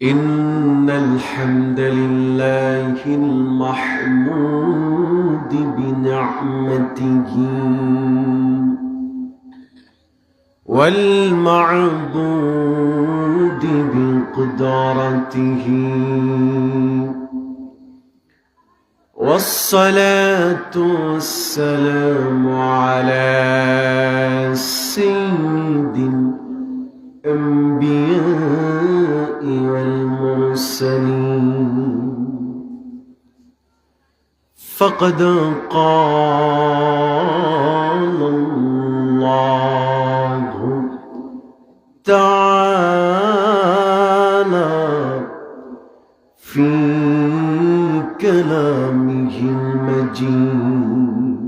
إن الحمد لله المحمود بنعمته والمعبود بقدرته والصلاة والسلام على سيد الأنبياء والمرسلين فقد قال الله تعالى في كلامه المجيد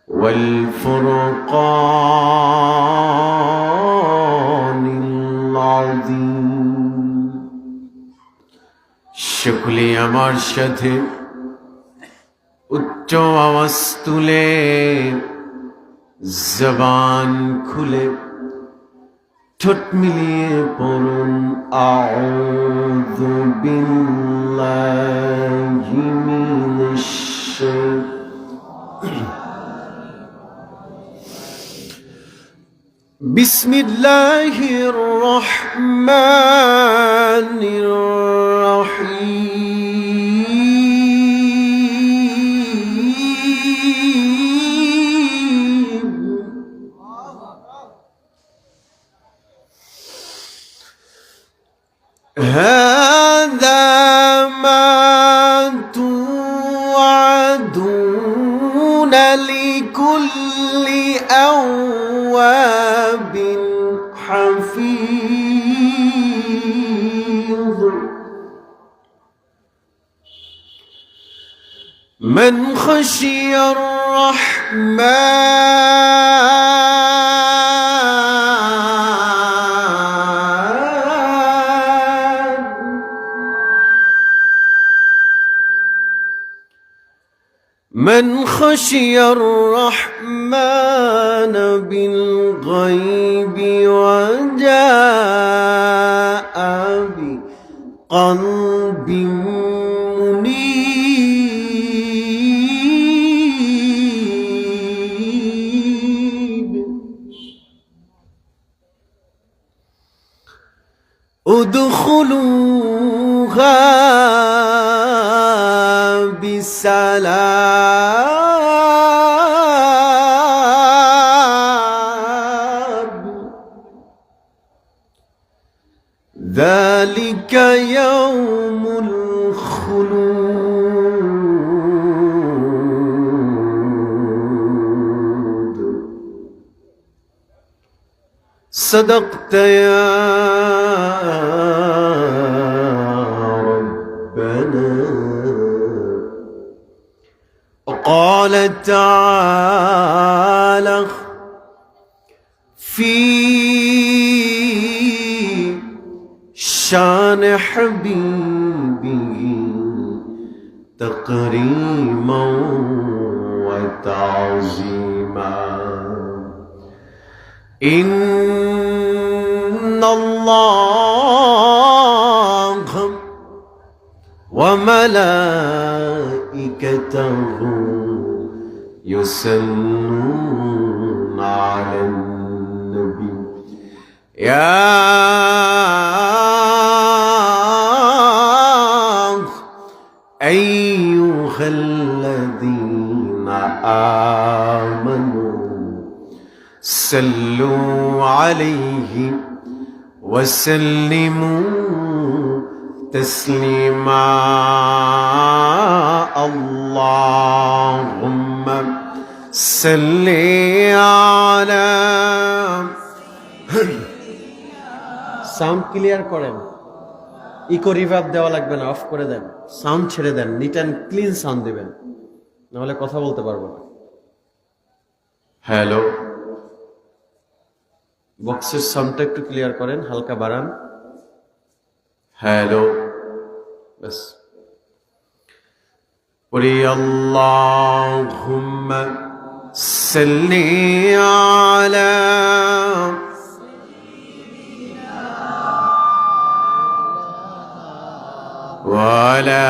والفرقان العظيم সকলে আমার সাথে উচ্চ আওয়াজ তুলে জবান খুলে ঠোঁট মিলিয়ে পড়ুন আউযু বিল্লাহি মিনাশ বিসমিল্লাহির রহমানির রহিম هذا ما توعدون لكل أواب حفيظ من خشي الرحمن بالغيب وجاء بقلب منيب ادخلوها بسلام ذلك يوم الخلود صدقت يا ربنا وقال تعالى في شان حبيبه تكريما وتعظيما إن الله وملائكته يصلون على النبي يا أيها الذين آمنوا صلوا عليه وسلموا تسليما اللهم صل على সাউন্ড ক্লিয়ার করেন, ইকো রিভার্ব দেওয়া লাগবে না, অফ করে দেন, সাউন্ড ছেড়ে দেন, নিট অ্যান্ড ক্লিন সাউন্ড দিবেন, নাহলে কথা বলতে পারবো না। হ্যালো, বক্সের সাউন্ডটা একটু ক্লিয়ার করেন, হালকা বাড়ান। হ্যালো, বাস। পড়ি আল্লাহুম্মা সাল্লি আলা وعلى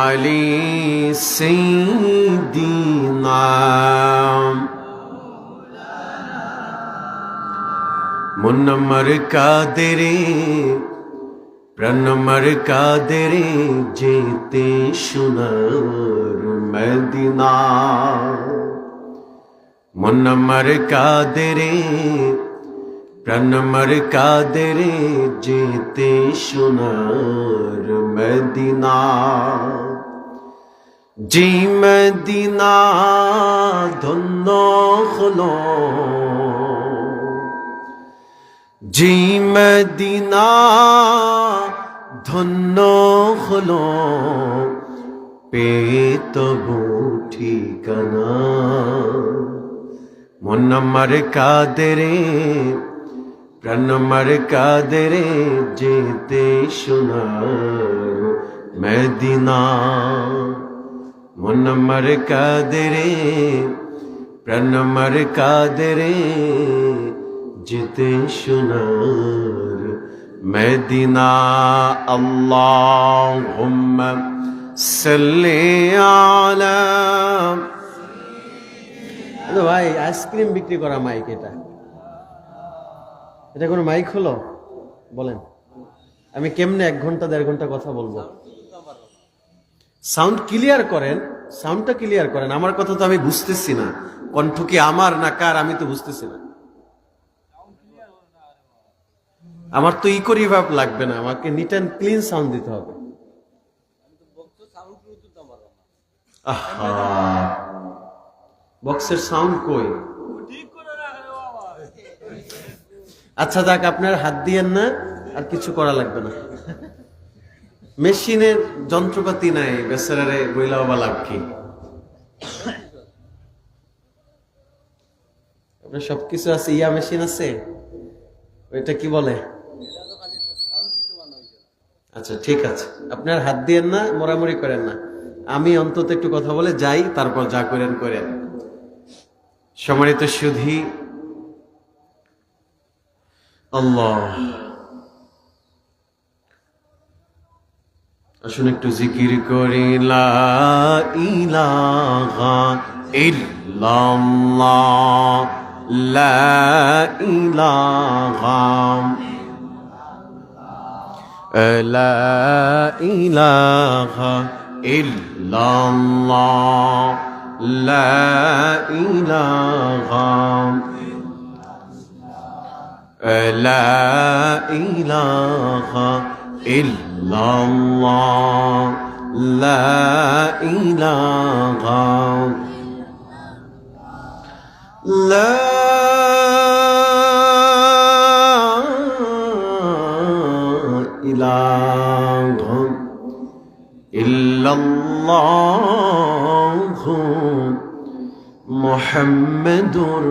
علي سيدنا মুন্নাম্মার কাদেরে প্রাণম্মার কাদেরে যেতে সোনার মদিনা মুন্নাম্মার কাদেরে প্রাণম্মার কাদেরে যেতে সোনার মদিনা যে মদিনা ধন্য হলো যে মদিনা ধন্য হলো পেতবু ঠিকানা মুন্নাম্মার কাদেরে প্রাণম্মার কাদেরে যেতে সোনার মদিনা মুন্নাম্মার কাদেরে প্রাণম্মার কাদেরে যেতে সোনার মদিনা আল্লাহুম্মা সাল্লি আলা ভাই আইসক্রিম বিক্রি করা মাইক এটা কোনো মাইক হলো বলেন আমি কেমনে 1 ঘন্টা 1.5 ঘন্টা কথা বলবো সাউন্ড ক্লিয়ার করেন সাউন্ডটা ক্লিয়ার করেন আমার কথা তো আমি বুঝতেছি না কণ্ঠ কি আমার না কার আমি তো বুঝতেছি না আমার তো ইকো রিভার্ব লাগবে না আমাকে নিট এন্ড ক্লিন সাউন্ড দিতে হবে বক্সের সাউন্ড কই আচ্ছা যাক আপনার হাত দিয়েন না আর কিছু করা লাগবে না মেশিনের যন্ত্রপাতি নাই বেচারারে বইলা বা লাভ কি আপনার সবকিছু আছে ইয়া মেশিন আছে ওইটা কি বলে আচ্ছা ঠিক আছে আপনার হাত দিয়েন না মোড়ামুড়ি করেন না আমি অন্তত একটু কথা বলে যাই তারপর যা করেন করেন সম্মানিত সুধী আল্লাহ আসুন একটু জিকির করি লা ইলাহা ইল্লাল্লাহ লা ইলাহা লা ইলাহা ইল্লাল্লাহ লা ইলাহা লা ইলাহা ইল্লাল্লাহ লা ইলাহা লা ইলাহা ইল্লাল্লাহ মুহাম্মাদুর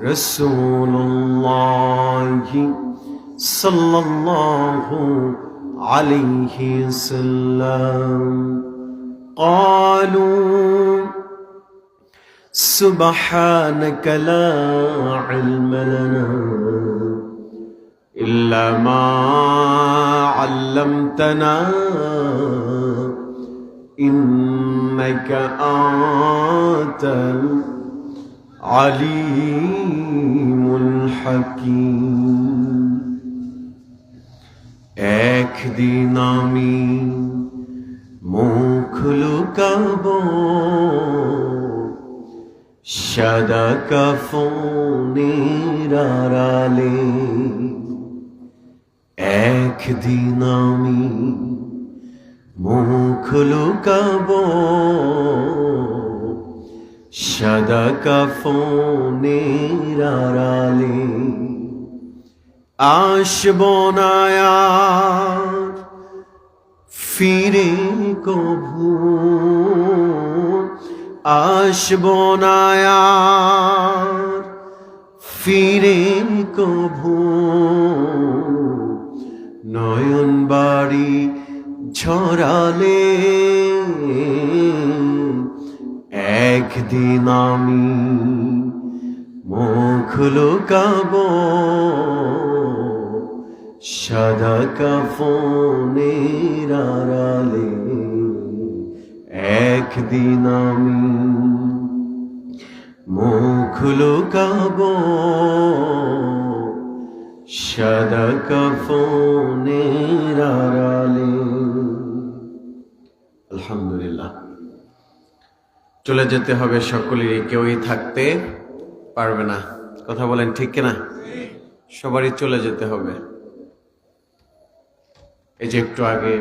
রাসূলুল্লাহ সাল্লাল্লাহু আলাইহি ওয়াসাল্লাম قالوا سبحانك لا علم لنا إلا ما علمتنا إنك أنت العليم الحكيم একদিন আমি মুখ লুকাবো সাদা কাফনের আড়ালে একদিন আমি মুখ লুকাবো সাদা কাফনের আড়ালে আসবো না আর ফিরে কভু আসবো না আর ফিরে কভু নয়ন বাড়ি ঝরালে একদিন আমি মুখ লুকাবো সাদা কাফনের আড়ালে একদিন আমি মুখ লুকাবো, সাদা কাফনের আড়ালে। আলহামদুলিল্লাহ, চলে যেতে হবে সকলেরই, কেউই থাকতে পারবে না। কথা বলেন ঠিক কিনা? সবারই চলে যেতে হবে। এই যে একটু আগে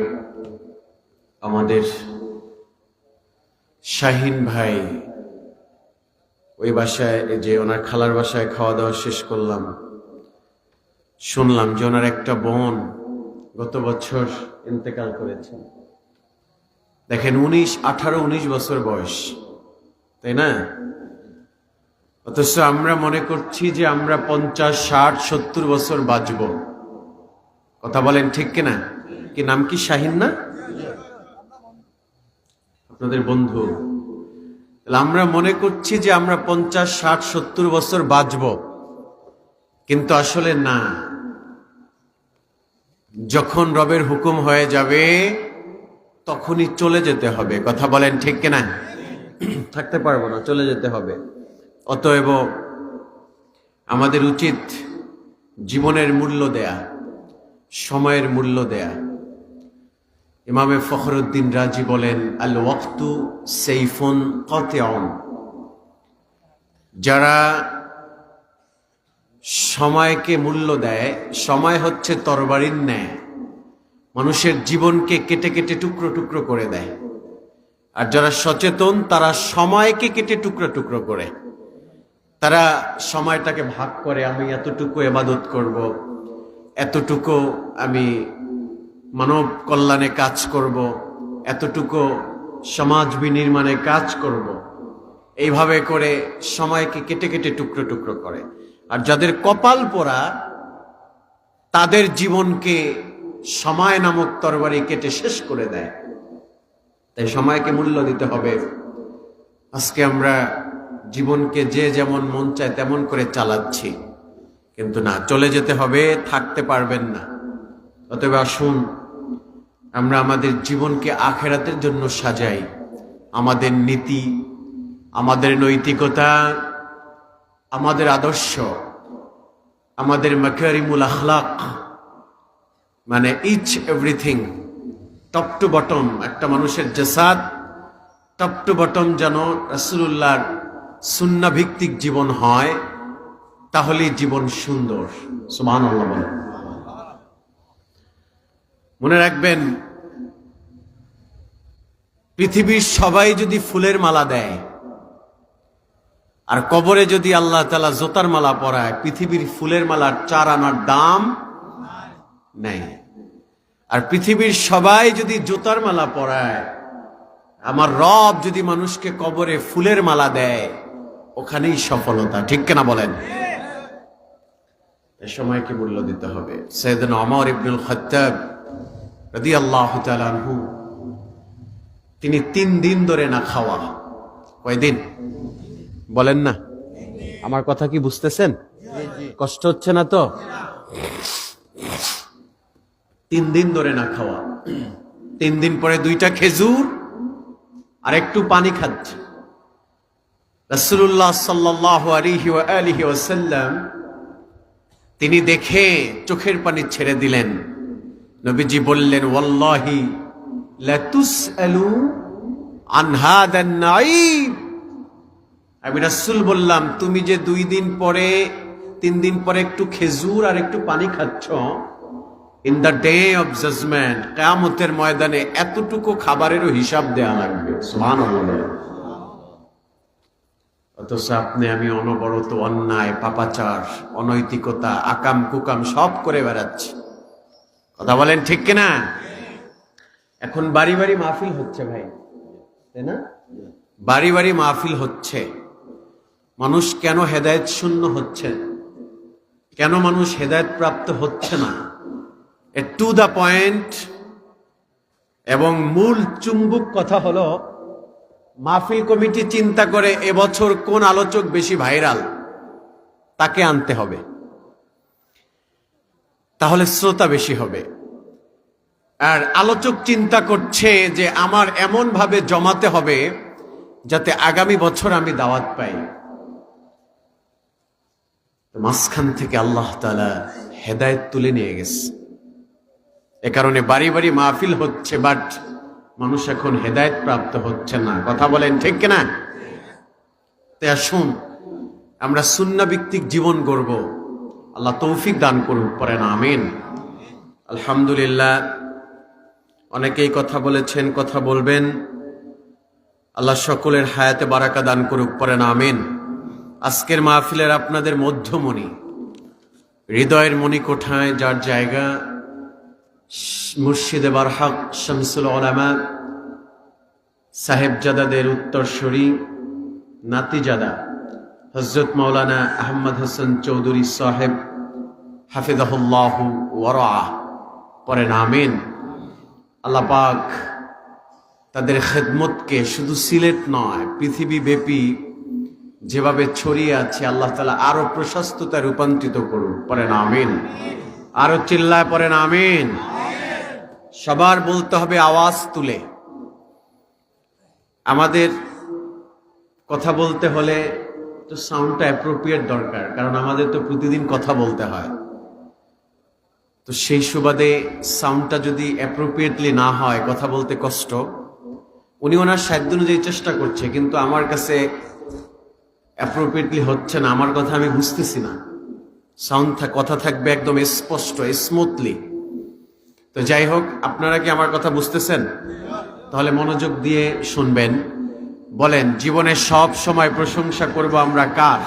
আমাদের শাহিন ভাই ওই বাসায়, যে ওনার খালার বাসায় খাওয়া দাওয়া শেষ করলাম, শুনলাম যে ওনার একটা বোন গত বছর ইন্তেকাল করেছেন। দেখেন 18-19 বছর বয়স, তাই না? অথচ আমরা মনে করছি যে আমরা 50, 60, 70 বছর বাঁচব। কথা বলেন ঠিক কিনা? কি নাম কি? শাহিন না আপনাদের বন্ধু? আমরা মনে করছি যে আমরা 50, 60, 70 বছর বাঁচব, কিন্তু আসলে না। যখন রবের হুকুম হয়ে যাবে তখনই চলে যেতে হবে। কথা বলেন ঠিক কিনা? থাকতে পারবো না, চলে যেতে হবে। অতএব আমাদের উচিত জীবনের মূল্য দেয়া, সময়ের মূল্য দেয়া। ইমামে ফখরুদ্দিন রাজি বলেন, আল ওয়াক্তু সাইফুন কাতিউন। যারা সময়কে মূল্য দেয়, সময় হচ্ছে তরবারির ন্যায়, মানুষের জীবনকে কেটে কেটে টুকরো টুকরো করে দেয়। আর যারা সচেতন তারা সময়কে কেটে টুকরো টুকরো করে, তারা সময়টাকে ভাগ করে। আমি এতটুকু ইবাদত করব, এতটুকু আমি মানব কল্যাণে কাজ করব, এতটুকু সমাজ বিনির্মাণে কাজ করব। এইভাবে করে সময়কে কেটে কেটে টুকরো টুকরো করে। আর যাদের কপাল পোড়া, তাদের জীবনকে সময় নামক তরবারি কেটে শেষ করে দেয়। তাই সময়কে মূল্য দিতে হবে। আজকে আমরা জীবনকে যে যেমন মন চায় তেমন করে চালাচ্ছি, কিন্তু না, চলে যেতে হবে, থাকতে পারবেন না। অতএব আসুন আমরা আমাদের জীবনকে আখেরাতের জন্য সাজাই। আমাদের নীতি, আমাদের নৈতিকতা, আমাদের আদর্শ, আমাদের মাকারিমুল আখলাক, মানে each everything, top to bottom, একটা মানুষের জাসাদ টপ টু বটম যেন রাসূলুল্লাহর সুন্নাহ ভিত্তিক জীবন হয়, তাহলেই জীবন সুন্দর। সুবহানাল্লাহ বলেন। মনে রাখবেন, পৃথিবীর সবাই যদি ফুলের মালা দেয়, আর কবরে যদি আল্লাহ তাআলা জোতার মালা পরায়, পৃথিবীর ফুলের মালার 4 আনার দাম নেই। আর পৃথিবীর সবাই যদি জুতার মালা পরায়, আমার রব যদি মানুষকে কবরে ফুলের মালা দেয়, ওখানেই সফলতা। ঠিক কিনা বলেন? এই সময়কে মূল্য দিতে হবে। সাইয়েদনা ওমর ইবনুল খাত্তাব রাদিয়াল্লাহু তাআলা আনহু, তিনি 3 দিন ধরে না খাওয়া। কয়দিন বলেন না? আমার কথা কি বুঝতেছেন? কষ্ট হচ্ছে না তো? 3 দিন ধরে না খাওয়া। 3 দিন পরে 2টা খেজুর আর একটু পানি খাচ্ছে। রাসূলুল্লাহ সাল্লাল্লাহু আলাইহি ওয়া আলিহি ওয়াসাল্লাম তিনি দেখে চোখের পানি ছেড়ে দিলেন। নবীজি বললেন, ওয়াল্লাহি লা তুসআলু আন হাদান নাঈম। আমি রাসূল বললাম, তুমি যে 2 দিন পরে 3 দিন পরে একটু খেজুর আর একটু পানি খাচ্ছ, in the day of judgement, কিয়ামতের ময়দানে এতটুকু খাবারেরও হিসাব দেয়া লাগবে। সুবহানাল্লাহ। অথচ আপনি আমি অনবরত অন্যায়, পাপাচার, অনৈতিকতা, আকাম কুকাম সব করে বেড়াচ্ছি। কথা বলেন ঠিক কিনা? এখন বাড়ি বাড়ি মাহফিল হচ্ছে ভাই, তাই না? বাড়ি বাড়ি মাহফিল হচ্ছে। মানুষ কেন হেদায়েত শূন্য হচ্ছে? কেন মানুষ হেদায়েত প্রাপ্ত হচ্ছে না? টু দ্য পয়েন্ট এবং মূল চুম্বক কথা হলো, মাহফিল কমিটি চিন্তা করে এবছর কোন আলোচক বেশি ভাইরাল, তাকে আনতে হবে। তাহলে শ্রোতা বেশি হবে। আর আলোচক চিন্তা করছে যে আমার এমন ভাবে জমাতে হবে যাতে আগামী বছর আমি দাওয়াত পাই। মাঝখান থেকে আল্লাহ তাআলা হেদায়েত তুলে নিয়ে গেছে। এ কারণে বাড়ি বাড়ি মাহফিল হচ্ছে, বাট মানুষ এখন হেদায়েত প্রাপ্ত হচ্ছে না। কথা বলেন ঠিক কিনা? তাই আসুন আমরা সুন্নাহ ভিত্তিক জীবন গড়ব। আল্লাহ তৌফিক দান করুন, পড়েন আমিন। আলহামদুলিল্লাহ, অনেকেই কথা বলেছেন, কথা বলবেন। আল্লাহ সকলের হায়াতে বারাকা দান করুক, পড়েন আমিন। আজকের মাহফিলের আপনাদের মধ্যমণি, হৃদয়ের মণিকোঠায় যার জায়গা, মুর্শিদে বারহাক শামসুল উলামা সাহেবজাদাদের উত্তরসূরি নাতিজাদা হযরত মাওলানা আহমদ হাসান চৌধুরী সাহেব হাফিজাহুল্লাহু ওয়া রাআহ, পড়েন আমিন। আল্লাহ পাক তাদের খেদমতকে শুধু সিলেট নয়, পৃথিবী ব্যাপী যেভাবে ছড়িয়ে আছে আল্লাহ তাআলা আরো প্রশস্ততায় রূপান্তরিত করুন, পড়েন আমিন। আরো চিল্লায় পড়েন আমিন। সবার বলতে হবে আওয়াজ তুলে। আমাদের কথা বলতে হলে তো সাউন্ডটা অ্যাপ্রোপ্রিয়েট দরকার, কারণ আমাদের তো প্রতিদিন কথা বলতে হয়। তো সেই সুবাদে সাউন্ডটা যদি অ্যাপ্রোপ্রিয়েটলি না হয়, কথা বলতে কষ্ট। উনি ওনার সাধ্য অনুযায়ী চেষ্টা করছে, কিন্তু আমার কাছে অ্যাপ্রোপ্রিয়েটলি হচ্ছে না। আমার কথা আমি বুঝতেছি না। সাউন্ড কথা থাকবে একদম স্পষ্ট, স্মুথলি। তো যাই হোক, আপনারা কি আমার কথা বুঝতেছেন? তাহলে মনোযোগ দিয়ে শুনবেন। বলেন, জীবনে সব সময় প্রশংসা করব আমরা কার?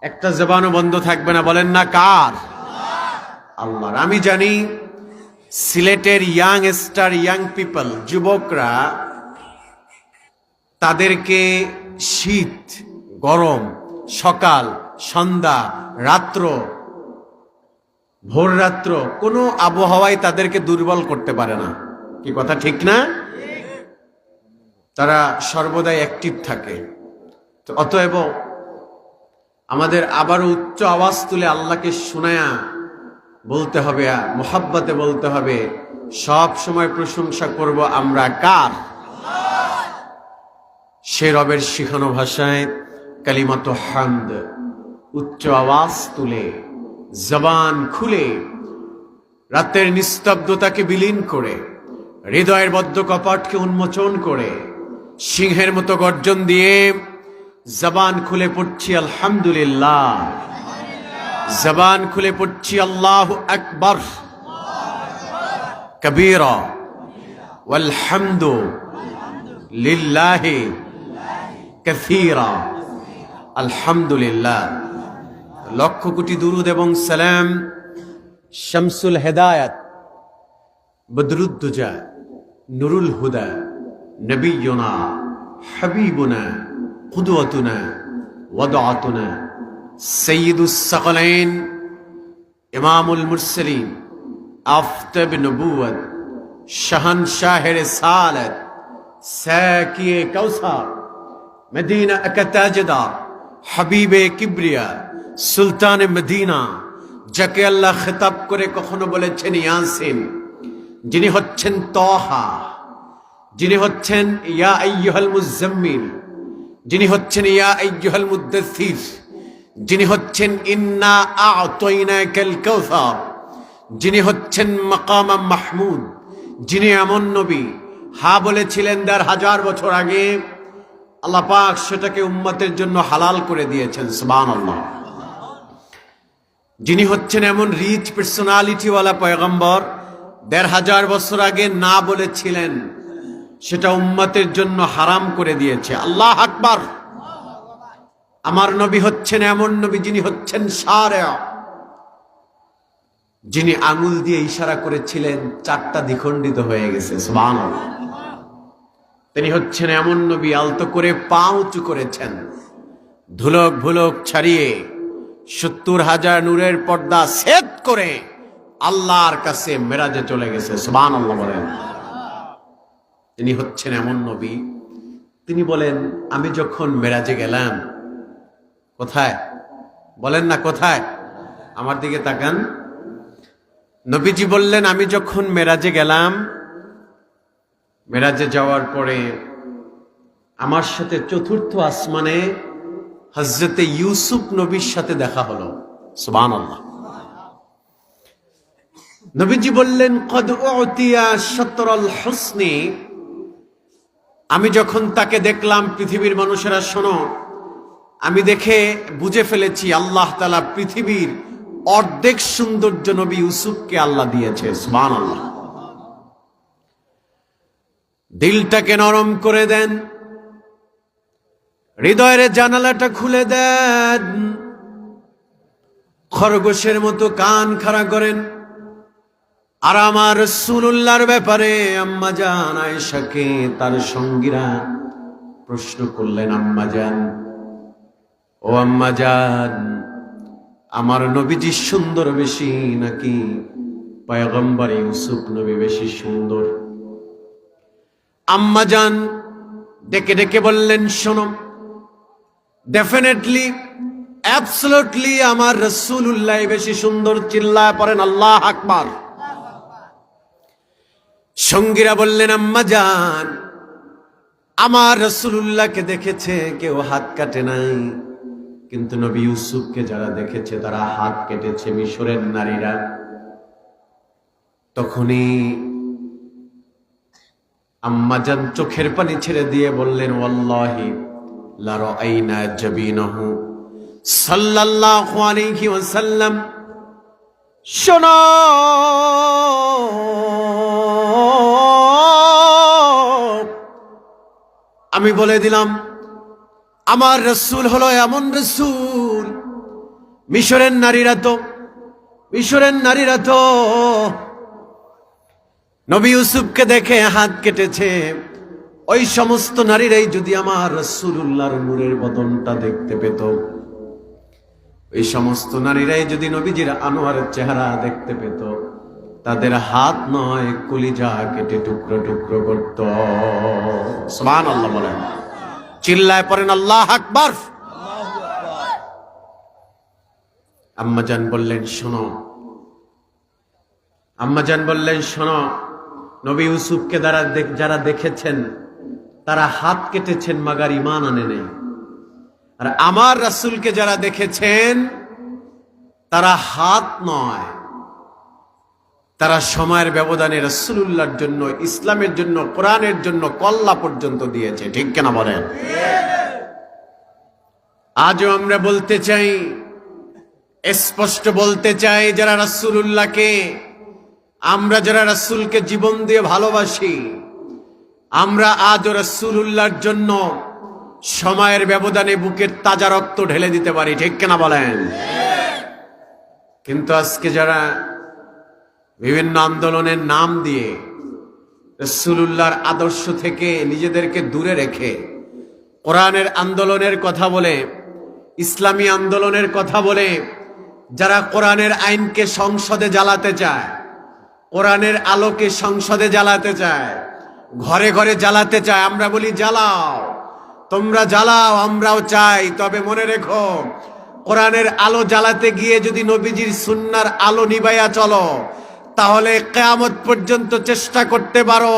একটা জবানও বন্ধ থাকবে না, বলেন না কার? আল্লাহর। আমি জানি সিলেটের ইয়াং স্টার, ইয়াং পিপল, যুবকরা, তাদেরকে শীত, গরম, সকাল, সন্ধ্যা, রাত্র, ভোর রাত্র, কোনো আবহাওয়ায় তাদেরকে দুর্বল করতে পারে না। কি কথা ঠিক না? তারা সর্বদাই অ্যাক্টিভ থাকে। তো অতএব আমাদের আবার উচ্চ আওয়াজ তুলে আল্লাহকে শুনায়া বলতে হবে, মোহাব্বতে বলতে হবে, সব সময় প্রশংসা করব আমরা কার? সে রবের শিখানো ভাষায় কালিমাত হামদ উচ্চ আওয়াজ তুলে, জবান খুলে, রাতের নিস্তব্ধতাকে বিলীন করে, হৃদয়ের বদ্ধ কপাটকে উন্মোচন করে, সিংহের মতো গর্জন দিয়ে জবান খুলে পড়ছি আলহামদুলিল্লাহ, জবান খুলে পড়ছি আল্লাহু আকবার কবীরা ওয়ালহামদু লিল্লাহি কাসীরা। আলহামদুলিল্লাহ। লক্ষ কোটি দুরুদ এবং সালাম শামসুল হেদায়াত, বদরুদ্দুজা, নুরুল হুদা, নবিয়ুনা, হাবিবুনা, কুদওয়াতুনা, ওয়াদআতুনা, সাইয়্যিদুস সাকলাইন, ইমামুল মুরসালিন, আফতাব নবুওয়াত, শাহনশাহের সালাত, সাকিয়ে কাউসার, মদিনা আকাতাজদার, হাবিবে কিবরিয়া, সুলতান মদিনা, যাকে আল্লাহ খেতাব করে কখনো বলেছেন ইয়াসিন, যিনি হচ্ছেন তহা, যিনি হচ্ছেন ইয়া আইয়ুহাল মুজাম্মিল, যিনি হচ্ছেন ইয়া আইয়ুহাল মুদ্দাসসির, যিনি হচ্ছেন ইন্না আ'তাইনাকাল কাউসার, যিনি হচ্ছেন মাকাম মাহমুদ, যিনি এমন নবী বলেছিলেন ১৫০০ বছর আগে, আল্লাহ পাক সেটাকে উম্মতের জন্য হালাল করে দিয়েছেন। সুবহানাল্লাহ। যিনি হচ্ছেন এমন রিচ পার্সোনালিটি ওয়ালা পয়গম্বর, ১৫০০ বছর আগে না বলেছিলেন, সেটা উম্মতের জন্য হারাম করে দিয়েছে। আল্লাহ আকবার। আমার নবী হচ্ছেন এমন নবী যিনি হচ্ছেন শারিয়া, যিনি আঙুল দিয়ে ইশারা করেছিলেন, ৪টা দ্বিখণ্ডিত হয়ে গেছে। সুবহানাল্লাহ। তিনি হচ্ছেন এমন নবী আলতো করে পা উঁচু করেছেন, ধুলক ভুলক ছাড়িয়ে ৭০,০০০ নূরের পর্দা ছেদ করে আল্লাহর কাছে মেরাজে চলে গেছে। সুবহানাল্লাহ বলেন। তিনি হচ্ছেন এমন নবী, তিনি বলেন, আমি যখন মেরাজে গেলাম, কোথায় বলেন না, কোথায়? আমার দিকে তাকান। নবীজি বললেন, আমি যখন মেরাজে গেলাম, মেরাজে যাওয়ার পরে আমার সাথে চতুর্থ আসমানে হযরতে ইউসুফ নবীর সাথে দেখা হলো। সুবহানাল্লাহ। নবীজি বললেন, কদ উতিয়া শাতরাল হুসনি। আমি যখন তাকে দেখলাম, পৃথিবীর মানুষেরা শোনো, আমি দেখে বুঝে ফেলেছি আল্লাহ তাআলা পৃথিবীর অর্ধেক সৌন্দর্য নবী ইউসুফকে আল্লাহ দিয়েছে। সুবহানাল্লাহ। দিলটাকে নরম করে দেন, হৃদয়ের জানালাটা খুলে দেন, খরগোশের মতো কান খাড়া করেন। আর আমার রাসূলুল্লাহর ব্যাপারে আম্মা জান আয়েশাকে তার সঙ্গীরা প্রশ্ন করলেন, আম্মা জান, ও আম্মা জান, আমার নবীজি সুন্দর বেশি নাকি পয়গম্বর ইউসুফ নবী বেশি সুন্দর? আম্মা জান ডেকে ডেকে বললেন, শোনো, ডেফিনেটলি, অ্যাবসলিউটলি আমার রাসূলুল্লাহ বেশি সুন্দর। চিল্লায় পড়েন আল্লাহু আকবার। সঙ্গীরা বললেন, আম্মা জান, আমার রাসূলুল্লাহকে দেখেছে কেউ হাত কাটে নাই, কিন্তু নবী ইউসুফকে যারা দেখেছে তারা হাত কেটেছে, মিশরের নারীরা। তখনই আম্মা জান চোখের পানি ছেড়ে দিয়ে বললেন, ওয়াল্লাহি লা রাআইনা জাবিনাহু সাল্লাল্লাহু আলাইহি ওয়াসাল্লাম। শোনো, আমি বলে দিলাম, আমার রাসূল হলো এমন রাসূল, মিশরের নারীরা তো নবী ইউসুফকে দেখে হাত কেটেছে। ওই সমস্ত নারীরাই যদি আমার রাসূলুল্লাহর নূরের বদনটা দেখতে পেত, ওই সমস্ত নারীরাই যদি নবীজির আনোয়ারের চেহারা দেখতে পেত, তাদের হাত নয় কলিজা কেটে টুকরো টুকরো করত। সুবহানাল্লাহ বলেন, চিল্লায় পড়েন আল্লাহু আকবার। আম্মাজান বললেন, শোনো, নবী ইউসুফকে যারা দেখেছেন তারা হাত কেটেছেন, মাগার ঈমান আনে নেই। আর আমার রাসূলকে যারা দেখেছেন তারা হাত নয়, তারা সময়ের ব্যবধানে রাসূলুল্লাহর জন্য, ইসলামের জন্য, কোরআনের জন্য কল্লা পর্যন্ত দিয়েছে। ঠিক কিনা বলেন? আজও আমরা বলতে চাই, স্পষ্ট বলতে চাই, যারা রাসূলকে জীবন দিয়ে ভালোবাসি, আমরা আজও রাসূলুল্লাহর জন্য সময়ের ব্যবধানে বুকের তাজা রক্ত ঢেলে দিতে পারি। ঠিক কিনা বলেন? কিন্তু আজকে যারা বিভিন্ন আন্দোলনের নাম দিয়ে রাসূলুল্লাহর আদর্শ থেকে নিজেদেরকে দূরে রেখে কোরআনের আন্দোলনের কথা বলে, ইসলামী আন্দোলনের কথা বলে, যারা কোরআনের আইনকে সংসদে জ্বালাতে চায়, কোরআনের আলোকে সংসদে জ্বালাতে চায়, ঘরে ঘরে জ্বালাতে চায়, আমরা বলি জ্বালাও, তোমরা জ্বালাও, আমরাও চাই। তবে মনে রেখো, কোরআনের আলো জ্বালাতে গিয়ে যদি নবীজির সুন্নাহর আলো নিভাইয়া চলো, তাহলে কিয়ামত পর্যন্ত চেষ্টা করতে পারো,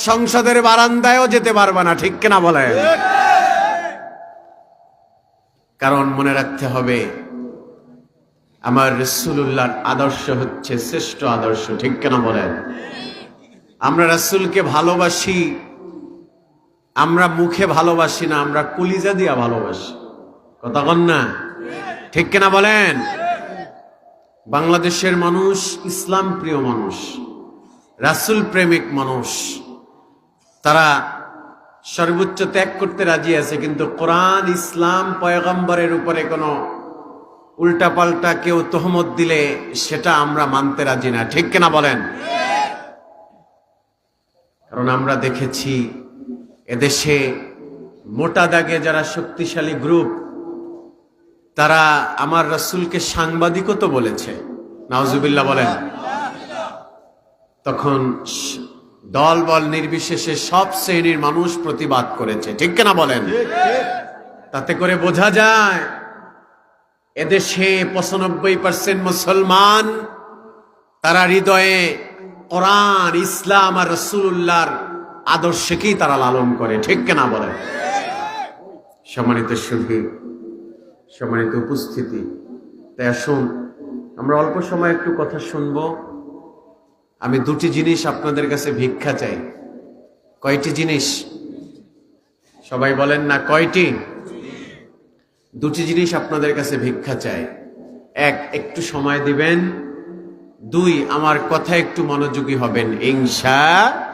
সংসদের বারান্দায়ও যেতে পারবে না। ঠিক কিনা বলে? কারণ মনে রাখতে হবে, আমার রাসূলুল্লাহর আদর্শ হচ্ছে শ্রেষ্ঠ আদর্শ। ঠিক কিনা বলেন? আমরা রাসূলকে ভালোবাসি, আমরা মুখে ভালোবাসি না, আমরা কলিজা দিয়া ভালোবাসি। কথা কন না? ঠিক কিনা বলেন? বাংলাদেশের মানুষ ইসলাম প্রিয় মানুষ, রাসূল প্রেমিক মানুষ, তারা সর্বোচ্চ ত্যাগ করতে রাজি আছে, কিন্তু কোরআন, ইসলাম, পয়গম্বরের উপরে কোনো উল্টাপাল্টা কেউ তহমত দিলে সেটা আমরা মানতে রাজি না। ঠিক কিনা বলেন? কারণ আমরা দেখেছি এদেশে মোটা দাগে যারা শক্তিশালী গ্রুপ, তারা আমার রাসূলকে সাংবাদিকও তো বলেছে। নাউজুবিল্লাহ বলেন। তখন দল বল নির্বিশেষে সব শ্রেণীর মানুষ প্রতিবাদ করেছে। ঠিক কিনা বলেন? তাতে করে বোঝা যায় এদেশে 95% মুসলমান, তারা হৃদয়ে কোরআন, ইসলাম আর রাসূলুল্লাহর আদর্শকেই তারা লালন করে, ঠিক কিনা বলেন? সম্মানিত সুধী, সম্মানিত উপস্থিতি, তাই আসুন আমরা অল্প সময় একটু কথা শুনবো। আমি দুটি জিনিস আপনাদের কাছে ভিক্ষা চাই। কয়টি জিনিস? সবাই বলেন না, কয়টি? দুটি জিনিস আপনাদের কাছে ভিক্ষা চাই। এক, একটু সময় দিবেন। দুই, আমার কথা একটু মনোযোগী হবেন ইনশাআল্লাহ।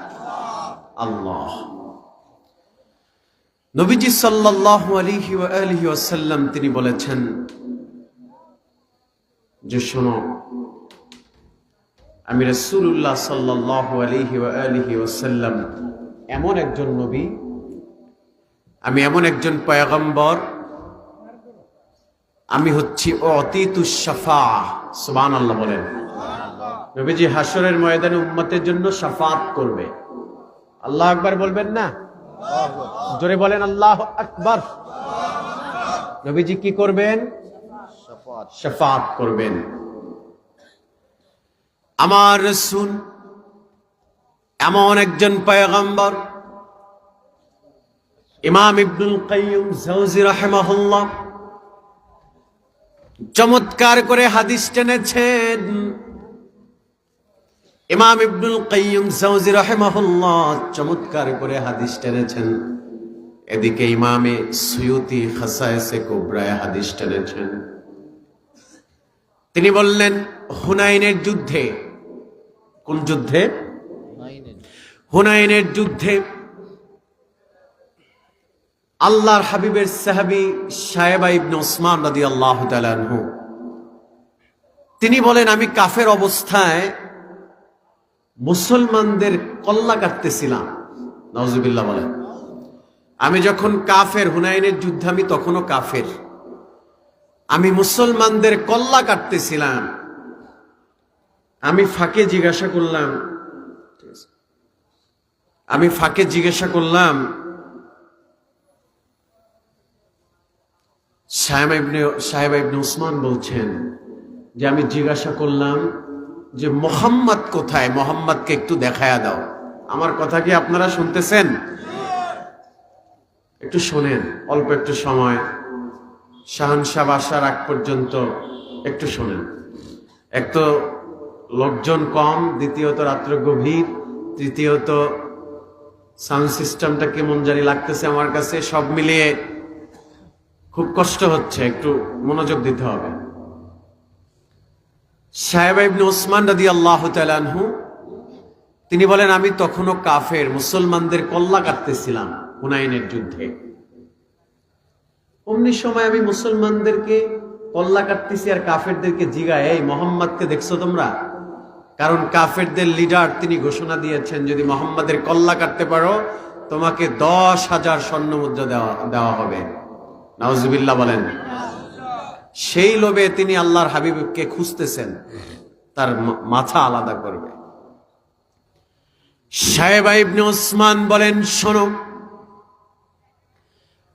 নবীজি সাল্লাল্লাহু আলাইহি ওয়া আলিহি ওয়াসাল্লাম তিনি বলেছেন যে শোনো, আমি রাসূলুল্লাহ সাল্লাল্লাহু আলাইহি ওয়া আলিহি ওয়াসাল্লাম এমন একজন নবী, আমি এমন একজন পয়গম্বর, আমি হচ্ছি অতীতুস শাফাআহ। সুবহানাল্লাহ বলেন। নবীজি হাসরের ময়দানে উম্মতের জন্য শাফাআত করবে। আল্লাহু আকবার বলবেন না? জোরে বলেন আল্লাহু আকবার। নবীজি কি করবেন? শাফাআত করবেন। আমার রাসূল এমন একজন পয়গম্বর, ইমাম ইবনুল কাইয়্যিম জাওজি রাহিমাহুল্লাহ চমৎকার করে হাদিস টেনেছেন। ইমাম ইবনুল কাইয়্যিম জাওজি রাহিমাহুল্লাহ চমৎকার করে হাদিস টেনেছেন। এদিকে ইমামে সুয়ুতি খাসায়েসে কুবরায় হাদিস টেনেছেন। তিনি বললেন হুনাইনের যুদ্ধে, কোন যুদ্ধে? হুনাইনের যুদ্ধে আল্লাহর হাবিবের সাহাবী সায়েবা ইবনে উসমান রাদিয়াল্লাহু তাআলা আনহু তিনি বলেন, আমি কাফের অবস্থায় মুসলমানদের কল্লা কাটতেছিলাম। নাউজুবিল্লাহ বলেন। আমি যখন কাফের, হুনাইনের যুদ্ধে আমি তখনও কাফের, আমি মুসলমানদের কল্লা কাটতেছিলাম। আমি ফাঁকে জিজ্ঞাসা করলাম, সাহেবা ইবনে উসমান বলছেন যে আমি জিজ্ঞাসা করলাম যে মোহাম্মদ কোথায়, মোহাম্মদকে একটু দেখায়া দাও। আমার কথা কি আপনারা শুনতেছেন? একটু শোনেন, অল্প একটু সময়, শাহানশাহ আসার আগ পর্যন্ত একটু শোনেন। এক তো লোকজন কম, দ্বিতীয়ত রাত্র গভীর, তৃতীয়ত সাউন্ড সিস্টেমটা কেমন জানি লাগতেছে আমার কাছে, সব মিলিয়ে খুব কষ্ট হচ্ছে, একটু মনোযোগ দিতে হবে। সাহেবা ইবনে উসমান রাদিয়াল্লাহু তাআলা আনহু তিনি বলেন, আমি তখনও কাফের, মুসলমানদের কল্লা কাটতেছিলাম হুনাইনের যুদ্ধে। অমনি সময় আমি মুসলমানদেরকে কল্লা কাটতেছি আর কাফেরদেরকে জিগায়, এই মোহাম্মদকে দেখছো তোমরা? কারণ কাফেরদের লিডার তিনি ঘোষণা দিয়েছেন, যদি মোহাম্মদের কল্লা কাটতে পারো তোমাকে 10,000 স্বর্ণ মুদ্রা দেওয়া হবে। নাউজুবিল্লাহ বলেন। সেই লোভে তিনি আল্লাহর হাবিবকে খুঁজতেছেন, তার মাথা আলাদা করবে। সাহেবা ইবনে উসমান বলেন, শোনো,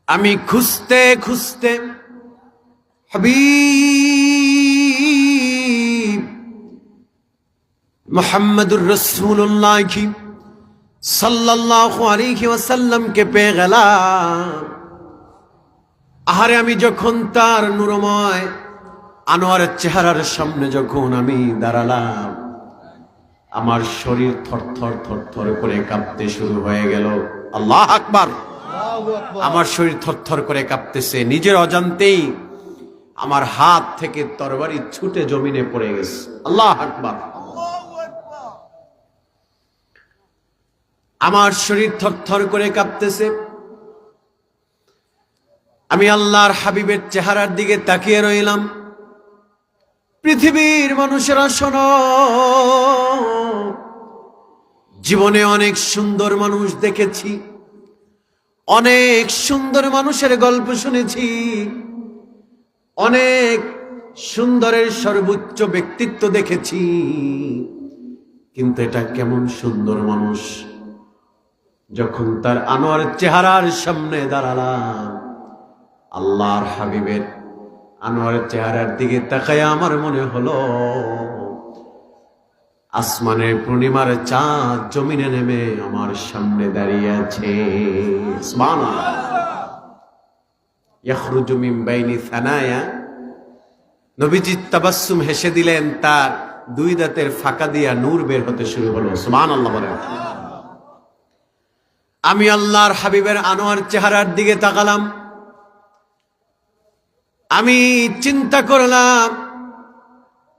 আমি খুঁজতে খুঁজতে হাবিব মুহাম্মদুর রাসূলুল্লাহ সাল্লাল্লাহু আলাইহি ওয়াসাল্লামকে পেয়ে গেলাম। আহারে, আমি যখন তার নূরময় আনোয়ারের চেহারার সামনে যখন আমি দাঁড়ালাম, আমার শরীর থরথর থরথর করে কাঁপতে শুরু হয়ে গেল। আল্লাহ আকবার। আমার শরীর থরথর করে কাঁপতেছে, নিজের অজান্তেই আমার হাত থেকে তরবারি ছুটে জমিনে পড়ে গেছে। আল্লাহ আকবার। আমার শরীর থরথর করে কাঁপতেছে। আমি আল্লাহর হাবিবের চেহারার দিকে তাকিয়ে রইলাম। পৃথিবীর মানুষেরা শোনো, জীবনে অনেক সুন্দর মানুষ দেখেছি, অনেক সুন্দর মানুষের গল্প শুনেছি, অনেক সুন্দরের সর্বোচ্চ ব্যক্তিত্ব দেখেছি, কিন্তু এটা কেমন সুন্দর মানুষ, যখন তার আনোয়ারের চেহারার সামনে দাঁড়ালাম, আল্লাহর হাবিবের আনোয়ারের চেহারার দিকে তাকায় আমার মনে হলো আসমানের পূর্ণিমার চাঁদ জমিনে নেমে আমার সামনে দাঁড়িয়ে আছে। সুবহানাল্লাহ। ইয়াখরুজু মিন বাইনি সানায়া, নবীজি তাবাসসুম হেসে দিলেন, তার দুই দাঁতের ফাঁকা দিয়া নূর বের হতে শুরু হলো। সুবহানাল্লাহ বলেন। আমি আল্লাহর হাবিবের আনোয়ার চেহারার দিকে তাকালাম। আমি চিন্তা করলাম,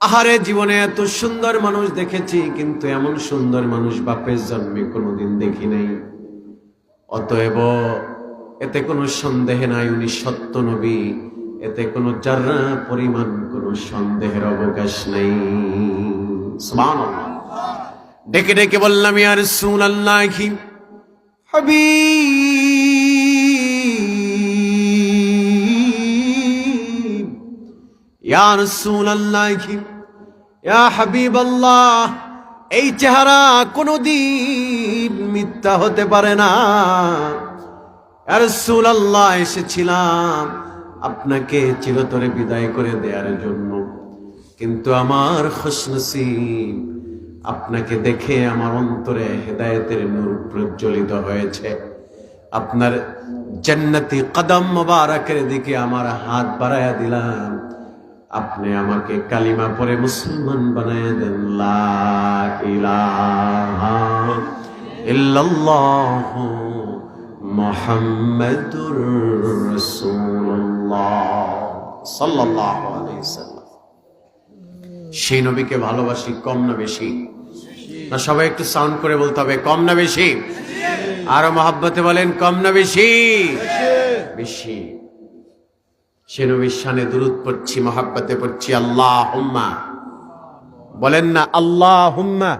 আহারে, জীবনে এত সুন্দর মানুষ দেখেছি, কিন্তু এমন সুন্দর মানুষ বাপের জন্মে কোনোদিন দেখি নাই। অতএব এতে কোনো সন্দেহ নাই উনি সত্য নবী, এতে কোনো যারা পরিমাণ কোনো সন্দেহের অবকাশ নেই। সুবহানাল্লাহ। ডেকে ডেকে বললাম, ইয়া রাসূলুল্লাহি হাবিব, ইয়া রাসূলুল্লাহি, ইয়া হাবিবাল্লাহ, এই চেহারা কোনদিন মিথ্যা হতে পারে না। ইয়া রাসূলুল্লাহ, এসেছিলাম আপনাকে চিরতরে বিদায় করে দেওয়ার জন্য, কিন্তু আমার খুশনসিব, আপনাকে দেখে আমার অন্তরে হেদায়েতের নূর প্রজ্বলিত হয়েছে। আপনার জান্নাতি কদম মোবারকের দিকে আমার হাত বাড়ায়া দিলাম, আপনি আমাকে কালিমা পড়ে মুসলমান বানায় দেন। লা ইলাহা ইল্লাল্লাহু মুহাম্মাদুর রাসূলুল্লাহ সাল্লাল্লাহু আলাইহি ওয়াসাল্লাম। সেই নবীকে ভালোবাসি কম না বেশি? না সবাই একটু সাউন্ড করে বলতে হবে, কম না বেশি? আরো মহব্বতে বলেন, কম না বেশি? বেশি। সে নবীর শানে দুরূদ পড়ছি, মহব্বতে পড়ছি। আল্লাহুম্মা বলেন না, আল্লাহুম্মা।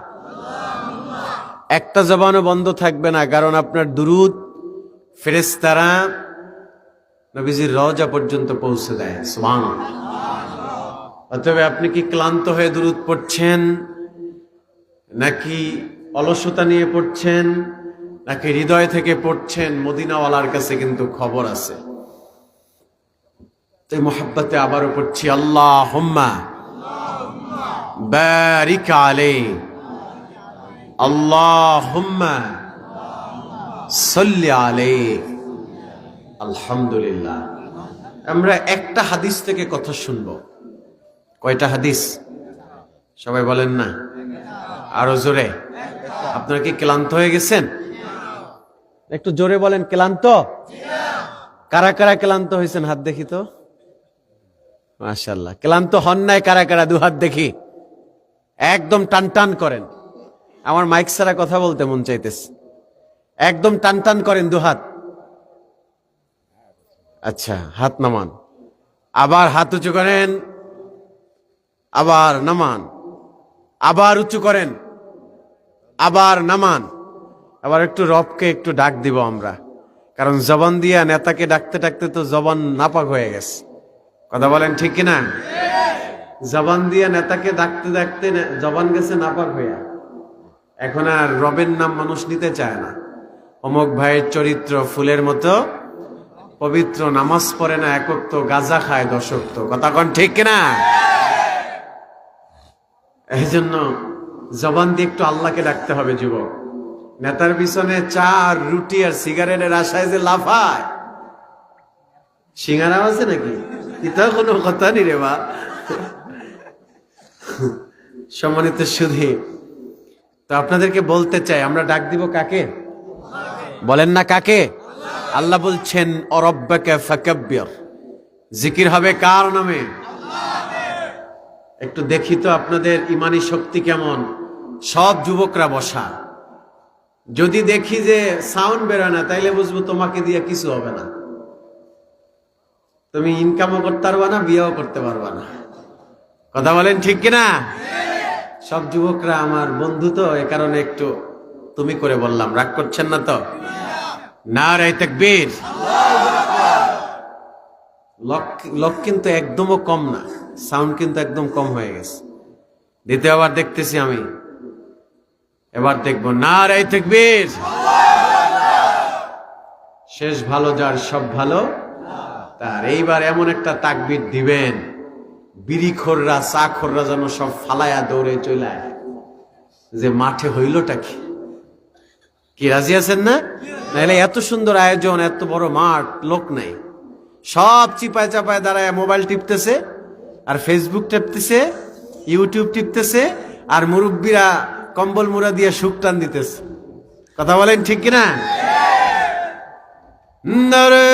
একটা জবানও বন্ধ থাকবে না, কারণ আপনার দুরূদ ফেরেশতারা নবীজির রওজা পর্যন্ত পৌঁছে দেয়। সুবহানাল্লাহ। অতএব আপনি কি ক্লান্ত হয়ে দুরূদ পড়ছেন, নাকি অলসতা নিয়ে পড়ছেন, নাকি হৃদয় থেকে পড়ছেন, মদিনাওয়ালার কাছে কিন্তু খবর আছে। তাই মুহাব্বতে আবারও পড়ছি, আল্লাহুম্মা বারিক আলাইহি, আল্লাহুম্মা সাল্লি আলাইহি। আলহামদুলিল্লাহ। আমরা একটা হাদিস থেকে কথা শুনবো। কয়টা হাদিস? সবাই বলেন না, আরো জোরে। আপনারা কি ক্লান্ত হয়ে গেছেন? একটু জোরে বলেন, ক্লান্ত? কারা কারা ক্লান্ত হয়েছেন হাত দেখি তো। মাশাআল্লাহ। ক্লান্ত হন নাই কারা কারা? দু হাত দেখি। একদম টান টান করেন। আমার মাইক ছাড়া কথা বলতে মন চাইতেছে। একদম টান টান করেন দু হাত। আচ্ছা, হাত নামান, আবার হাত উঁচু করেন, আবার নামান, আবার উঁচু করেন, আবার নামান। আবার একটু রবকে একটু ডাক দিব আমরা, কারণ জবান দিয়া নেতাকে ডাকতে ডাকতে তো জবান নাপাক হয়ে গেছে। কথা বলেন ঠিক কিনা? জবান দিয়া নেতাকে ডাকতে ডাকতে জবান গেছে নাপাক হইয়া। এখন আর রবের নাম মানুষ নিতে চায় না। অমুক ভাইয়ের চরিত্র ফুলের মতো পবিত্র, নামাজ পড়ে না একক তো, গাঁজা খায় দশক তো। কথা কন ঠিক কিনা? এই জন্য জবান দিয়ে একটু আল্লাহকে ডাকতে হবে যুবক। নেতার পিছনে চা আর রুটি আর সিগারেটের আশায় যে লাফায়, সিঙ্গারা আছে নাকি? এটা কোনো কথা নি রে বা। সম্মানিত সুধী, তো আপনাদেরকে বলতে চাই, আমরা ডাক দিব কাকে? বলেন না কাকে? আল্লাহ বলছেন, অরব্বাকা ফাকাব্বির। জিকির হবে কার নামে? একটু দেখি তো আপনাদের ইমানি শক্তি কেমন। সব যুবকরা বসা। যদি দেখি যে সাউন্ড বেরোয় না, তাইলে বুঝবো তোমাকে দিয়ে কিছু হবে না। তুমি ইনকামও করতে পারবা না, বিয়েও করতে পারবা না। কথা বলেন ঠিক কিনা? সব যুবকরা আমার বন্ধু তো, এ কারণে একটু তুমি করে বললাম। রাগ করছেন না তো? নারে তাকবীর। লক কিন্তু একদমও কম না, সাউন্ড কিন্তু একদম কম হয়ে গেছে। দ্বিতীয়বার দেখতেছি আমি, এবার দেখবো। নারে তাকবীর। শেষ ভালো যার, সব ভালো তার। এইবার এমন একটা তাকবীর দিবেন, বিড়িখোররা চাখোররা যেন সব ফালায়া দৌড়ে চলে। যে মাঠে হইলটা কি? কি রাজি আছেন না? নাহলে এত সুন্দর আয়োজন, এত বড় মাঠ, লোক নাই, সব চিপায় চাপায় দাঁড়ায় মোবাইল টিপতেছে আর ফেসবুক টিপতেছে, ইউটিউব টিপতেছে, আর মুরব্বীরা কম্বল মুড়া দিয়ে সুখ টান দিতেছে। কথা বলেন ঠিক কিনা? নারে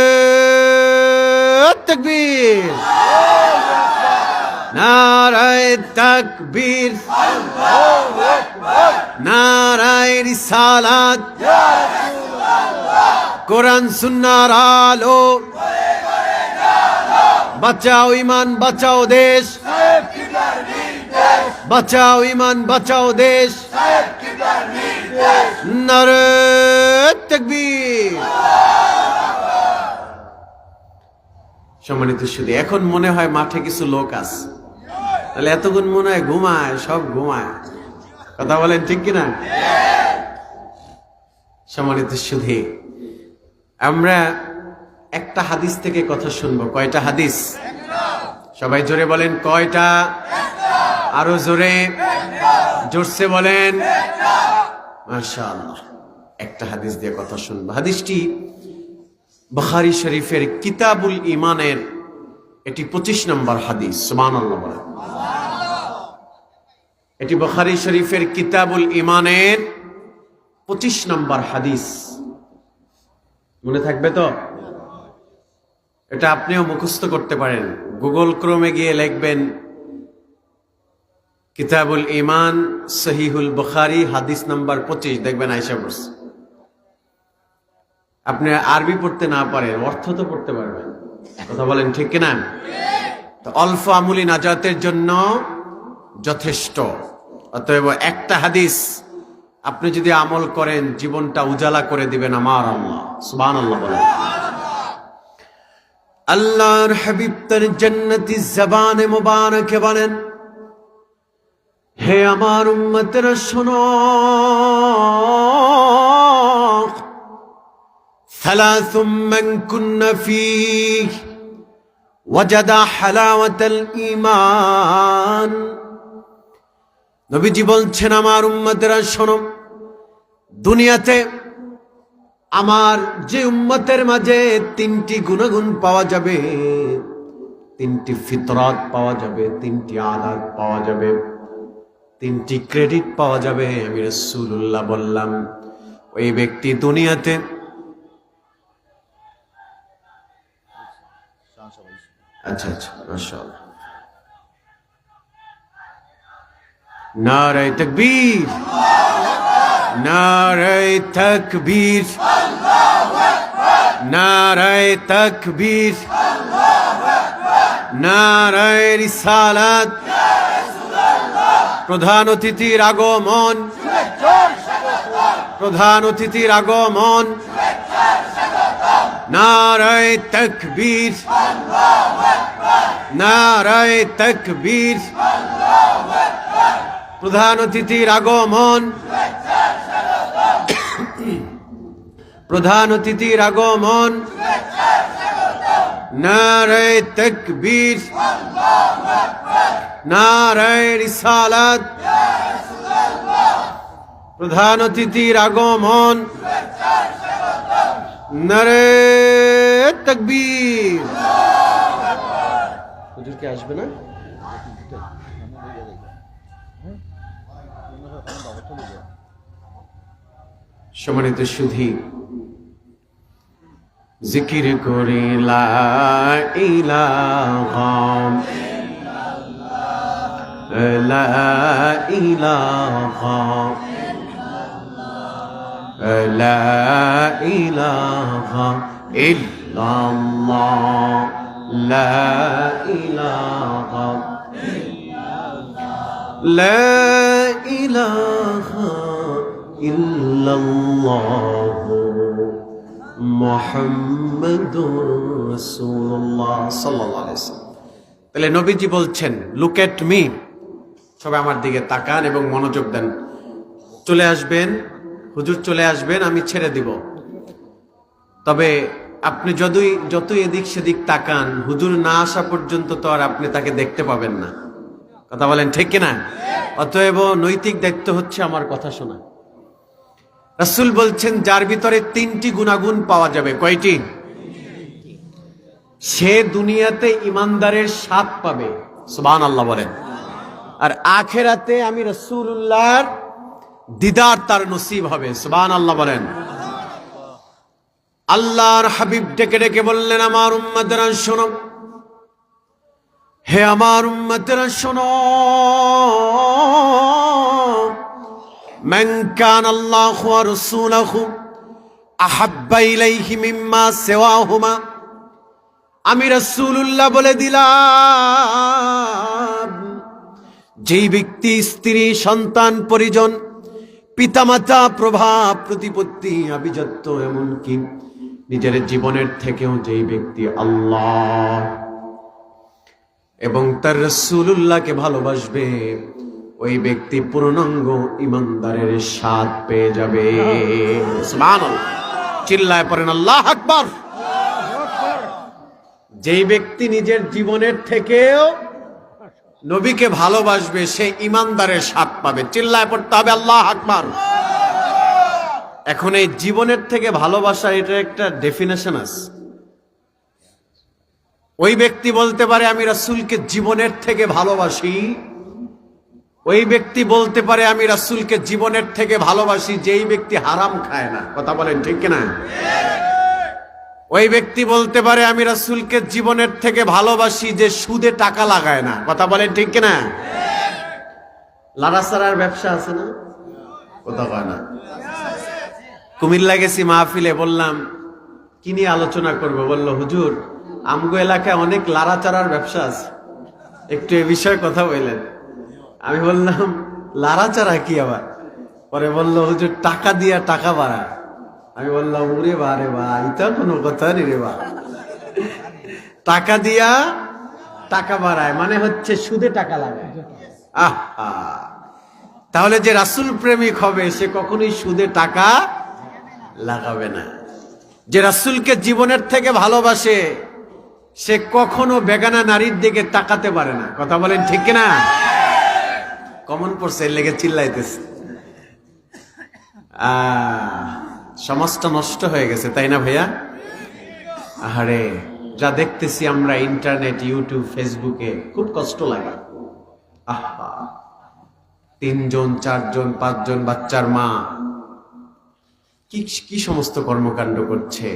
তাকবীর, নারায়ে তাকবীর, নারায়ে রিসালাত, কোরআন সুন্নাহর আলো, বাঁচাও ইমান বাঁচাও দেশ, বাঁচাও ইমান বাঁচাও দেশ, নারে তাকবীর। সম্মানিত শুধু এখন মনে হয় মাঠে কিছু লোক আছে, তাহলে এতক্ষণ মনে হয় ঘুমায়, সব ঘুমায়। কথা বলেন ঠিক কিনা? সম্মানিত শুধু আমরা একটা হাদিস থেকে কথা শুনবো। কয়টা হাদিস? সবাই জোরে বলেন কয়টা? আরো জোরে, জোরসে বলেন মাশাআল্লাহ। একটা হাদিস দিয়ে কথা শুনবো। হাদিসটি বুখারী শরীফের কিতাবুল ঈমানের এটি 25 নম্বর হাদিস। সুবহানাল্লাহ বলেন। এটি বুখারী শরীফের কিতাবুল ঈমানের 25 নম্বর হাদিস। মনে থাকবে তো? এটা আপনিও মুখস্থ করতে পারেন। গুগল ক্রোমে গিয়ে লিখবেন কিতাবুল ঈমান সহিহুল বুখারী হাদিস নাম্বার 25, দেখবেন আয়েশা বলছে। আপনি আরবি পড়তে না পারেন, অর্থ তো পড়তে পারবেন। কথা বলেন ঠিক কিনা? তো অল্প আমলি নাজাতের জন্য যথেষ্ট। অতএব একটা হাদিস আপনি যদি আমল করেন, জীবনটা উজালা করে দিবেন আমার আল্লাহ। সুবহানাল্লাহ বলেন। আল্লাহর হাবিব তার জান্নাতি জবানে মুবারকে বলেন, হে আমার উম্মতেরা শোনো, সালাসুম মান কুন্না ফীহ ওয়াজাদা হালাওয়াতাল ঈমান। নবীজি বলছেন, আমার উম্মতেরা শোনো, দুনিয়াতে আমার যে উম্মতের মাঝে 3টি গুণাগুণ পাওয়া যাবে, 3টি ফিতরাত পাওয়া যাবে, 3টি আদাত পাওয়া যাবে, 3টি ক্রেডিট পাওয়া যাবে। আমি রাসূলুল্লাহ বললাম, ওই ব্যক্তি দুনিয়াতে আচ্ছা মাশাআল্লাহ, নারায়ে তাকবীর, নারায়ে তাকবীর, নারায়ে তাকবীর, নারায়ে রিসালাত। প্রধান অতিথির আগমন, প্রধান অতিথির আগমন, নারায়ে তাকবীর, নারায়ে তাকবীর। প্রধান অতিথির আগমন, প্রধান অতিথির আগমন, নারায়ে তাকবীর, নারায়ে রিসালাত। প্রধান অতিথির আগমন, নারায়ে তাকবীর। হুজুর কি আসবে না? সম্মানিত সুধী, জিকির করি লা ইলাহা লা ইলাহা লা ইলাহা ইল্লাল্লাহ, লা ইলাহা লা ইলাহা ইল্লাল্লাহ মুহাম্মাদুর রাসূলুল্লাহ সাল্লাল্লাহু আলাইহি ওয়াসাল্লাম। তাহলে নবীজি বলছেন, লুক এট মি, সবাই আমার দিকে তাকান এবং মনোযোগ দেন। চলে আসবেন হুজুর, চলে আসবেন, আমি ছেড়ে দিব। তবে আপনি যতই এদিক সেদিক তাকান, হুজুর না আসা পর্যন্ত তো আর আপনি তাকে দেখতে পাবেন না। কথা বলেন ঠিক কিনা? অতএব নৈতিক দায়িত্ব হচ্ছে আমার কথা শোনা। রাসূল বলছেন যার ভিতরে 3টি গুণাগুণ পাওয়া যাবে। কয়টি? সে দুনিয়াতে ইমানদারের স্বাদ পাবে, সুবহানাল্লাহ বলেন, আর আখিরাতে আমি রাসূলুল্লাহর দিদার তার নসিব হবে, সুবহানাল্লাহ বলেন। আল্লাহর হাবিব ডেকে ডেকে বললেন, আমার উম্মতেরা শোনো, হে আমার উম্মতেরা শোনো, মান কানা আল্লাহু ওয়া রাসূলুহু আহাব্বা ইলাইহি মিম্মা সিওয়াহুমা, আমি রাসূলুল্লাহ বলে দিলাম, যেই ব্যক্তি স্ত্রী, সন্তান, পরিজন, পিতামাতা, প্রভাব, প্রতিপত্তি, আভিজাত্য, এমনকি নিজের জীবনের থেকেও যেই ব্যক্তি আল্লাহ এবং তার রাসূলুল্লাহকে ভালোবাসবে, ওই ব্যক্তি পূর্ণাঙ্গ ইমানদারের স্বাদ পেয়ে যাবে। সুবহানাল্লাহ, চিল্লায় পড়েন আল্লাহু আকবার। যেই ব্যক্তি নিজের জীবনের থেকেও নবীকে ভালোবাসবে, সে ইমানদারের স্বাদ পাবে। চিল্লায় পড়তে হবে আল্লাহু আকবার। এখন এই জীবনের থেকে ভালোবাসা, এটা একটা ডেফিনেশন আছে। ওই ব্যক্তি বলতে পারে আমি রাসূলকে জীবনের থেকে ভালোবাসি, ওই ব্যক্তি বলতে পারে আমি রাসূলকে জীবনের থেকে ভালোবাসি যেই ব্যক্তি হারাম খায় না। কথা বলেন ঠিক কিনা? ওই ব্যক্তি বলতে পারে আমি রাসূলকে জীবনের থেকে ভালোবাসি যে সুদে টাকা লাগায় না। কথা বলেন ঠিক কিনা? লাড়াচাড়ার ব্যবসা আছে না? কথা কয় না। কুমিল্লা গেছি মাহফিলে, বললাম কি নিয়ে আলোচনা করবো, বলল হুজুর আমগো এলাকায় অনেক লাড়াচাড়ার ব্যবসা আছে, একটু এ বিষয়ে কথা বললেন। আমি বললাম লাড়াচাড়া কি আবার? পরে বলল হুজুর টাকা দিয়া টাকা বাড়ায়। আমি বললাম ওরে বা রে বা, এটা কোনো কথা নেই রে বা, টাকা দিয়া টাকা বাড়ায় মানে হচ্ছে সুদে টাকা লাগায়। আহা, তাহলে যে রাসূল প্রেমিক হবে সে কখনোই সুদে টাকা লাগাবে না। যে রাসূলকে জীবনের থেকে ভালোবাসে সে কখনো বেগানা নারীর দিকে তাকাতে পারে না। কথা বলেন ঠিক কিনা? কমন পড়ছে, এর লেগে চিল্লাইতেছে। সমাজটা নষ্ট হয়ে গেছে, তাই না ভাইয়া? আহারে, যা দেখতেছি আমরা ইন্টারনেট, ইউটিউব, ফেসবুকে, খুব কষ্ট লাগে। আহা, 3 জন 4 জন 5 জন বাচ্চার মা কি কি সমস্ত কর্মকাণ্ড করছে,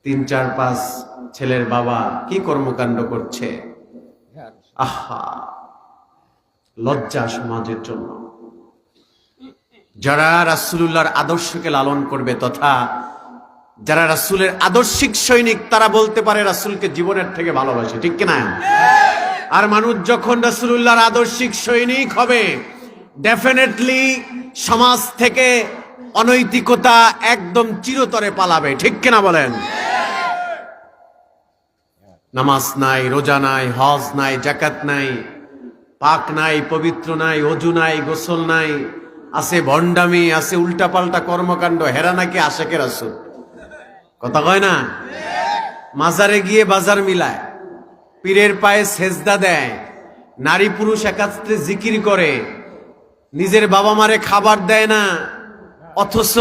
3 4 5 ছেলের বাবা কি কর্মকাণ্ড করছে। আহা, লজ্জা সমাজের জন্য। যারা রাসূলুল্লাহর আদর্শকে লালন করবে তথা যারা রাসূলের আদর্শিক সৈনিক, তারা বলতে পারে রাসূলকে জীবনের থেকে ভালোবাসে, ঠিক কিনা? আর মানুষ যখন রাসূলুল্লাহর আদর্শিক সৈনিক হবে, ডেফিনেটলি সমাজ থেকে অনৈতিকতা একদম চিরতরে পালাবে, ঠিক কিনা বলেন? নামাজ নাই, রোজা নাই, হজ নাই, যাকাত নাই, পাক নাই, পবিত্র নাই, ওযু নাই, গোসল নাই, আছে ভণ্ডামি, আছে উল্টাপাল্টা কর্মকাণ্ড। হেরা নাকি আশেকের রাসূল, কথা কয় না? মাজারে গিয়ে বাজার মিলায়, পীরের পায়ে সেজদা দেয়, নারী পুরুষ একাত্রে জিকির করে, নিজের বাবা মারে খাবার দেয় না, অথচ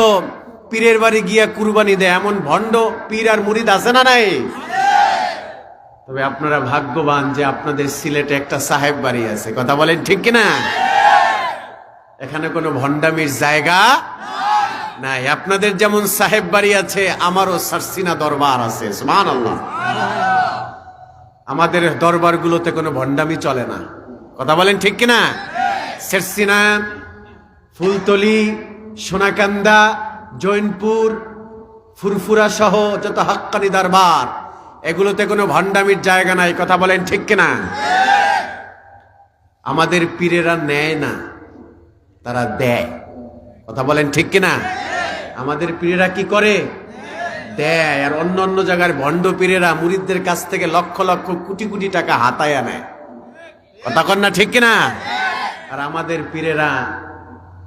পীরের বাড়ি গিয়া কুরবানি দেয়। এমন ভণ্ড পীর আর মুরিদ আছে না নাই? তবে আপনারা ভাগ্যবান যে আপনাদের সিলেটে একটা সাহেব বাড়ি আছে। কথা বলেন ঠিক কিনা? এখানে কোনো ভণ্ডামির জায়গা নাই। আপনাদের যেমন সাহেব বাড়ি আছে, আমারও সারসিনা দরবার আছে। সুবহানাল্লাহ। আমাদের দরবারগুলোতে কোনো ভণ্ডামি চলে না। কথা বলেন ঠিক কিনা? সারসিনা, ফুলতলি, সোনাকান্দা, জৈনপুর, ফুরফুরা সহ যত হাক্কানি দরবার, এগুলোতে কোনো ভণ্ডামির জায়গা নাই। কথা বলেন ঠিক কিনা? আমাদের পীরেরা নেয় না, তারা দেয়। কথা বলেন ঠিক কিনা? আমাদের পীরেরা কি করে? দেয়। আর অন্য অন্য জায়গার ভণ্ড পীরেরা মুরিদদের কাছ থেকে লক্ষ লক্ষ কোটি কোটি টাকা হাতায়া নেয়। কথা কন না ঠিক কিনা? আর আমাদের পীরেরা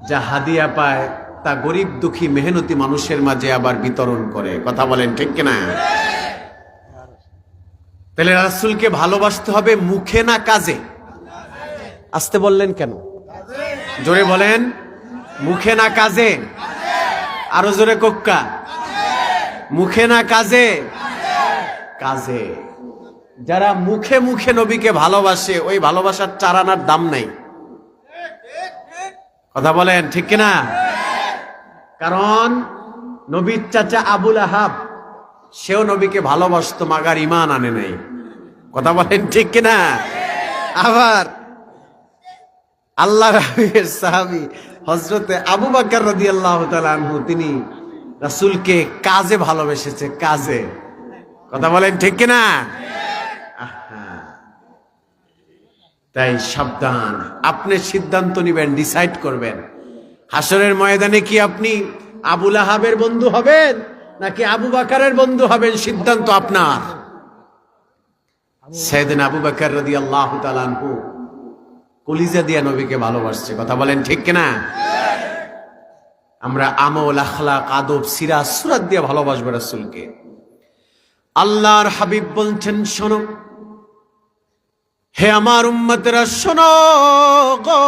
যা হাদিয়া পায় তা গরিব দুঃখী মেহনতি মানুষের মাঝে আবার বিতরণ করে। কথা বলেন ঠিক কিনা? তাহলে রাসূলকে ভালোবাসতে হবে মুখে না কাজে? আসতে বললেন কেন? জোরে বলেন। মুখে না কাজে? আরো জোরে কোক্কা। মুখে না কাজে? কাজে। যারা মুখে মুখে নবীকে ভালোবাসে ওই ভালোবাসার চারানার দাম নাই। কথা বলেন ঠিক কিনা? কারণ নবীর চাচা আবুল আহাব সেও নবীকে ভালোবাসতো, মাগার ঈমান আনে নাই। কথা বলেন ঠিক কিনা? আবার আল্লাহর হাবিবের সাহাবী হযরতে আবু বকর রাদিয়াল্লাহু তাআলা আনহু তিনি রাসূলকে কাজে ভালোবেসেছে, কাজে। কথা বলেন ঠিক কিনা? তাই সাবধান, আপনি সিদ্ধান্ত নেবেন, ডিসাইড করবেন হাসরের ময়দানে কি আপনি আবুল আহাবের বন্ধু হবেন নাকি আবু বকরের বন্ধু হবেন, সিদ্ধান্ত আপনার। সাইয়েদনা আবু বকর রাদিয়াল্লাহু তাআলা আনহু কলিজা দিয়া নবীকে ভালোবাসছে। কথা বলেন ঠিক কিনা? আমরা আমল, আখলাক, আদব, সিরাত, সুরাত দিয়ে ভালোবাসবো রাসূলকে। আল্লাহর হাবিব বলছেন, শোনো হে আমার উম্মতেরা, শোনো গো,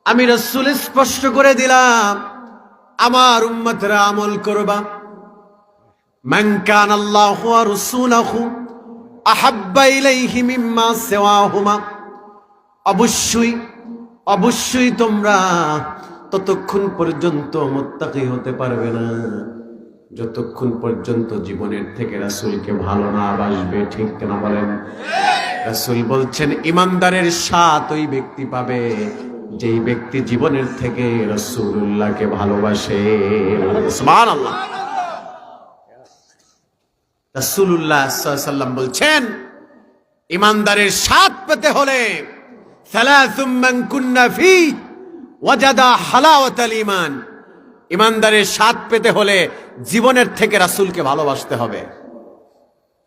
আমি রাসূল স্পষ্ট করে দিলাম, আমার উম্মতেরা আমল করবা। মান কানা আল্লাহু ওয়া রাসূলুহু আহাব্বা ইলাইহি মিম্মা সিওয়াহুমা, অবশ্যই অবশ্যই তোমরা ততক্ষণ পর্যন্ত মুত্তাকি হতে পারবে না যতক্ষণ পর্যন্ত জীবনের থেকে রাসূলকে ভালো না বাসবে। ঠিক কিনা বলেন? রাসূল বলছেন, ইমানদারের স্বাদ ওই ব্যক্তি পাবে যেই ব্যক্তি জীবনের থেকে রাসূলুল্লাহকে ভালোবাসে। সুবহানাল্লাহ। রাসূলুল্লাহ সাল্লাল্লাহু আলাইহি ওয়াসাল্লাম বলছেন, ইমানদারের স্বাদ পেতে হলে সালাসুম মান কুন্না ফি ওয়াজাদা হালাওয়াতাল ঈমান, ইমানদারের স্বাদ পেতে হলে জীবনের থেকে রাসূলকে ভালোবাসতে হবে।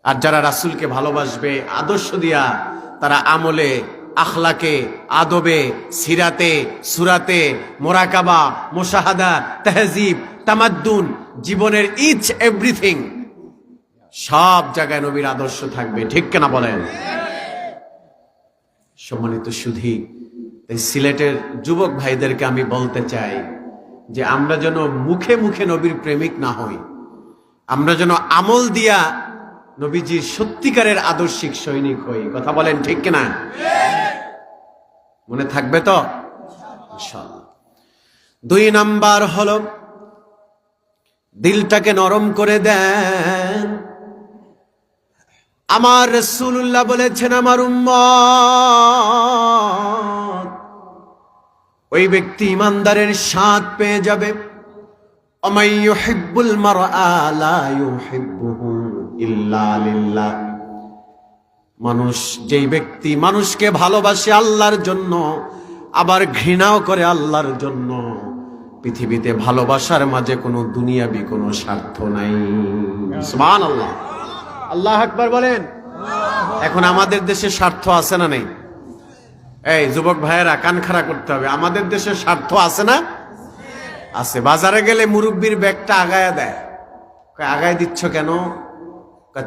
আর যারা রাসূলকে ভালোবাসবে আদর্শ দিয়া, তারা আমলে, আখলাকে, আদবে, সিরাতে, সুরাতে, মোরাকাবা, মুশাহাদা, তাহজিব, তামাদ্দুন, জীবনের ইচ এভরিথিং সব জায়গায় নবীর আদর্শ থাকবে। ঠিক কিনা বলেন? সম্মানিত সুধী, তাই সিলেটের যুবক ভাইদেরকে আমি বলতে চাই যে আমরা যেন মুখে মুখে নবীর প্রেমিক না হই, আমরা যেন আমল দিয়া নবীজির সত্যিকারের আদর্শিক সৈনিক হই। কথা বলেন ঠিক কিনা? মনে থাকবে তো ইনশাআল্লাহ। 2 নাম্বার হলো দিলটাকে নরম করে দেন। আমার রাসূলুল্লাহ বলেছেন, আমার উম্মত ওই ব্যক্তি ইমানদারের স্বাদ পেয়ে যাবে। আমাই ইউহিব্বুল মারআ লা ইউহিব্বুহু ইল্লা লিল্লাহ, মানুষ যেই ব্যক্তি মানুষকে ভালোবাসে আল্লাহর জন্য, আবার ঘৃণাও করে আল্লাহর জন্য, পৃথিবীতে ভালোবাসার মাঝে কোনো দুনিয়াবি কোনো স্বার্থ নাই। সুবহানাল্লাহ, আল্লাহু আকবার বলেন। এখন আমাদের দেশে স্বার্থ আছে না নেই? এই যুবক ভাইয়েরা কান খাড়া করতে হবে, আমাদের দেশে স্বার্থ আছে না? আছে। বাজারে গেলে মুরব্বির ব্যাগটা আগায়া দেয়, আগায় দিচ্ছ কেন?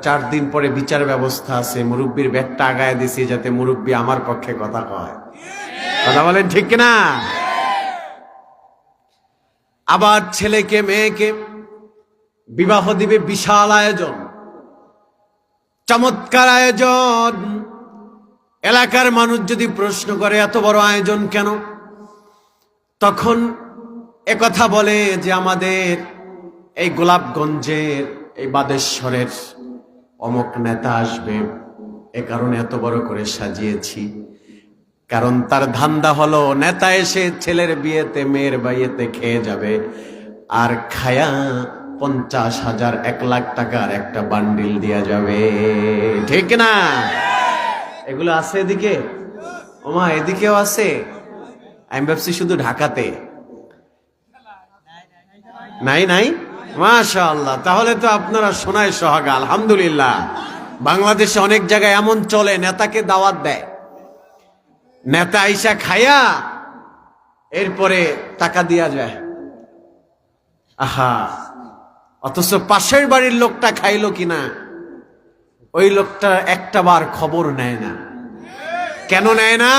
4 দিন পরে বিচার ব্যবস্থা আছে, মুরব্বির ব্যাগটা আগায় দিছি যাতে মুরব্বি আমার পক্ষে কথা কয়। কথা বলেন ঠিক কিনা? আবার ছেলেকে মেয়েকে বিবাহ দিবে, বিশাল আয়োজন, চমৎকার আয়োজন। এলাকার মানুষ যদি প্রশ্ন করে এত বড় আয়োজন কেন, তখন একথা বলে যে আমাদের এই গোলাপগঞ্জের, এই বাদেশ্বরের অমুক নেতা আসবে, এ কারণে এত বড় করে সাজিয়েছি। কারণ তার ধান্দা হলো নেতা এসে ছেলের বিয়েতে, মেয়ের বিয়েতে খেয়ে যাবে, আর খায়া 50,000 1 লাখ টাকার একটা বান্ডিল দেয়া যাবে। ঠিক না? এগুলো আছে এদিকে? ওমা এদিকেও আছে। আমি ভাবছি শুধু ঢাকাতে। নাই নাই? মাশাআল্লাহ, তাহলে তো আপনারা শোনায় সোহাগা। আলহামদুলিল্লাহ, বাংলাদেশে অনেক জায়গায় এমন চলে, নেতাকে দাওয়াত দেয়, নেতা আইসা খায়া এরপরে টাকা দিয়া যায়। আহা, অথচ পাশের বাড়ির লোকটা খাইলো কিনা ওই লোকটা একটা বার খবর নেয় না। কেন নেয় না?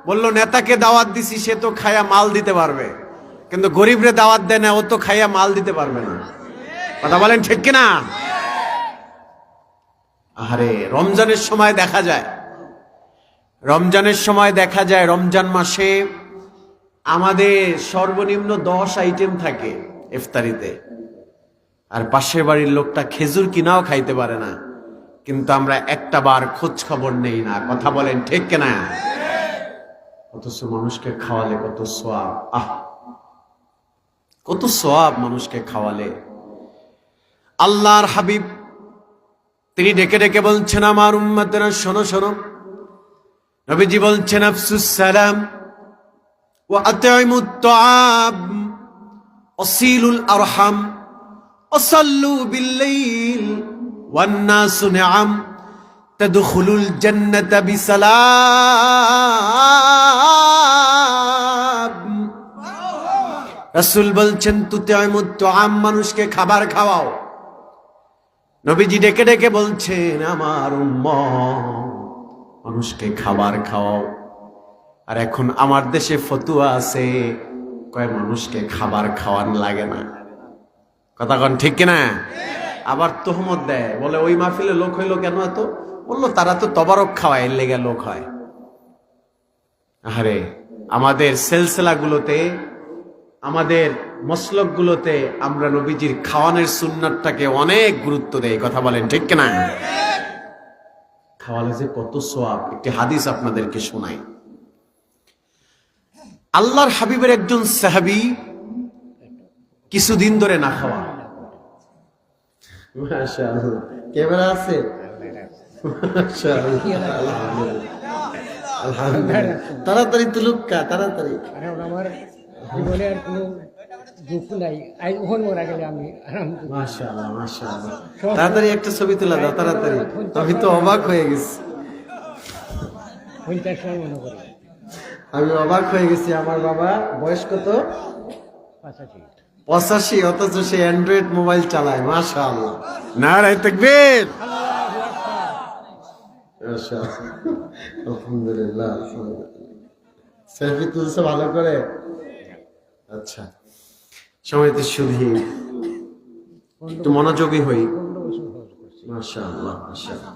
বললো নেতাকে দাওয়াত দিছি, সে তো খায়া মাল দিতে পারবে, কিন্তু গরিবরে দাওয়াত দেয় না, ও তো খাইয়া মাল দিতে পারবে না। কথা বলেন ঠিক কিনা? আরে রমজানের সময় দেখা যায়, রমজান মাসে আমাদের সর্বনিম্ন 10 আইটেম থাকে ইফতারিতে, আর পাশের বাড়ির লোকটা খেজুর কিনাও খাইতে পারে না, কিন্তু আমরা একটা বার খোঁজ খবর নেই না। কথা বলেন ঠিক কিনা? অথচ মানুষকে খাওয়ালে কত সওয়াব, কত সওয়াব মানুষকে খাওয়ালে। আল্লাহর হাবিব তিনি ডেকে ডেকে বলছেন, আমার উম্মতেরা শোনো শোনো। নবীজি বলছেন, আফসুস সালাম ওয়া আতইমুত তাআম ওয়াসিলুল আরহাম ওয়াসাল্লু বিল-লাইল ওয়ান নাসু নিআম তাদখুলুল জান্নাতা বিসালাম। রাসূল বলছেন, তুতিমুত তাআম, মানুষকে খাবার খাওয়াও। নবীজি ডেকে ডেকে বলছেন, আমার উম্মত মানুষকে খাবার খাওয়াও। আর এখন আমার দেশে ফতুয়া আছে, কয় মানুষকে খাবার খাওয়ান লাগে না। কথা কন ঠিক কিনা? আবার তোহমত দেয়, বলে ওই মাহফিলে লোক হইলো কেন এত? বললো তারা তো তবারক খাওয়ায়, এর লেগে লোক হয়। আরে আমাদের সিলসিলাগুলোতে, আমাদের মসলকগুলোতে আমরা নবীজির খাওয়ানোর সুন্নাতটাকে অনেক গুরুত্ব দেই। কথা বলেন ঠিক কিনা? খাওয়ালে যে কত সওয়াব, একটি হাদিস আপনাদেরকে শোনাই। আল্লাহর হাবিবের একজন সাহাবী কিছুদিন ধরে না খাওয়া। মাশাআল্লাহ, ক্যামেরা আছে? আলহামদুলিল্লাহ। তাড়াতাড়ি তুলুক, তাড়াতাড়ি। আমার জীবনে আর কোনো দুঃখ নাই, ওরা গেলে আমি মাশাআল্লাহ মাশাআল্লাহ। তাড়াতাড়ি একটা ছবি তুলে দাও, তাড়াতাড়ি। আমি তো অবাক হয়ে গেছি, মনে করি আমি অবাক হয়ে গেছি। আমার বাবা বয়স কত? 85, অথচ সে অ্যান্ড্রয়েড মোবাইল চালায়। মাশাআল্লাহ, নারায়ে তাকবীর। আলহামদুলিল্লাহ। সেলফি তুলছে ভালো করে? আচ্ছা, সময়তে শুধু একটু মনোযোগী হই। মাশাআল্লাহ মাশাআল্লাহ,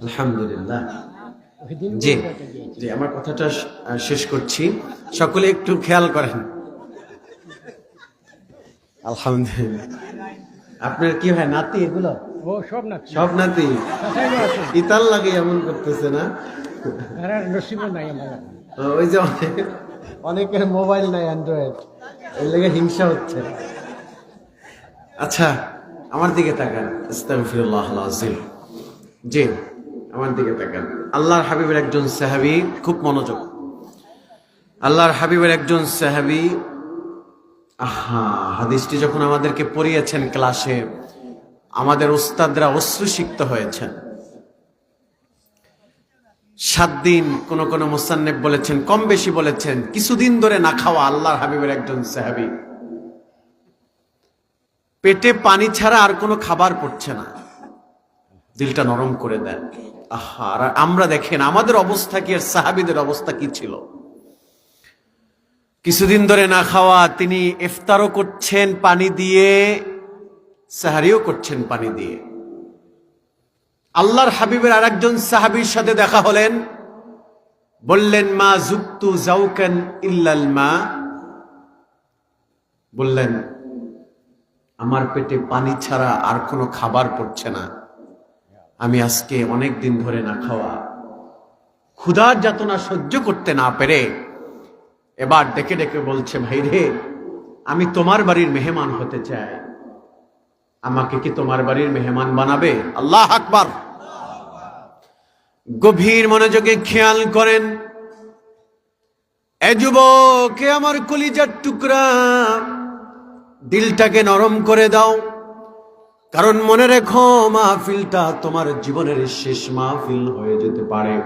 আলহামদুলিল্লাহ। জি জি, আমার কথাটা শেষ করছি, সকলে একটু খেয়াল করেন। আলহামদুলিল্লাহ। আপনার কি হয়, নাতি এগুলো? সব নাতি ইতাল লাগে এমন করতেছে না? ওই যে অনেকের মোবাইল নাই, অ্যান্ড্রয়েড, এর লেগে হিংসা হচ্ছে। আচ্ছা, আমার দিকে তাকান। আস্তাগফিরুল্লাহল আযীম। জি, আমার দিকে তাকান। আল্লাহর হাবিবের একজন সাহাবী, খুব মনোযোগ। আল্লাহর হাবিবের একজন সাহাবী, হাদিসটি যখন আমাদেরকে পড়িয়েছেন ক্লাসে, আমাদের উস্তাদরা অশ্রুসিক্ত হয়েছেন। 7 দিন, কোন কোন মুসান্নিফ বলেছেন, কম বেশি বলেছেন, কিছুদিন ধরে না খাওয়া আল্লাহর হাবিবের একজন সাহাবী। পেটে পানি ছাড়া আর কোনো খাবার পড়ছে না। দিলটা নরম করে দেন। আর আমরা দেখেন আমাদের অবস্থা কি, আর সাহাবীদের অবস্থা কি ছিল। কিছুদিন ধরে না খাওয়া, তিনি ইফতারও করছেন পানি দিয়ে, সাহারিও করছেন পানি দিয়ে। আল্লাহর হাবিবের আরেকজন সাহাবীর সাথে দেখা হলেন, বললেন, মা যুক্তু যাওকান ইল্লাল মা, বললেন আমার পেটে পানি ছাড়া আর কোনো খাবার পড়ছে না, আমি আজকে অনেক দিন ধরে না খাওয়া। ক্ষুধার যাতনা সহ্য করতে না পেরে এবার ডেকে ডেকে বলছে, ভাই রে, আমি তোমার বাড়ির মেহমান হতে চাই, আমাকে কি তোমার বাড়ির মেহমান বানাবে? আল্লাহ আকবার। গভীর মনোযোগে খেয়াল করেন, এ যুবক, আমার কলিজার টুকরা, দিলটাকে নরম করে দাও, কারণ মনে রেখো, মাহফিলটা তোমার জীবনের শেষ মাহফিল হয়ে যেতে পারে।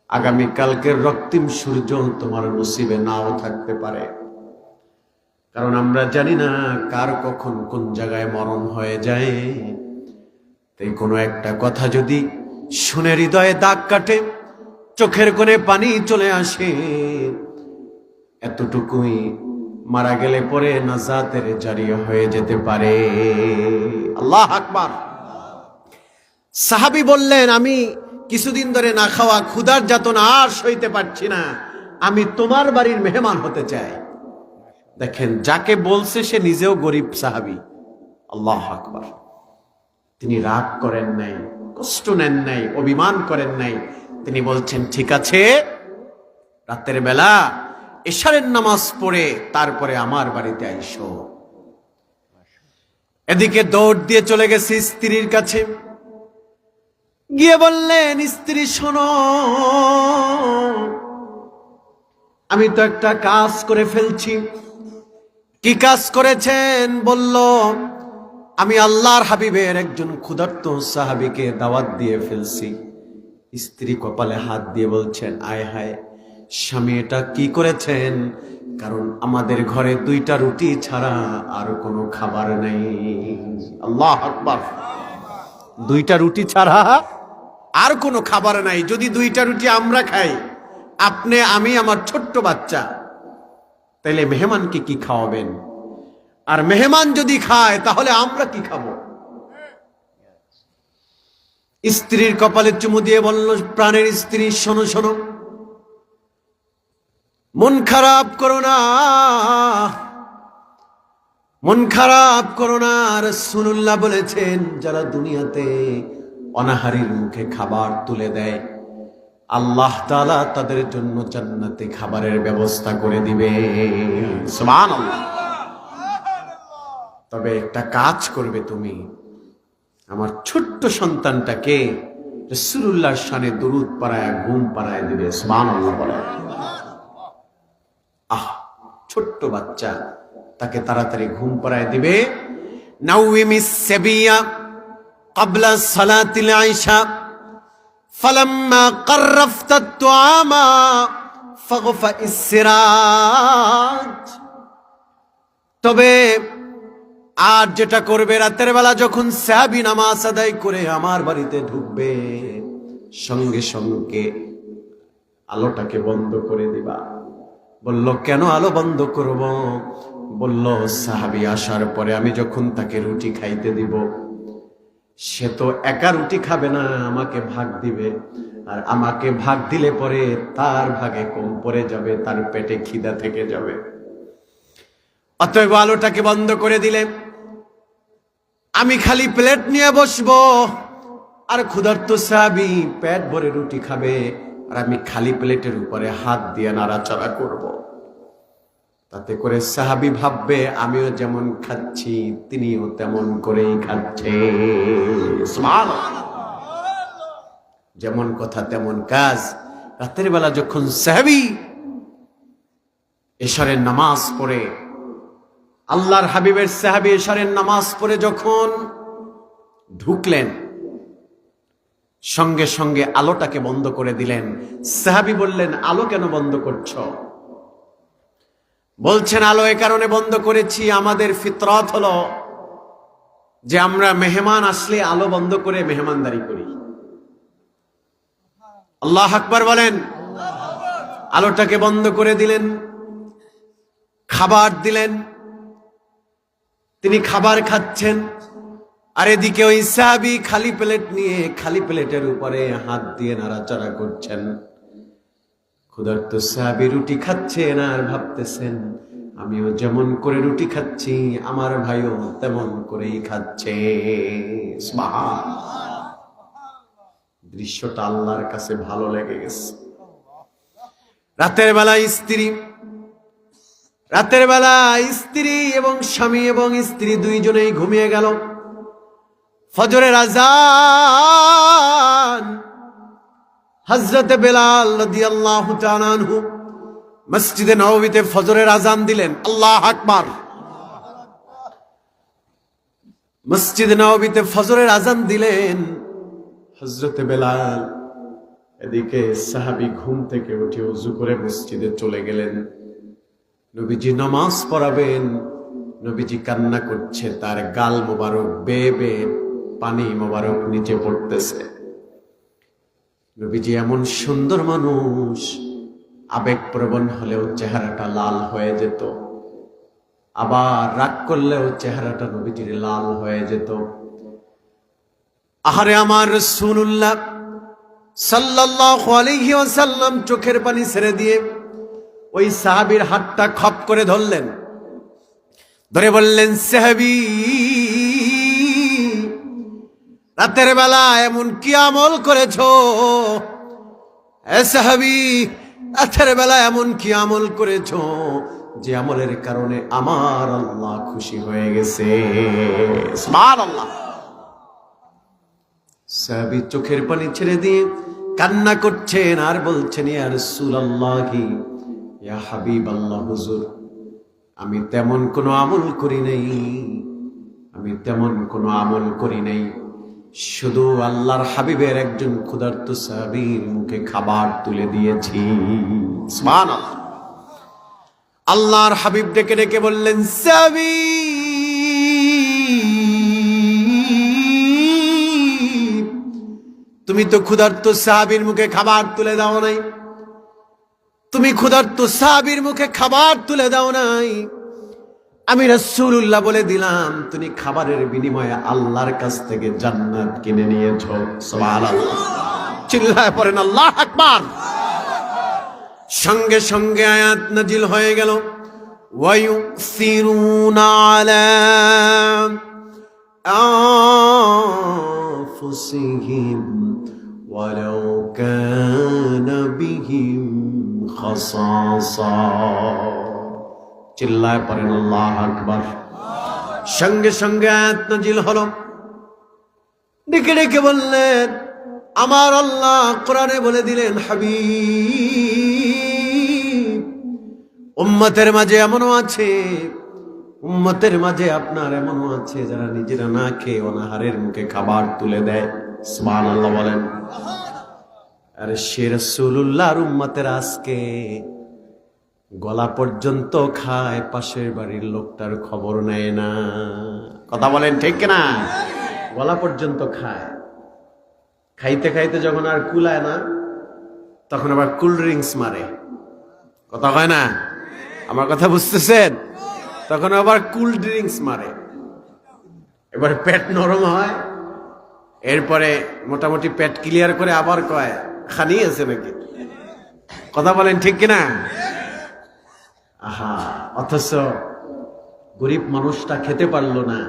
আগামী কালকের রক্তিম সূর্য তোমার নসিবে নাও থাকতে পারে, কারণ আমরা জানি না কার কখন কোন জায়গায় মরণ হয়ে যায়। তাই কোনো একটা কথা যদি শুনে হৃদয়ে দাগ কাটে, চোখের কোণে পানি চলে আসে। এতটুকুই, মারা গেলে পরে নাজাতের জারিয়া হয়ে যেতে পারে। আল্লাহ আকবার। সাহাবী বললেন, আমি কিছুদিন ধরে না খাওয়া ক্ষুধার যাতনা আর সইতে পারছি না, আমি তোমার বাড়ির মেহমান হতে চাই। দেখেন, যাকে বলছে সে নিজেও গরিব সাহাবী। আল্লাহ আকবার। তিনি রাগ করেন নাই, কষ্ট নেন নাই, অভিমান করেন নাই। তিনি বলছেন, ঠিক আছে, রাতের বেলা এশারের নামাজ পড়ে তারপরে আমার বাড়িতে আইসো। এদিকে দৌড় দিয়ে চলে গেছে স্ত্রীর কাছে, গিয়ে বললেন, স্ত্রী শোনো, আমি তো একটা কাজ করে ফেলছি। কি কাজ করেছেন? বলল, আমি আল্লাহর হাবিবের একজন ক্ষুধার্ত সাহাবীকে দাওয়াত দিয়ে ফেলছি। স্ত্রী কপালে হাত দিয়ে বলছেন, আয় হায় স্বামী, এটা কি করেছেন? কারণ আমাদের ঘরে 2টা রুটি ছাড়া আর কোনো খাবার নেই। আল্লাহ আকবার। 2টা রুটি ছাড়া আর কোনো খাবার নাই। যদি 2টা রুটি আমরা খাই, আপনি, আমি, আমার ছোট্ট বাচ্চা, তাইলে মেহমানকে কি খাওয়াবেন? আর মেহমান যদি খায় তাহলে আমরা কি খাবো? স্ত্রীর কপালে চুমু দিয়ে বলল, প্রাণের স্ত্রী, শোনো শোনো, মন খারাপ করো না, মন খারাপ করো না। রাসূলুল্লাহ বলেছেন, যারা দুনিয়াতে অনাহারীর মুখে খাবার তুলে দেয়, আল্লাহ তাআলা তাদের জন্য জান্নাতে খাবারের ব্যবস্থা করে দিবে। সুবহানাল্লাহ। তবে একটা কাজ করবে তুমি, আমার ছোট্ট সন্তানটাকে রাসূলুল্লাহর শানে দরুদ পড়ায় ঘুম পাড়ায় দিবে। সুবহানাল্লাহ বলে। ছোট্ট বাচ্চা, তাকে তাড়াতাড়ি ঘুম পাড়ায় দিবে। নাউমিস সাবিয়া ক্বাবলা সালাতিল ইশা ফালাম্মা কাররাফতা তুআমা ফাগফাইস সিরাজ। তবে আর যেটা করবে, রাতের বেলা যখন সাহাবী নামাজ আদায় করে আমার বাড়িতে ঢুকবে, সঙ্গে সঙ্গে আলোটাকে বন্ধ করে দিবা। বলল, কেন আলো বন্ধ করব? বলল, সাহাবী আসার পরে আমি যখন তাকে রুটি খাইতে দিব, সে তো একা রুটি খাবে না, আমাকে ভাগ দিবে। আর আমাকে ভাগ দিলে পরে তার ভাগে কম পড়ে যাবে, তার পেটে খিদা থেকে যাবে। অতএব আলোটাকে বন্ধ করে দিলে আমি খালি প্লেট নিয়ে বসবো, আর ক্ষুধার্ত সাহাবী পেট ভরে রুটি খাবে, আর আমি খালি প্লেটের উপরে হাত দিয়ে নাড়াচাড়া করব। তাতে করে সাহাবী ভাববে আমিও যেমন খাচ্ছি তিনিও তেমন করেই খাচ্ছে। সুবহানাল্লাহ। যেমন কথা তেমন কাজ। রাতের বেলা যখন সাহাবী এশারের নামাজ পড়ে, আল্লাহর হাবিবের সাহাবী এশারের নামাজ পড়ে যখন ঢুকলেন, সঙ্গে সঙ্গে আলোটাকে বন্ধ করে দিলেন। সাহাবী বললেন, আলো কেন বন্ধ করছো? বলছেন, আলো এ কারণে বন্ধ করেছি, আমাদের ফিতরত হলো যে আমরা মেহমান আসলে আলো বন্ধ করে মেহমানদারি করি। আল্লাহ আকবার বলেন। আলোটাকে বন্ধ করে দিলেন, খাবার দিলেন, তিনি খাবার খাচ্ছেন। আর এদিকে ওই সাহাবী খালি প্লেট নিয়ে খালি প্লেটের উপরে হাত দিয়ে নাড়াচাড়া করছেন। ক্ষুধার্ত সাহাবী রুটি খাচ্ছেন আর ভাবতেছেন, আমিও যেমন করে রুটি খাচ্ছি আমার ভাইও তেমন করেই খাচ্ছে। সুবহানাল্লাহ। দৃশ্যটা আল্লাহর কাছে ভালো লেগে গেছে। রাতের বেলা স্ত্রী এবং স্বামী এবং স্ত্রী দুইজনেই ঘুমিয়ে গেল। ফজরের আযান, হযরত বেলাল রাদিয়াল্লাহু তাআলা আনহু মসজিদে নববীতে ফজরের আযান দিলেন। আল্লাহু আকবার। মসজিদে নববীতে ফজরের আযান দিলেন হযরত বেলাল। এদিকে সাহাবী ঘুম থেকে উঠে ওযু করে মসজিদে চলে গেলেন। নবীজি নামাজ পড়াবেন, নবীজি কান্না করছে, তার গাল মোবারক বেয়ে বেয়ে পানি মোবারক নিচে পড়তেছে। নবীজি এমন সুন্দর মানুষ, আবেগপ্রবণ হলেও চেহারাটা লাল হয়ে যেত, আবার রাগ করলেও চেহারাটা নবীজির লাল হয়ে যেত। আহারে আমার রাসূলুল্লাহ সাল্লাল্লাহু আলাইহি ওয়াসাল্লাম চোখের পানি ছেড়ে দিয়ে ওই সাহাবীর হাতটা খপ করে ধরলেন, ধরে বললেন, সাহাবী, রাতের বেলা এমন কি আমল করেছো? এ সাহাবী, রাতের বেলা এমন কি আমল করেছো যে আমলের কারণে আমার আল্লাহ খুশি হয়ে গেছে? সুবহানাল্লাহ। সাহাবী চোখের পানি ছেড়ে দিয়ে কান্না করছেন আর বলছেন, ইয়া রাসূলুল্লাহি, ইয়া হাবিবাল্লাহ, হুজুর, আমি তেমন কোনো আমল করি নাই, আমি তেমন কোনো আমল করি নাই, শুধু আল্লাহর হাবিবের একজন ক্ষুধার্ত সাহাবীর মুখে খাবার তুলে দিয়েছি। সুবহানাল্লাহ। আল্লাহর হাবিব ডেকে ডেকে বললেন, সাহাবী, তুমি তো ক্ষুধার্ত সাহাবীর মুখে খাবার তুলে দাও নাই, তুমি ক্ষুধার্ত সাহাবীর মুখে খাবার তুলে দাও নাই, আমি রাসূলুল্লাহ বলে দিলাম তুমি খাবারের বিনিময়ে আল্লাহর কাছ থেকে জান্নাত কিনে নিয়েছো। সুবহানাল্লাহ। চিল্লায় পড়েন আল্লাহু আকবার। সঙ্গে সঙ্গে আয়াত নাজিল হয়ে গেল, ওয়ায়ুসিরুনা আলা আনফুসিহিম ওয়ালাউ কানা বিহিম খাসাসা। চিল্লায় পড়েন আল্লাহু আকবার। সঙ্গে সঙ্গে আয়াত নাজিল হলো, ডেকে ডেকে বললেন, আমার আল্লাহ কোরআনে বলে দিলেন, হাবিব, উম্মতের মাঝে এমনও আছে, উম্মতের মাঝে আপনার এমনও আছে যারা নিজেরা না খেয়ে অনাহারের মুখে খাবার তুলে দেয়। সুবহানাল্লাহ বলেন। আরে সে রাসূলুল্লাহর উম্মতের আজকে গলা পর্যন্ত খায়, পাশের বাড়ির লোকটার খবর নেয় না। কথা বলেন ঠিক না? গলা পর্যন্ত খায়, খাইতে খাইতে যখন আর কুলায় না তখন আবার কোল্ড ড্রিঙ্কস মারে। কথা হয় না? আমার কথা বুঝতেছেন? তখন আবার কোল্ড ড্রিঙ্কস মারে। এবার পেট নরম হয়, এরপরে মোটামুটি পেট ক্লিয়ার করে আবার কয়, খানি আছে নাকি? কথা বলেন ঠিক কিনা? আহা, অথচ গরিব মানুষটা খেতে পারলো না,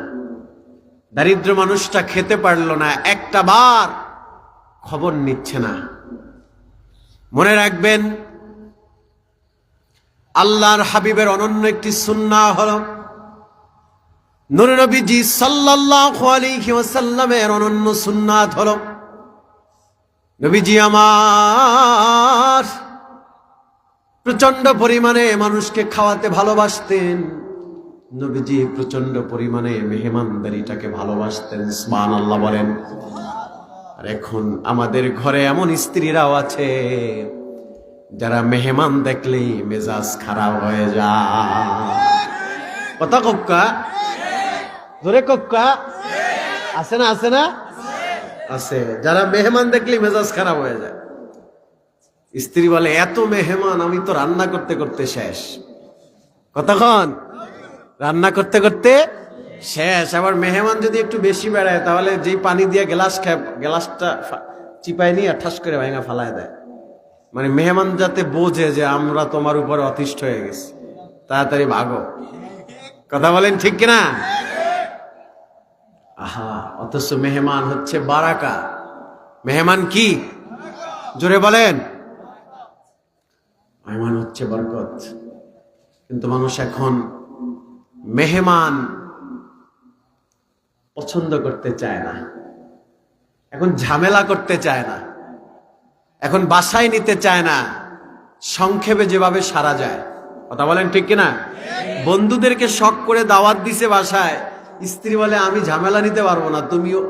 দারিদ্র মানুষটা খেতে পারলো না, একটা বার খবর নিচ্ছে না। মনে রাখবেন, আল্লাহর হাবিবের অনন্য একটি সুন্নাহ হলো, নূর নবীজি সাল্লাল্লাহু আলাইহি ওয়াসাল্লামের অনন্য সুন্নাত হলো, নবীজি আমার প্রচন্ড পরিমাণে মানুষকে খাওয়াতে ভালোবাসতেন, নবীজি প্রচন্ড পরিমাণে মেহমানদারিটাকে ভালোবাসতেন। সুবহানাল্লাহ বলেন। আর এখন আমাদের ঘরে এমন স্ত্রীরাও আছে যারা মেহমান দেখলেই মেজাজ খারাপ হয়ে যায়। কথা কক্কা ধরে কক্কা আছে না? আছে না? আছে। যারা মেহমান দেখলেই মেজাজ খারাপ হয়ে যায়। স্ত্রী বলে, এত মেহমান, আমি তো রান্না করতে করতে শেষ। কতক্ষণ রান্না করতে করতে শেষ। আবার মেহমান যদি একটু বেশি বেড়ায় তাহলে যেই পানি দিয়ে গ্লাস খায়, গ্লাসটা চিপাই নিয়ে ঠাস করে ভাঙা ফালায় দেয়। মানে মেহমান যাতে বোঝে যে আমরা তোমার উপরে অতিষ্ঠ হয়ে গেছি, তাড়াতাড়ি ভাগো। কথা বলেন ঠিক কিনা? আহা, অথচ মেহমান হচ্ছে বারাকা। মেহমান কি? জোরে বলেন। মেহমান হচ্ছে বরকত। কিন্তু মানুষ এখন মেহমান পছন্দ করতে চায় না, এখন ঝামেলা করতে চায় না, এখন বাসায় নিতে চায় না, সংক্ষেপে যেভাবে সারা যায়। কথা বলেন ঠিক কিনা? বন্ধুদেরকে শখ করে দাওয়াত দিছে বাসায়, স্ত্রী বলে, আমি ঝামেলা নিতে পারবো না, তুমিও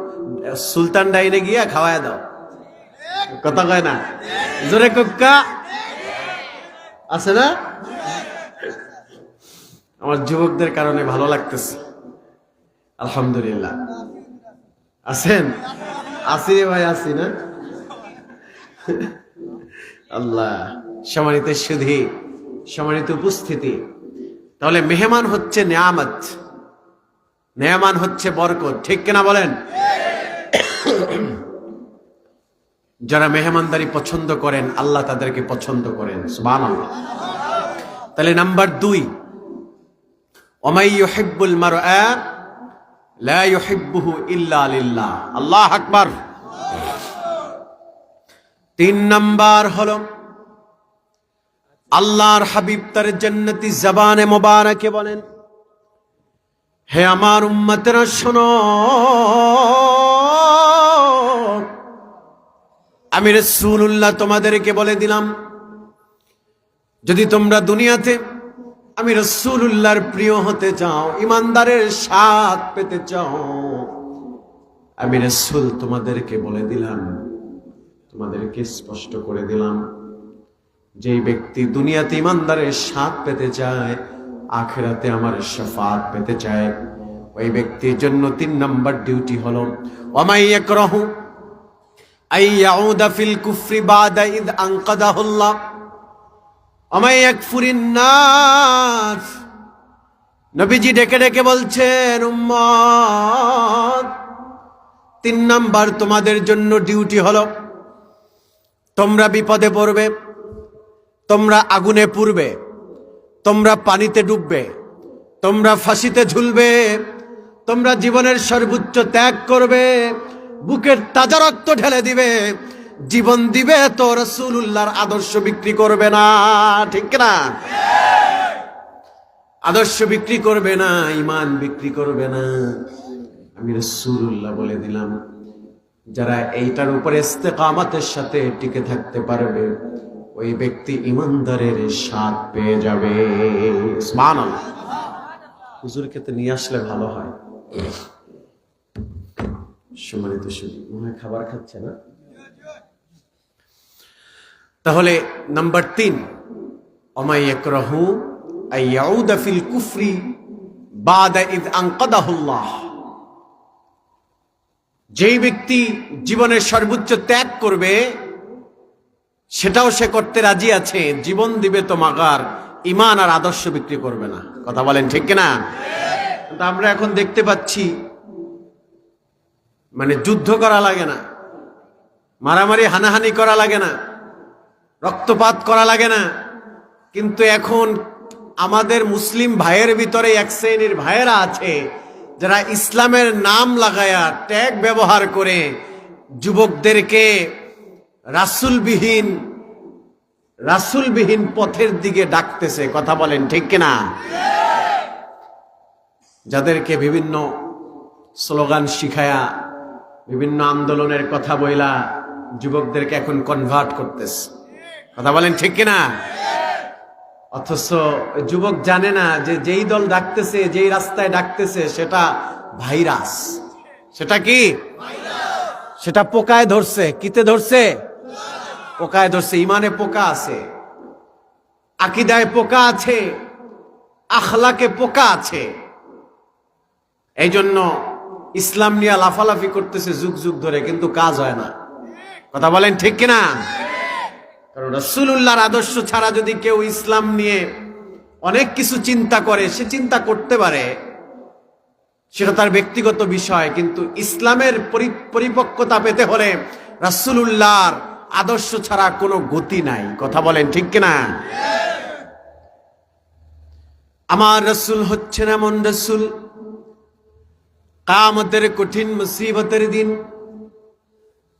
সুলতান ডাইনে গিয়ে খাওয়ায় দাও। কথা কয় না? জোরে কক্কা আছে না? আমার যুবকদের কারণে ভালো লাগতেছে, আলহামদুলিল্লাহ। আছেন? আসি রে ভাই, আসি না? আল্লাহ, সম্মানিত সুধী, সম্মানিত উপস্থিতি, তাহলে মেহমান হচ্ছে নেয়ামত, মেহমান হচ্ছে বরকত, ঠিক কিনা বলেন? যারা মেহমানদারি পছন্দ করেন আল্লাহ তাদেরকে পছন্দ করেন, সুবহানাল্লাহ। তাহলে নাম্বার 2, ওমাই ইউহিব্বুল মারআ লা ইউহিব্বুহু ইল্লা লিল্লাহ। আল্লাহু আকবার। 3 নাম্বার হলো আল্লাহর হাবিব তার জান্নাতি জবানে মোবারকে বলেন, হে আমার উম্মতেরা শোনো, আমি রাসূলুল্লাহ তোমাদেরকে বলে দিলাম, যদি তোমরা দুনিয়াতে আমি রাসূলুল্লাহর প্রিয় হতে চাও, ইমানদারের স্বাদ পেতে চাও, আমি রাসূল তোমাদেরকে বলে দিলাম, তোমাদেরকে স্পষ্ট করে দিলাম, যেই ব্যক্তি দুনিয়াতে ইমানদারের স্বাদ পেতে চায়, আখিরাতে আমার শাফাত পেতে চায়, ওই ব্যক্তির জন্য 3 নাম্বার ডিউটি হলো ওয়ামাই ইয়াকরাহু আই ইয়াউদা ফিল কুফরি বাদা ইদ আনকাদাহুল্লাহ ওয়ামাই ইয়াকফুরিন নাস। নবীজি ডেকে ডেকে বলছেন, উম্মত, 3 নাম্বার তোমাদের জন্য ডিউটি হলো, তোমরা বিপদে পড়বে, তোমরা আগুনে পুড়বে, তোমরা পানিতে ডুববে, তোমরা ফাঁসিতে ঝুলবে, তোমরা জীবনের সর্বোচ্চ ত্যাগ করবে, বুকের তাজা রক্ত ঢেলে দিবে, জীবন দিবে, তো রাসূলুল্লাহর আদর্শ বিক্রি করবে না, ঠিক না? আদর্শ বিক্রি করবে না, ঈমান বিক্রি করবে না। আমি রাসূলুল্লাহ বলে দিলাম, যারা এইটার উপরে ইস্তেকামতের সাথে টিকে থাকতে পারবে, ওই ব্যক্তি ইমানদারের স্বাদ পেয়ে যাবে। সুবহানাল্লাহ। হুজুরকে তো নিয়ে আসলে ভালো হয়। সম্মানিত সুধী, মনে হয় খাবার খাচ্ছে না? তাহলে নাম্বার 3, ওমাই ইয়াকরাহু আই ইয়াউদা ফিল কুফরি বাদা ইদ আনকাদাহুল্লাহ। যেই ব্যক্তি জীবনের সর্বোচ্চ ত্যাগ করবে, সেটাও সে করতে রাজি আছে, জীবন দিবে তো মাগার ঈমান আর আদর্শ বিক্রি করবে না। কথা বলেন ঠিক কিনা? কিন্তু আমরা এখন দেখতে পাচ্ছি, মানে যুদ্ধ করা লাগে না, মারামারি হানাহানি করা লাগে না, রক্তপাত করা লাগে না, কিন্তু এখন আমাদের মুসলিম ভাইয়ের ভিতরে এক শ্রেণীর ভাইয়েরা আছে, যারা ইসলামের নাম লাগায়া ট্যাগ ব্যবহার করে যুবকদেরকে রাসূলবিহীন পথের দিকে ডাকতেছে। কথা বলেন ঠিক কিনা? যাদেরকে বিভিন্ন স্লোগান শিখায়া, বিভিন্ন আন্দোলনের কথা বইলা যুবকদেরকে এখন কনভার্ট করতেছে। কথা বলেন ঠিক কিনা? অথচ যুবক জানে না যে যেই দল ডাকতেছে, যেই রাস্তায় ডাকতেছে, সেটা ভাইরাস। সেটা কি? সেটা পোকায় ধরছে। কিতে ধরছে? পোকায় ধরছে। ইমানে পোকা আছে, আকীদায় পোকা আছে, আখলাকে পোকা আছে। এই জন্য ইসলাম নিয়ে লাফালাফি করতেছে যুগ যুগ ধরে, কিন্তু কাজ হয় না। কথা বলেন ঠিক কিনা? কারণ রাসূলুল্লাহর আদর্শ ছাড়া যদি কেউ ইসলাম নিয়ে অনেক কিছু চিন্তা করে, সে চিন্তা করতে পারে, সেটা তার ব্যক্তিগত বিষয়, কিন্তু ইসলামের পরিপক্কতা পেতে হলে রাসূলুল্লাহর আদর্শ ছাড়া কোনো গতি নাই। কথা বলেন ঠিক কিনা? আমার রাসূল হচ্ছেন এমন রাসূল, কিয়ামতের কঠিন মুসিবতের দিন,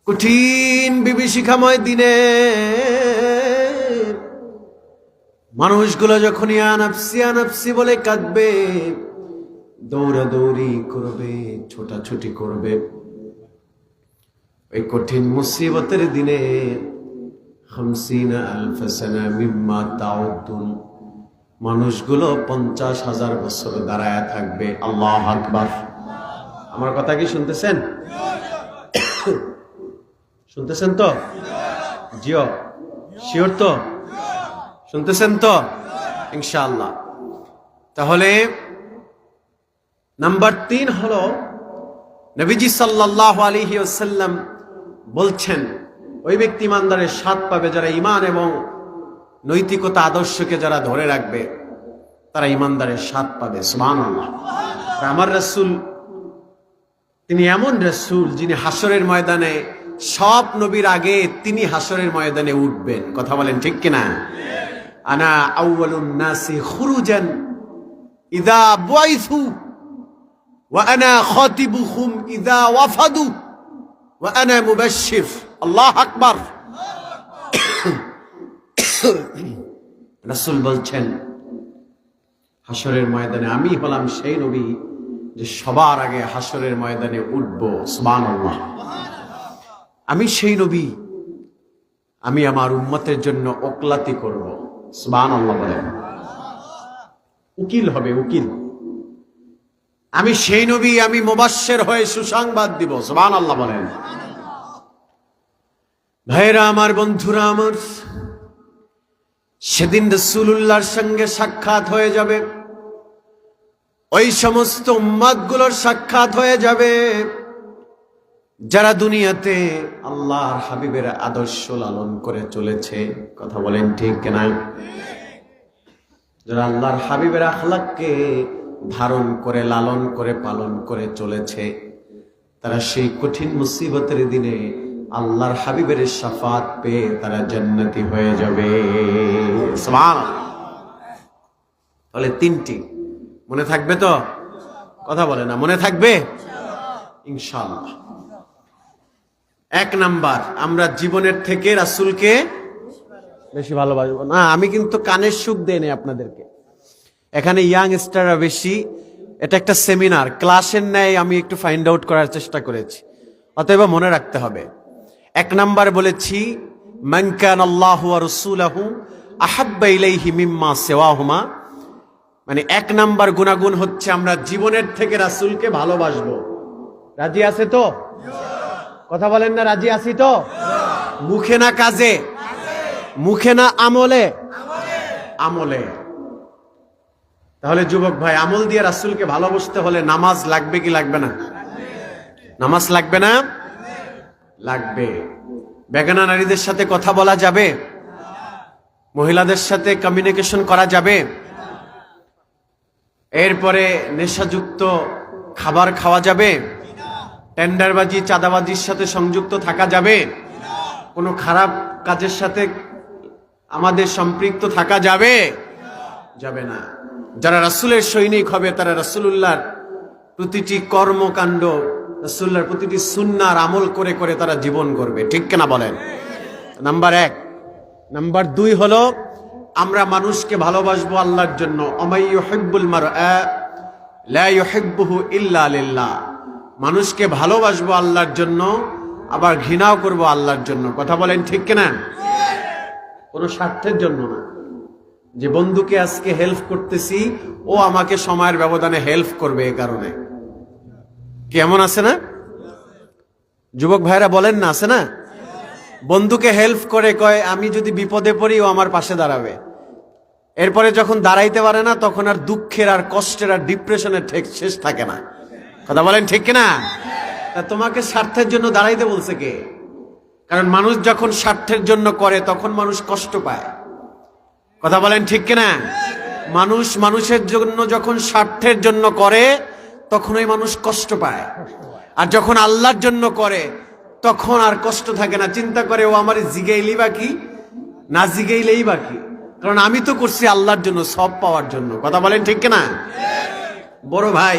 কঠিন বিভীষিকাময় দিনে মানুষগুলো যখন ইয়া নাফসি বলে কাঁদবে, দৌড়াদৌড়ি করবে, ছোটাছুটি করবে, ওই কঠিন মুসিবতের দিনে 50,000 সানা মিম্মা তাউদ্দুন, মানুষগুলো 50,000 বছর দাঁড়ায় থাকবে। আল্লাহু আকবার। আমার কথা কি শুনতেছেন? শুনতেছেন তো? জিও, শিওর তো? শুনতেছেন তো? ইনশাআল্লাহ। তাহলে নাম্বার 3 হলো, নবীজি সাল্লাল্লাহু আলাইহি ওয়াসাল্লাম বলছেন, ওই ব্যক্তি ইমানদারের স্বাদ পাবে যারা ইমান এবং নৈতিকতা আদর্শকে যারা ধরে রাখবে, তারা ইমানদারের স্বাদ পাবে। সুবহানাল্লাহ। আমার রাসূল তিনি এমন রাসূল যিনি হাসরের ময়দানে সব নবীর আগে তিনি হাসরের ময়দানে উঠবেন। কথা বলেন ঠিক কিনা? আনা আউয়ালুন নাসি খুরুজান ইযা বুইসু ওয়া আনা খাতিবুহুম ইযা ওয়াফাদু ওয়া আনা মুবাশশির। আল্লাহু আকবার। রাসূল বলছেন হাসরের ময়দানে আমি হলাম সেই নবী যে সবার আগে হাসরের ময়দানে উঠব। সুবহানাল্লাহ। আমি সেই নবী, আমি আমার উম্মতের জন্য ওকলাতি করব। সুবহানাল্লাহ বলেন। উকিল হবে, উকিল। আমি সেই নবী, আমি মুবাশশির হয়ে সুসংবাদ দিব। সুবহানাল্লাহ বলেন। ভাইরা আমার, বন্ধুরা আমার, সেদিন রাসূলুল্লাহর সঙ্গে সাক্ষাৎ হয়ে যাবে, ওই সমস্ত উম্মতগুলোর সাক্ষাৎ হয়ে যাবে যারা দুনিয়াতে আল্লাহর হাবিবের আদর্শ লালন করে চলেছে। কথা বলেন ঠিক কিনা? যারা আল্লাহর হাবিবের আখলাককে ধারণ করে লালন করে পালন করে চলেছে, তারা সেই কঠিন মুসিবতের দিনে আল্লাহর হাবিবের শাফাত পেয়ে তারা জান্নাতি হয়ে যাবে। সুবহানাল্লাহ। তাহলে তিনটি মনে থাকবে তো? কথা বলে না, মনে থাকবে ইনশাআল্লাহ। এক নাম্বার, আমরা জীবনের থেকে রাসূলকে বেশি ভালোবাসবো না। আমি কিন্তু কানের সুখ দেই না আপনাদেরকে, এখানে ইয়াং স্টাররা বেশি। এটা একটা সেমিনার ক্লাসের ন্যায় আমি একটু ফাইন্ড আউট করার চেষ্টা করেছি, অতএব মনে রাখতে হবে। এক নাম্বার বলেছি, মান কানাল্লাহু ওয়া রাসূলুহু আহাব্বা ইলাইহি মিম্মা সিওয়াহুমা। মানে এক নাম্বার গুণাগুণ হচ্ছে আমরা জীবনের থেকে রাসূলকে ভালোবাসবো। রাজি আছে তো? কথা বলেন না, রাজি আছি তো? মুখে না কাজে, মুখে না আমলে, আমলে। তাহলে যুবক ভাই, আমল দিয়ে রাসূলকে ভালোবাসতে হলে নামাজ লাগবে কি লাগবে না? নামাজ লাগবে না? লাগবে। বেগানা নারীদের সাথে কথা বলা যাবে? মহিলাদের সাথে কমিউনিকেশন করা যাবে? এরপরে নেশাযুক্ত খাবার খাওয়া যাবে? টেন্ডারবাজি চাঁদাবাজির সাথে সংযুক্ত থাকা যাবে? কোনো খারাপ কাজের সাথে আমাদের সম্পৃক্ত থাকা যাবে? যাবে না। যারা রাসূলের সৈনিক হবে তারা রাসূলুল্লাহর প্রতিটি কর্মকাণ্ড, রাসূলুল্লাহর প্রতিটি সুন্নাহর আমল করে করে তারা জীবন করবে। ঠিক কিনা বলেন? নাম্বার এক। নাম্বার দুই হলো আমরা মানুষকে ভালোবাসবো আল্লাহর জন্য। আমাই ইউহিব্বুল মারআ লা ইউহিব্বুহু ইল্লা লিল্লাহ। মানুষকে ভালোবাসবো আল্লাহর জন্য, আবার ঘৃণাও করব আল্লাহর জন্য। কথা বলেন ঠিক কিনা? কোনো স্বার্থের জন্য না। যে বন্ধুকে আজকে হেল্প করতেছি, ও আমাকে সময়ের ব্যবধানে হেল্প করবে, এই কারণে। কেমন আছে না যুবক ভাইরা? বলেন না, আছে না? বন্ধুকে হেল্প করে কয় আমি যদি বিপদে পড়ি ও আমার পাশে দাঁড়াবে। এরপরে যখন দাঁড়াইতে পারে না, তখন আর দুঃখের আর কষ্টের আর ডিপ্রেশনের ঠিক শেষ থাকে না। কথা বলেন ঠিক কিনা? তোমাকে স্বার্থের জন্য দাঁড়াইতে বলছে কে? কারণ মানুষ যখন স্বার্থের জন্য করে তখন মানুষ কষ্ট পায়। কথা বলেন ঠিক কিনা? মানুষ মানুষের জন্য যখন স্বার্থের জন্য করে তখন ওই মানুষ কষ্ট পায়, আর যখন আল্লাহর জন্য করে তখন আর কষ্ট থাকে না। চিন্তা করে ও আমার জিগাইলি বাকি না জিগাইলেই বাকি, কারণ আমি তো করছি আল্লাহর জন্য, সব পাওয়ার জন্য। কথা বলেন ঠিক কিনা? বড় ভাই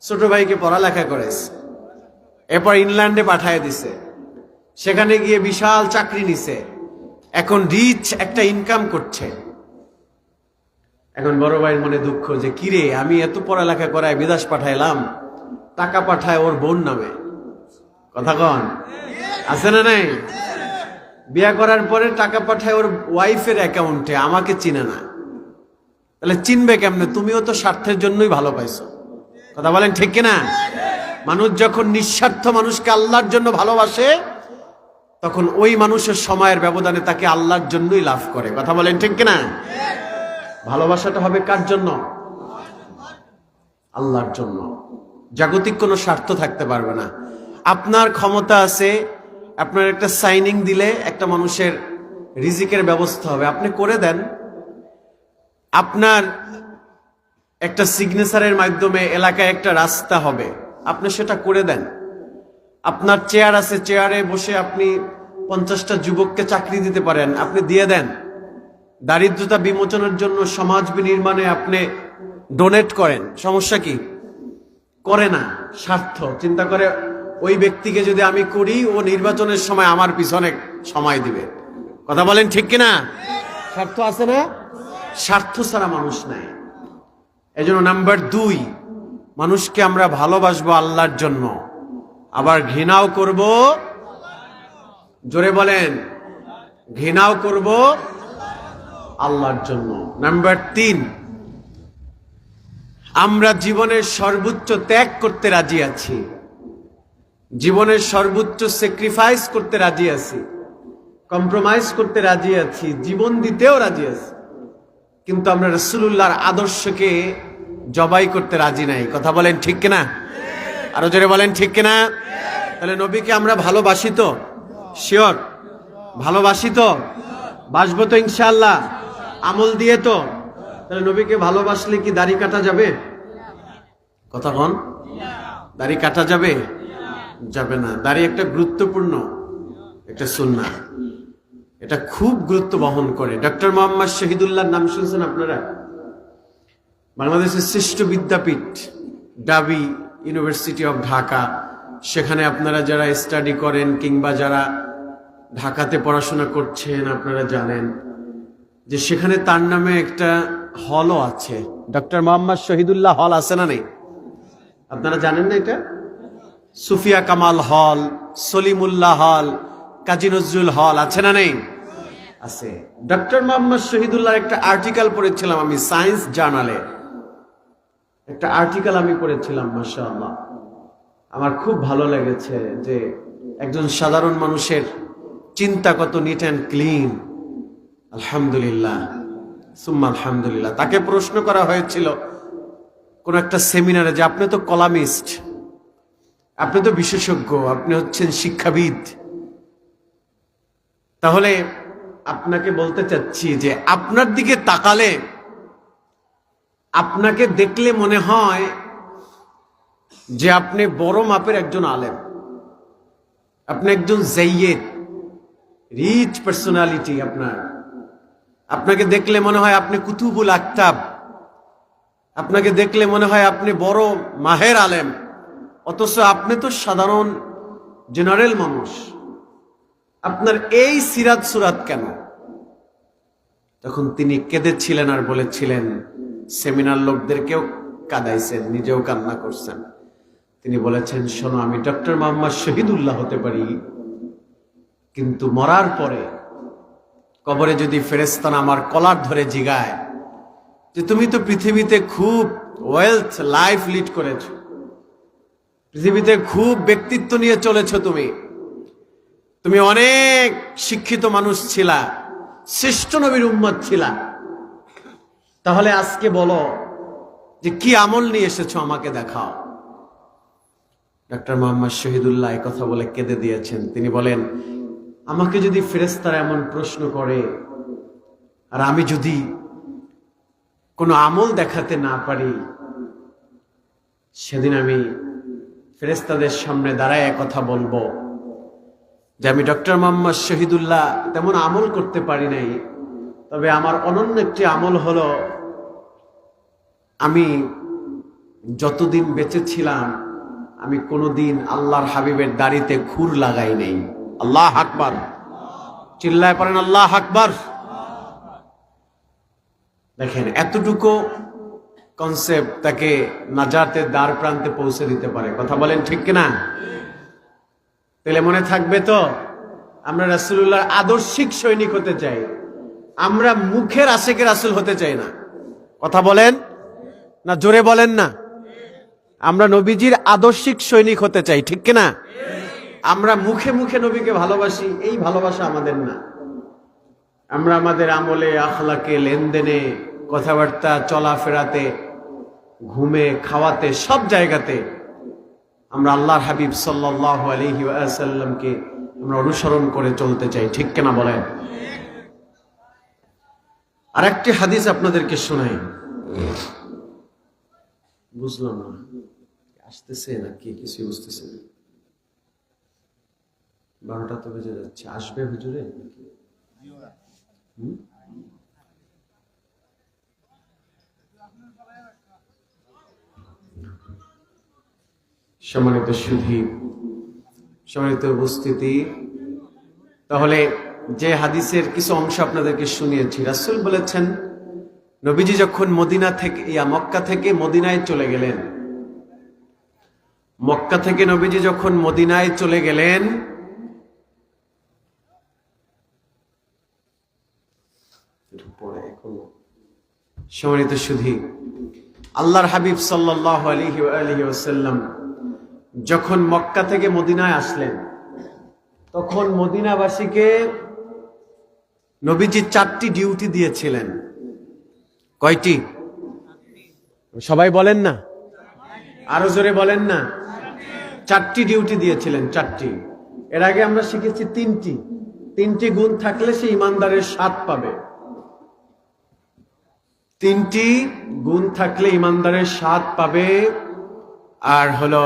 ছোট ভাইকে পড়ালেখা করেছে, এরপর ইংল্যান্ডে পাঠিয়ে দিছে, সেখানে গিয়ে বিশাল চাকরি নিছে, এখন রিচ একটা ইনকাম করছে। এখন বড় ভাইয়ের মনে দুঃখ যে কিরে, আমি এত পড়ালেখা করায় বিদেশ পাঠাইলাম, টাকা পাঠায় ওর বোন নামে। কথা কন, আছে না নাই? বিয়া করার পরে টাকা পাঠায় ওর ওয়াইফের অ্যাকাউন্টে, আমাকে চিনে না। তাহলে চিনবে কেমনে? তুমিও তো স্বার্থের জন্যই ভালো পাইছো। কথা বলেন ঠিক কিনা? মানুষ যখন নিঃস্বার্থ মানুষকে আল্লাহর জন্য ভালোবাসে, তখন ওই মানুষের সময়ের ব্যবধানে তাকে আল্লাহর জন্যই লাভ করে। কথা বলেন ঠিক কিনা? ভালোবাসাটা হবে কার জন্য? আল্লাহর জন্য। জাগতিক কোনো স্বার্থ থাকতে পারবে না। আপনার ক্ষমতা আছে, আপনার একটা সাইনিং দিলে একটা মানুষের রিজিকের ব্যবস্থা হবে, আপনি করে দেন। আপনার একটা সিগনেচারের মাধ্যমে এলাকায় একটা রাস্তা হবে, আপনি সেটা করে দেন। আপনার চেয়ার আছে, চেয়ারে বসে আপনি 50টা যুবককে চাকরি দিতে পারেন, আপনি দিয়ে দেন। দারিদ্রতা বিমোচনের জন্য, সমাজ বিনির্মাণে আপনি ডোনেট করেন, সমস্যা কি? করে না, স্বার্থ চিন্তা করে ওই ব্যক্তিকে যদি আমি করি, ও নির্বাচনের সময় আমার পিছনে সময় দিবে। কথা বলেন ঠিক কিনা? স্বার্থ আছে না? স্বার্থ ছাড়া মানুষ নাই। এজন্য নাম্বার 2, মানুষকে আমরা ভালোবাসবো আল্লাহর জন্য, আবার ঘৃণাও করব। জোরে বলেন, ঘৃণাও করব আল্লাহর জন্য। নাম্বার 3, আমরা জীবনের সর্বোচ্চ ত্যাগ করতে রাজি আছি, জীবনের সর্বোচ্চ স্যাক্রিফাইস করতে রাজি আছি, কম্প্রোমাইজ করতে রাজি আছি, জীবন দিতেও রাজি আছি, কিন্তু আমরা রাসূলুল্লাহর আদর্শকে জবাই করতে রাজি নাই। কথা বলেন ঠিক কিনা? আরো জোরে বলেন ঠিক কিনা? তাহলে নবীকে আমরা ভালোবাসি তো? শিওর ভালোবাসি তো? বাসবো তো ইনশাআল্লাহ, আমল দিয়ে তো? তাহলে নবীকে ভালোবাসলে কি দাড়ি কাটা যাবে? কথা বল, দাড়ি কাটা যাবে? যাবে না। দাড়ি একটা গুরুত্বপূর্ণ একটা সুন্নাহ, এটা খুব গুরুত্ব বহন করে। ডক্টর মোহাম্মদ শহীদুল্লাহর নাম শুনছেন আপনারা? বাংলাদেশের শ্রেষ্ঠ বিদ্যাপীঠ ঢাবি ইউনিভার্সিটি অফ ঢাকা, সেখানে আপনারা যারা স্টাডি করেন কিংবা যারা ঢাকাতে পড়াশোনা করছেন, আপনারা জানেন যে সেখানে তার নামে একটা হলও আছে, ডক্টর মোহাম্মদ শহীদুল্লাহ হল আছে না নেই? আপনারা জানেন না এটা? সুফিয়া কামাল হল, সলিমুল্লাহ হল, কাজী নজরুল হল আছে না নেই? আছে। ডক্টর মোহাম্মদ শহীদুল্লাহর একটা আর্টিকেল পড়েছিলাম আমি, সায়েন্স জার্নালে একটা আর্টিকেল আমি পড়েছিলাম, মাশাআল্লাহ আমার খুব ভালো লেগেছে যে একজন সাধারণ মানুষের চিন্তা কত নিট অ্যান্ড ক্লিন। আলহামদুলিল্লাহ সুম্মা আলহামদুলিল্লাহ। তাকে প্রশ্ন করা হয়েছিল কোন একটা সেমিনারে যে আপনি তো কলামিস্ট, আপনি তো বিশেষজ্ঞ, আপনি হচ্ছেন শিক্ষাবিদ, তাহলে আপনাকে বলতে চাচ্ছি যে আপনার দিকে তাকালে, আপনাকে দেখলে মনে হয় যে আপনি বড় মাপের একজন আলেম, আপনি একজন জাইয়েদ, রিচ পার্সোনালিটি। আপনাকে দেখলে মনে হয় আপনি কুতুবুল আকতাব, আপনাকে দেখলে মনে হয় আপনি বড় মাহের আলেম, অথচ আপনি তো সাধারণ জেনারেল মানুষ। আপনার এই সিরাত সুরাত কেন? তখন তিনি কেঁদেছিলেন আর বলেছিলেন, সেমিনার লোকদেরকেও কাঁদাইছেন, নিজেও কান্না করছেন। তিনি বলেছেন, শোনো, আমি ডক্টর মোহাম্মদ শহীদুল্লাহ হতে পারি, কিন্তু মরার পরে কবরে যদি ফেরেশতারা আমার কলার ধরে জিগায় যে তুমি তো পৃথিবীতে খুব ওয়েলথ লাইফ লিড করেছো, পৃথিবীতে খুব ব্যক্তিত্ব নিয়ে চলেছো, তুমি অনেক শিক্ষিত মানুষ ছিলা, শ্রেষ্ঠ নবীর উম্মত ছিলা, তাহলে আজকে বলো যে কি আমল নিয়ে এসেছো, আমাকে দেখাও। ডক্টর মোহাম্মদ শহীদুল্লাহ এই কথা বলে কেঁদে দিয়েছেন। তিনি বলেন, আমাকে যদি ফেরেশতারা এমন প্রশ্ন করে আর আমি যদি কোনো আমল দেখাতে না পারি, সেদিন আমি ফেরেশতাদের সামনে দাঁড়ায় কথা বলবো যে আমি ডক্টর মোহাম্মদ শহীদুল্লাহ তেমন আমল করতে পারি নাই, তবে আমার অনন্য একটি আমল হলো আমি যতদিন বেঁচে ছিলাম আমি কোনোদিন আল্লাহর হাবিবের দাড়িতে খুর লাগাই নাই। আল্লাহ আকবার, চিল্লায় পড়েন আল্লাহ আকবার। দেখেন, এতটুকু কনসেপ্ট তাকে নাজাতের দ্বার প্রান্তে পৌঁছে দিতে পারে। কথা বলেন ঠিক কিনা? তাহলে মনে থাকবে তো, আমরা রাসূলুল্লাহর আদর্শিক সৈনিক হতে চাই, আমরা মুখের আশেকে রাসূল হতে চাই না। কথা বলেন না, জোরে বলেন না। আমরা নবীজির আদর্শিক সৈনিক হতে চাই, ঠিক কিনা? আমরা মুখে মুখে নবীকে ভালোবাসি, এই ভালোবাসা আমাদের না। আমরা আমাদের আমলে, আখলাকে, লেনদেনে, কথাবার্তা, চলাফেরাতে, ঘুমে, খাওয়াতে, সব জায়গাতে আমরা আল্লাহর হাবিব সাল্লাল্লাহু আলাইহি ওয়াসাল্লামকে আমরা অনুসরণ করে চলতে চাই, ঠিক কিনা বলেন? আর একটি হাদিস আপনাদেরকে শোনাই। বুঝলাম না, আসতেছে নাকি কিছু বুঝতেছে না। 12টা তো বেজে যাচ্ছে, আসবে হুজুরে নাকি? সম্মানিত সুধী, সম্মানিত উপস্থিতি, তাহলে যে হাদিসের কিছু অংশ আপনাদেরকে শুনিয়েছি, রাসূল বলেছেন নবীজি যখন মদিনা থেকে মক্কা থেকে মদিনায় চলে গেলেন, মক্কা থেকে নবীজি যখন মদিনায় চলে গেলেন, সম্মানিত সুধী, আল্লাহর হাবিব সাল্লাল্লাহু আলাইহি ওয়াসাল্লাম যখন মক্কা থেকে মদিনায় আসলেন, তখন মদিনাবাসীকে নবীজি 4টি ডিউটি দিয়েছিলেন। কয়টি? সবাই বলেন না, আরো জোরে বলেন না। 4টি ডিউটি দিয়েছিলেন, 4টি। এর আগে আমরা শিখেছি 3টি গুণ থাকলে সে ইমানদারের স্বাদ পাবে। 3টি গুণ থাকলে ইমানদারের স্বাদ পাবে, আর হলো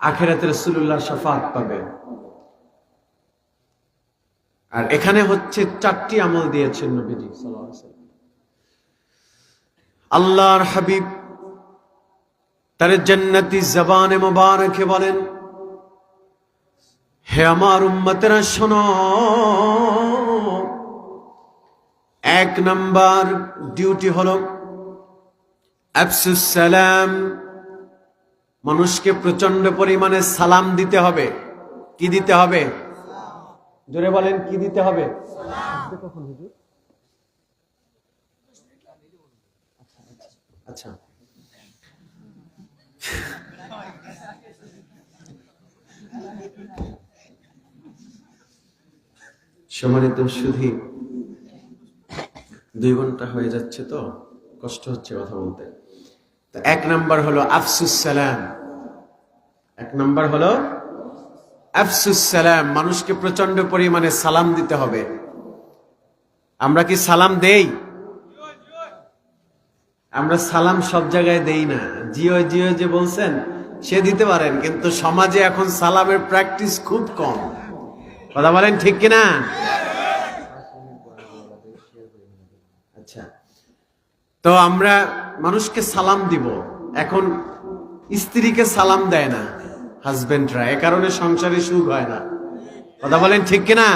আখিরাতে রাসূলুল্লাহর শাফাআত পাবে। আর এখানে হচ্ছে 4টি আমল দিয়েছেন নবীজি সাল্লাল্লাহু আলাইহি ওয়াসাল্লাম। আল্লাহর হাবিব তার জান্নাতি জবানে মুবারকে বলেন, হে আমার উম্মতেরা শোনো, 1 নাম্বার ডিউটি হলো আফসুস সালাম। মানুষকে প্রচন্ড পরিমাণে সালাম দিতে হবে। কি দিতে হবে? জোরে বলেন, কি দিতে হবে? আচ্ছা, সম্মানিত সুধী, 2 ঘন্টা হয়ে যাচ্ছে তো কষ্ট হচ্ছে কথা বলতে। তো 1 নাম্বার হলো আফসুস সালাম। 1 নাম্বার হলো আফসুস সালাম। মানুষকে প্রচন্ড পরিমাণে সালাম দিতে হবে। আমরা কি সালাম দেই? আমরা সালাম সব জায়গায় দেই না। জিও জিও যে বলছেন সে দিতে পারেন, কিন্তু সমাজে এখন সালামের প্র্যাকটিস খুব কম। কথা বলেন ঠিক কিনা? আচ্ছা, তো আমরা মানুষকে সালাম দিব। এখন স্ত্রীকে সালাম দেয় না হাজবেন্ডরা, এ কারণে সংসারে সুখ হয় না। কথা বলেন ঠিক কিনা?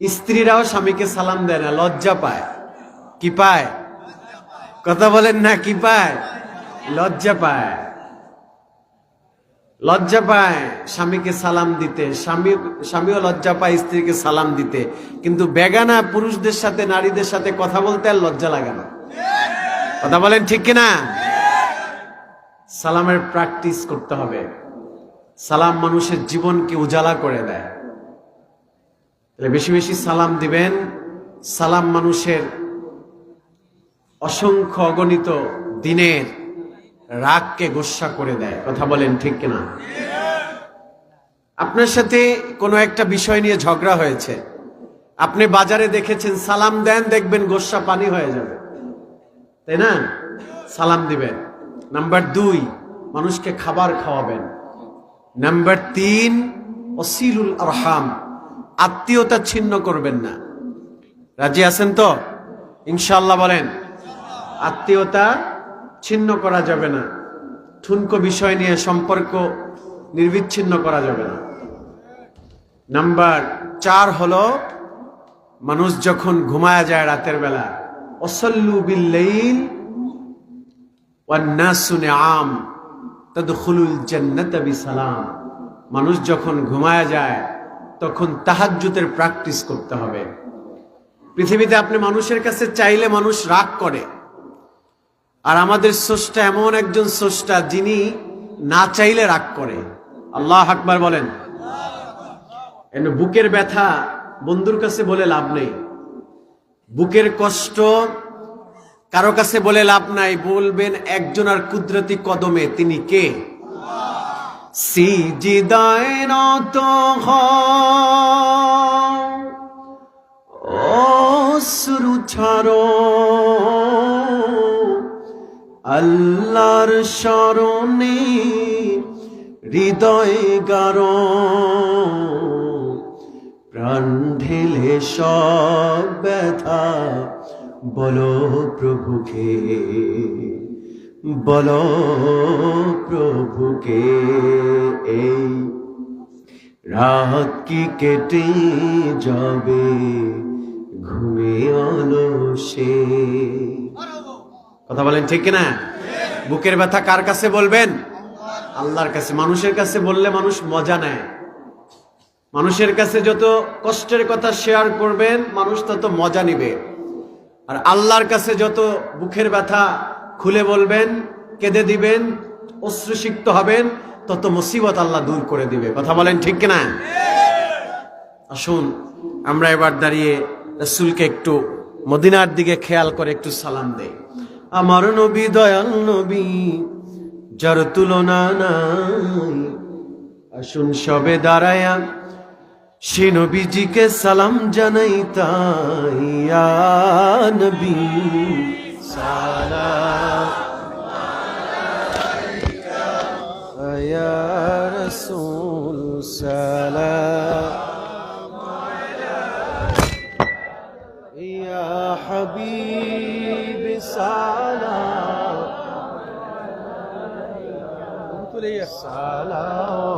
স্ত্রীরাও স্বামীকে সালাম দেয় না, লজ্জা পায়। কি পায়? কথা বলেন না, কি পায়? লজ্জা পায়। লজ্জা পায় স্বামীকে সালাম দিতে, স্বামীও লজ্জা পায় স্ত্রীকে সালাম দিতে। কিন্তু বেগানা পুরুষদের সাথে, নারীদের সাথে কথা বলতে আর লজ্জা লাগে না। কথা বলেন ঠিক কিনা? সালামের প্র্যাকটিস করতে হবে। সালাম মানুষের জীবনকে উজালা করে দেয়। তাহলে বেশি বেশি সালাম দিবেন। সালাম মানুষের অসংখ্য অগণিত দিনের রাগকে গোস্বা করে দেয়। কথা বলেন ঠিক কিনা? আপনার সাথে কোনো একটা বিষয় নিয়ে ঝগড়া হয়েছে, আপনি বাজারে দেখেছেন, সালাম দেন, দেখবেন গোস্বা পানি হয়ে যাবে, তাই না? সালাম দিবেন। নাম্বার 2, মানুষকে খাবার খাওয়াবেন। নাম্বার 3, ওয়াসিলুল আরহাম, আত্মীয়তা ছিন্ন করবেন না। রাজি আছেন তো? ইনশাআল্লাহ বলেন। আত্মীয়তা ছিন্ন করা যাবে না। ঠুনকো বিষয় নিয়ে সম্পর্ক নির্বিচ্ছিন্ন করা যাবে না। নাম্বার 4 হলো মানুষ যখন ঘুমায়া যায় রাতের বেলা, ওয়াসাল্লু বিল-লাইল ওয়ান-নাসু নিআম তাদখুলুল জান্নাতা বিসালাম। মানুষ যখন ঘুমায়া যায় তখন তাহাজ্জুদের প্র্যাকটিস করতে হবে। পৃথিবীতে আপনি মানুষের কাছে চাইলে মানুষ রাগ করে, আর আমাদের স্রষ্টা এমন একজন স্রষ্টা যিনি না চাইলে রাগ করে। আল্লাহু আকবার বলেন। বুকের ব্যথা বন্ধুর কাছে বলে লাভ নেই, বুকের কষ্ট কারো কাছে বলে লাভ নাই। বলবেন একজনের কুদরতি কদমে। তিনি কে? সিজদায় নত হও, অশ্রু ছাড়ো, আল্লাহর শরণে হৃদয় গারো, প্রাণ ঢেলে সব ব্যথা বলো প্রভুকে, বলো প্রভুকে। এই রাত কি কেটে যাবে ঘুমে অলসে। কথা বলেন ঠিক কিনা? বুকের ব্যথা কার কাছে বলবেন? আল্লাহর কাছে। মানুষের কাছে বললে মানুষ মজা নেয়। মানুষের কাছে যত কষ্টের কথা শেয়ার করবেন মানুষ তত মজা নিবে। আর আল্লাহর কাছে যত বুকের ব্যথা খুলে বলবেন, কেঁদে দিবেন, অশ্রুসিক্ত হবেন, তত মুসিবত আল্লাহ দূর করে দিবে। কথা বলেন ঠিক কিনা? আসুন আমরা এবার দাঁড়িয়ে রাসূলকে একটু মদিনার দিকে খেয়াল করে একটু সালাম দেই। আমার নবী দয়াল নবী, যার তুলনা নাই, আসুন সবে দাঁড়ায়া সে নবীজিকে সালাম জানাই। তাই ইয়া নবী সালাম আলাইকা, ইয়া রাসূল সালাম আলাইকা, ইয়া হাবিব সালাম সালাতুল্লাহ।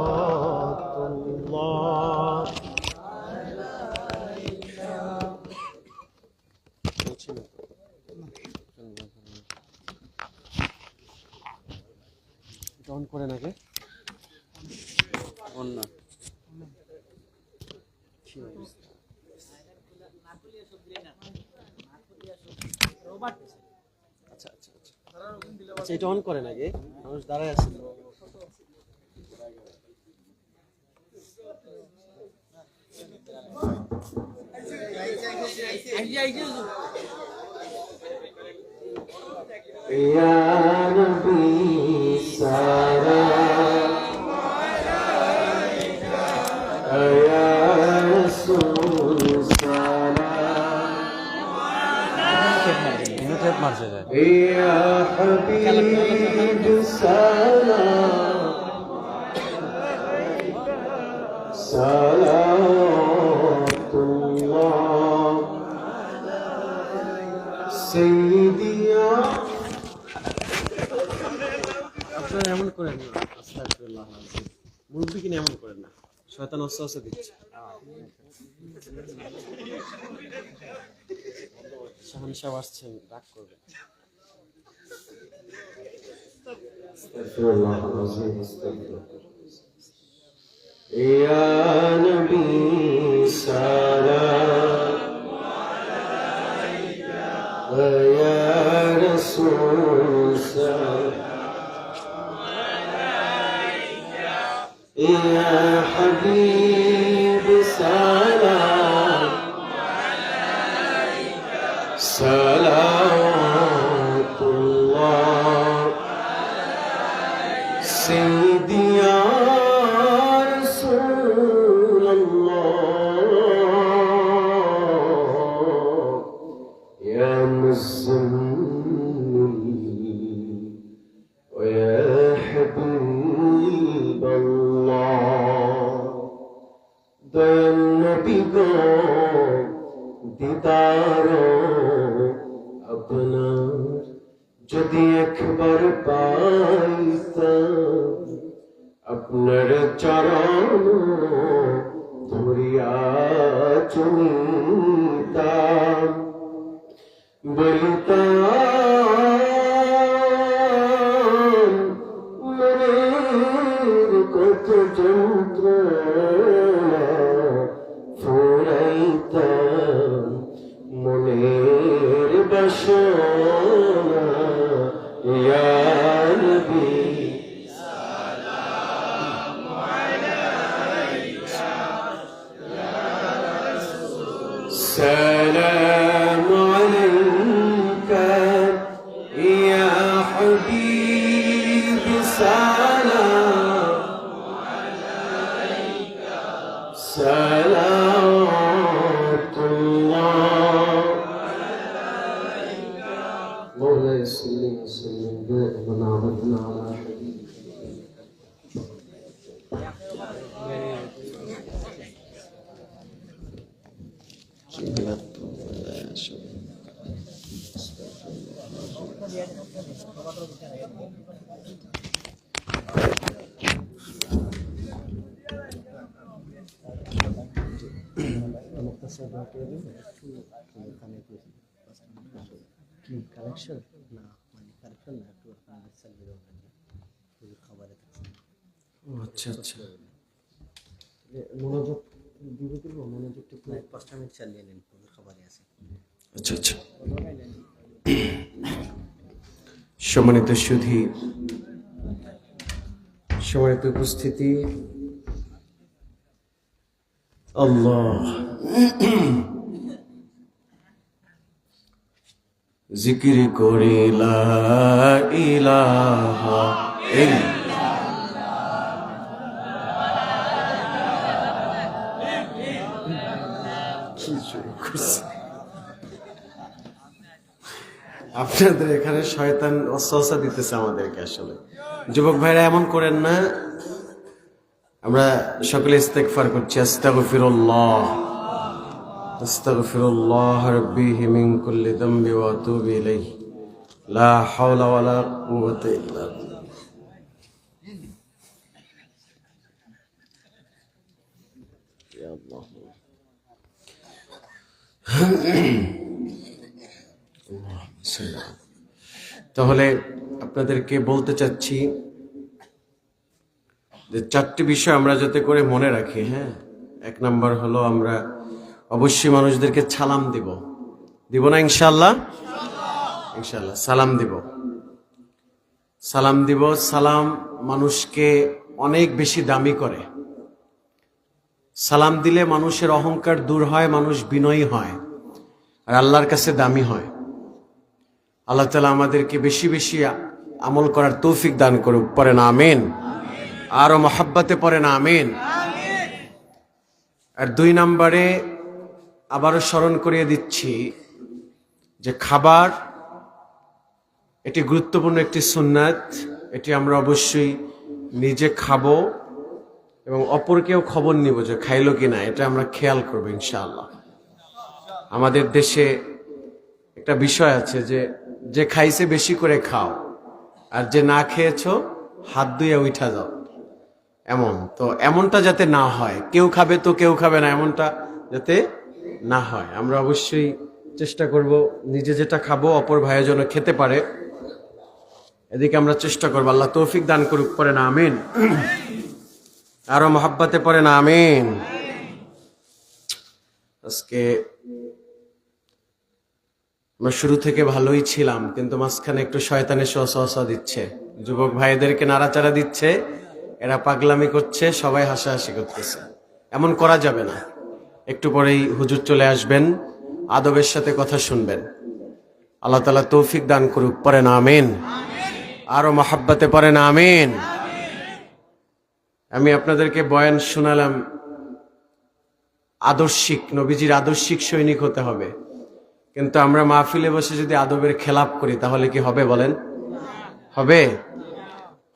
অন করেন আগে। অন না। আচ্ছা আচ্ছা আচ্ছা, এটা অন করেন আগে, মানুষ দাঁড়ায় আছে। ইয়া নবী সালাম আলাইকা, ইয়া রাসূল সালাম আলাইকা, ইয়া হাবিব সালাম সালাতুল্লাহ। সাইয়্যিদিয়া আপনারা এমন করেন না, আস্তাগফিরুল্লাহ, মুরব্বি কিনে এমন করেন না, শয়তান ওয়াসওয়াসা দিচ্ছে। শাহানশাহ আসছেন, রাগ করবেন। আস্তাগফিরুল্লাহ আযীম, আস্তাগফিরুল্লাহ। ইয়া নবী সালাম আলাইকা, ইয়া রাসূল সালাম আলাইকা, ইয়া হাবিব সালাম আলাইকা, সালাতুল্লাহ। সাইয়্যিদিয়া দিদার আপনার যদি একবার পাইতাম, আপনার চরণ ধরিয়া চুমিতাম, বলিতাম মনের কত যন্ত্রণা, ফুরাইতাম মনের বাসনা। ইয়া নবী সালাম আলাইকা, ইয়া রাসূল সালাম আলাইকা, ইয়া হাবিব সালাম কালেকশন না মানে কালেকশন না একটু আপনাদের স্যালারি দেওয়া খাবারে আচ্ছা আচ্ছা, মনোযোগ দিবে কি মনোযোগটা না 5 মিনিট চালিয়ে নেন পুরো খাবারে আছে। আচ্ছা আচ্ছা। সম্মানিত সুধী, সম্মানিত উপস্থিতি, আল্লাহ জিকির করে লা ইলাহা আপনাদের এখানে শয়তান ওয়াসওয়াসা দিতেছে আমাদেরকে। আসলে যুবক ভাইরা এমন করেন না। আমরা সকলে ইস্তেগফার করছি, আস্তাগফিরুল্লাহ আস্তাগফিরুল্লাহ রাব্বি মিন কুল্লি যামবি ওয়া আতুবু ইলাইহি লা হাওলা ওয়ালা কুওয়াতা ইল্লা বিল্লাহ। ইয়া আল্লাহ। তাহলে আপনাদেরকে বলতে চাচ্ছি যে 4টি বিষয় আমরা যাতে করে মনে রাখি। হ্যাঁ, 1 নাম্বার হলো আমরা অবশ্যই মানুষদেরকে সালাম দিব না? ইনশাআল্লাহ ইনশাআল্লাহ সালাম দিব। সালাম মানুষকে অনেক বেশি দামি করে। সালাম দিলে মানুষের অহংকার দূর হয়, মানুষ বিনয়ী হয়, আর আল্লাহর কাছে দামি হয়। আল্লাহ তাআলা আমাদেরকে বেশি বেশি আমল করার তৌফিক দান করুক। পড়েন আমিন। আরো মহাব্বতে পড়েন আমিন। আর 2 নম্বরে আবারও স্মরণ করিয়ে দিচ্ছি যে খাবার এটি গুরুত্বপূর্ণ একটি সুন্নাত। এটি আমরা অবশ্যই নিজে খাবো এবং অপরকেও খবর নিব যে খাইলো কিনা, এটা আমরা খেয়াল করবো ইনশাআল্লাহ। আমাদের দেশে একটা বিষয় আছে যে খাইছে বেশি করে খাও, আর যে না খেয়েছো হাত ধুয়ে উঠা যাও। এমনটা যাতে না হয়, কেউ খাবে তো কেউ খাবে না, এমনটা যাতে না হয়। আমরা অবশ্যই চেষ্টা করব নিজে যেটা খাবো অপর ভাইয়ের জন্য খেতে পারে, এদিকে আমরা চেষ্টা করবো। আল্লাহ তৌফিক দান করুক। পড়েন আমিন। আরো মহাব্বতে পড়েন আমিন। আজকে আমরা শুরু থেকে ভালোই ছিলাম, কিন্তু মাঝখানে একটু শয়তানের ওয়াসওয়াসা দিচ্ছে, যুবক ভাইদেরকে নাড়াচাড়া দিচ্ছে, এরা পাগলামি করছে, সবাই হাসাহাসি করতেছে। এমন করা যাবে না। একটু পরেই হুজুর চলে আসবেন, আদবের সাথে কথা শুনবেন। আল্লাহ তাআলা তৌফিক দান করুক। পড়েন আমিন। আরো মহাব্বতে পড়েন আমিন। আমি আপনাদেরকে বয়ান শোনালাম, আদর্শিক, নবীজির আদর্শিক সৈনিক হতে হবে। কিন্তু আমরা মাহফিলে বসে যদি আদবের খেলাপ করি তাহলে কি হবে বলেন?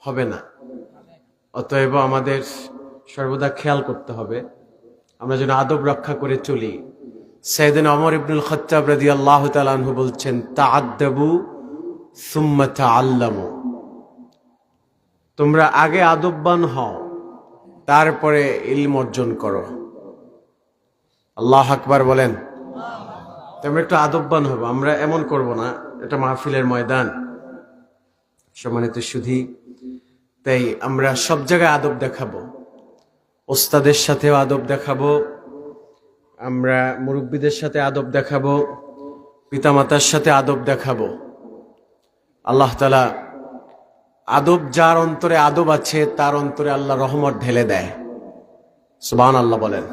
হবে না। অতএব আমাদের সর্বদা খেয়াল করতে হবে আমরা যেন আদব রক্ষা করে চলি। সাইয়েদনা ওমর ইবনুল খাত্তাব রাদিয়াল্লাহু তাআলা আনহু বলছেন, তাআদ্দাবু সুম্মা তাআল্লামু। তোমরা আগে আদববান হও, তারপরে ইলম অর্জন করো। আল্লাহু আকবার বলেন। আমরা একটু আদববান হব, আমরা এমন করব না, এটা মাহফিলের ময়দান। সম্মানিত সুধী, তাই আমরা সব জায়গায় আদব দেখাবো। ওস্তাদের সাথেও আদব দেখাবো, আমরা মুরব্বীদের সাথে আদব দেখাবো, পিতামাতার সাথে আদব দেখাবো। আল্লাহ তাআলা আদব, যার অন্তরে আদব আছে তার অন্তরে আল্লাহ রহমত ঢেলে দেয়। সুবহানাল্লাহ বলেন।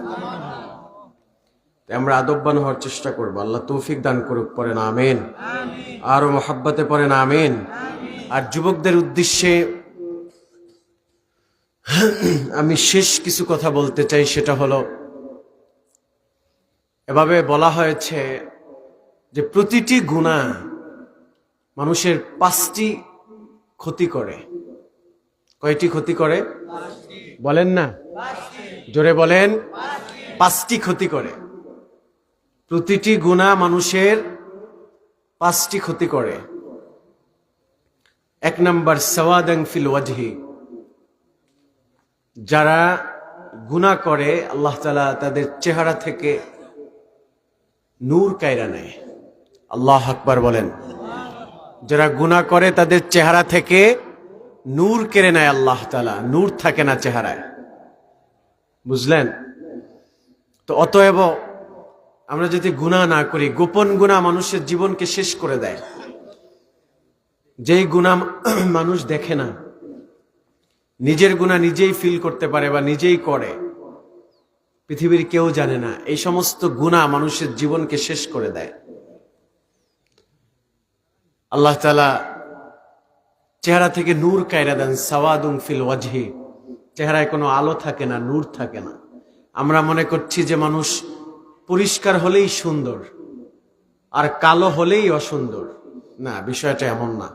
আমরা আদববান হওয়ার চেষ্টা করব। আল্লাহ তৌফিক দান করুক। পড়েন আমিন। আরো মহাব্বতে পড়েন আমিন। আর যুবকদের উদ্দেশ্যে আমি শেষ কিছু কথা বলতে চাই, সেটা হলো, এভাবে বলা হয়েছে যে প্রতিটি গুনাহ মানুষের 5টি ক্ষতি করে। কয়টি ক্ষতি করে বলেন না, জোরে বলেন। 5টি ক্ষতি করে। প্রতিটি গুনাহ মানুষের 5টি ক্ষতি করে। 1 নাম্বার সাওয়াদান ফিল ওয়াজহি, যারা গুনাহ করে আল্লাহ তাআলা তাদের চেহারা থেকে নূর কায়রা নেয়। আল্লাহ আকবার বলেন। যারা গুনাহ করে তাদের চেহারা থেকে নূর কেড়ে নেয় আল্লাহ তাআলা, নূর থাকে না চেহারায়, বুঝলেন? তো অতএব আমরা যদি গুনাহ না করি, গোপন গুনাহ মানুষের জীবনকে শেষ করে দেয়। যেই গুনাহ মানুষ দেখে না, নিজের গুনাহ নিজেই ফিল করতে পারে বা নিজেই করে, পৃথিবীর কেউ জানে না, এই সমস্ত গুনাহ মানুষের জীবনকে শেষ করে দেয়। আল্লাহ তাআলা চেহারা থেকে নূর কায়রা দেন, সাওয়াদুন ফিল ওয়াজহি, চেহারায় কোনো আলো থাকে না, নূর থাকে না। আমরা মনে করছি যে মানুষ পরিষ্কার হলেই সুন্দর আর কালো হলেই অসুন্দর। না, বিষয়টা এমন না।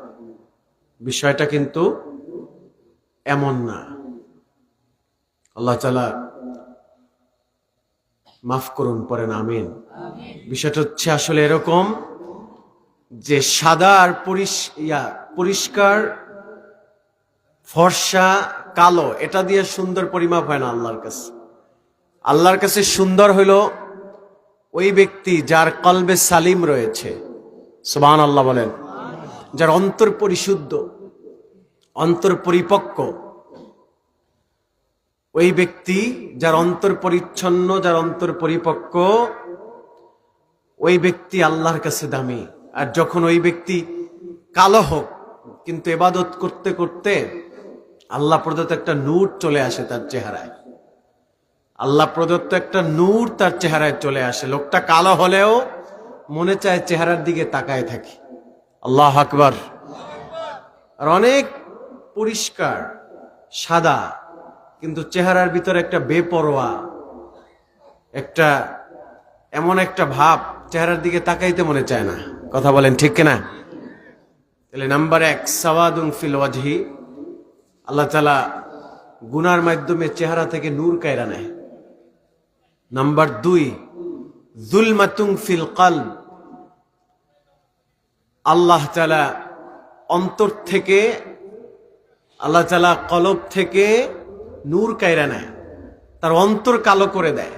বিষয়টা কিন্তু এমন না। আল্লাহ তাআলা মাফ করুন, পড়েন আমিন। বিষয়টা হচ্ছে আসলে এরকম যে সাদা আর পরিষ্কার, ফর্সা, কালো, এটা দিয়ে সুন্দর পরিমাপ হয় না আল্লাহর কাছে। আল্লাহর কাছে সুন্দর হইল ওই ব্যক্তি যার কলবে সালিম রয়েছে, সুবহানাল্লাহ বলেন, যার অন্তর পরিশুদ্ধ, অন্তর পরিপক্ক, ওই ব্যক্তি যার অন্তর পরিচ্ছন্ন, যার অন্তর পরিপক্ক, ওই ব্যক্তি আল্লাহর কাছে দামি। আর যখন ওই ব্যক্তি কালো হোক কিন্তু ইবাদত করতে করতে আল্লাহ প্রদত্ত একটা নূর চলে আসে তার চেহারায়, আল্লাহ প্রদত্ত একটা নূর তার চেহারায় চলে আসে, লোকটা কালো হলেও মনে চায় চেহারার দিকে তাকায় থাকি। আল্লাহু আকবার। আর অনেক পরিষ্কার সাদা কিন্তু চেহারার ভিতরে একটা বেপরোয়া, একটা এমন একটা ভাব, চেহারার দিকে তাকাইতে মনে চায় না। কথা বলেন ঠিক কিনা? তাহলে নাম্বার 1 সাওয়াদুন ফিল ওয়াজহি, আল্লাহ তাআলা গুনার মাধ্যমে চেহারা থেকে নূর কায়রা নেয়। নাম্বার 2 যুলমাতুন ফিল কলব, আল্লাহ তাআলা অন্তর থেকে, আল্লাহ তাআলা কলব থেকে নূর কায়রা নেয়, তার অন্তর কালো করে দেয়।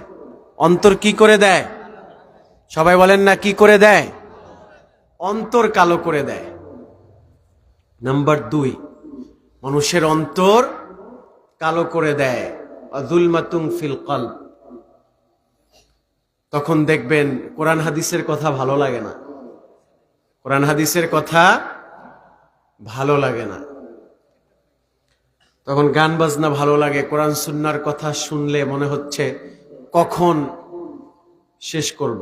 অন্তর কি করে দেয়? সবাই বলেন না, কি করে দেয়? অন্তর কালো করে দেয়। নাম্বার 2 মানুষের অন্তর কালো করে দেয়, যুলমাতুন ফিল কলব। তখন দেখবেন কোরআন হাদিসের কথা ভালো লাগে না, কোরআন হাদিসের কথা ভালো লাগে না, তখন গান বাজনা ভালো লাগে। কোরআন সুন্নাহর কথা শুনলে মনে হচ্ছে কখন শেষ করব,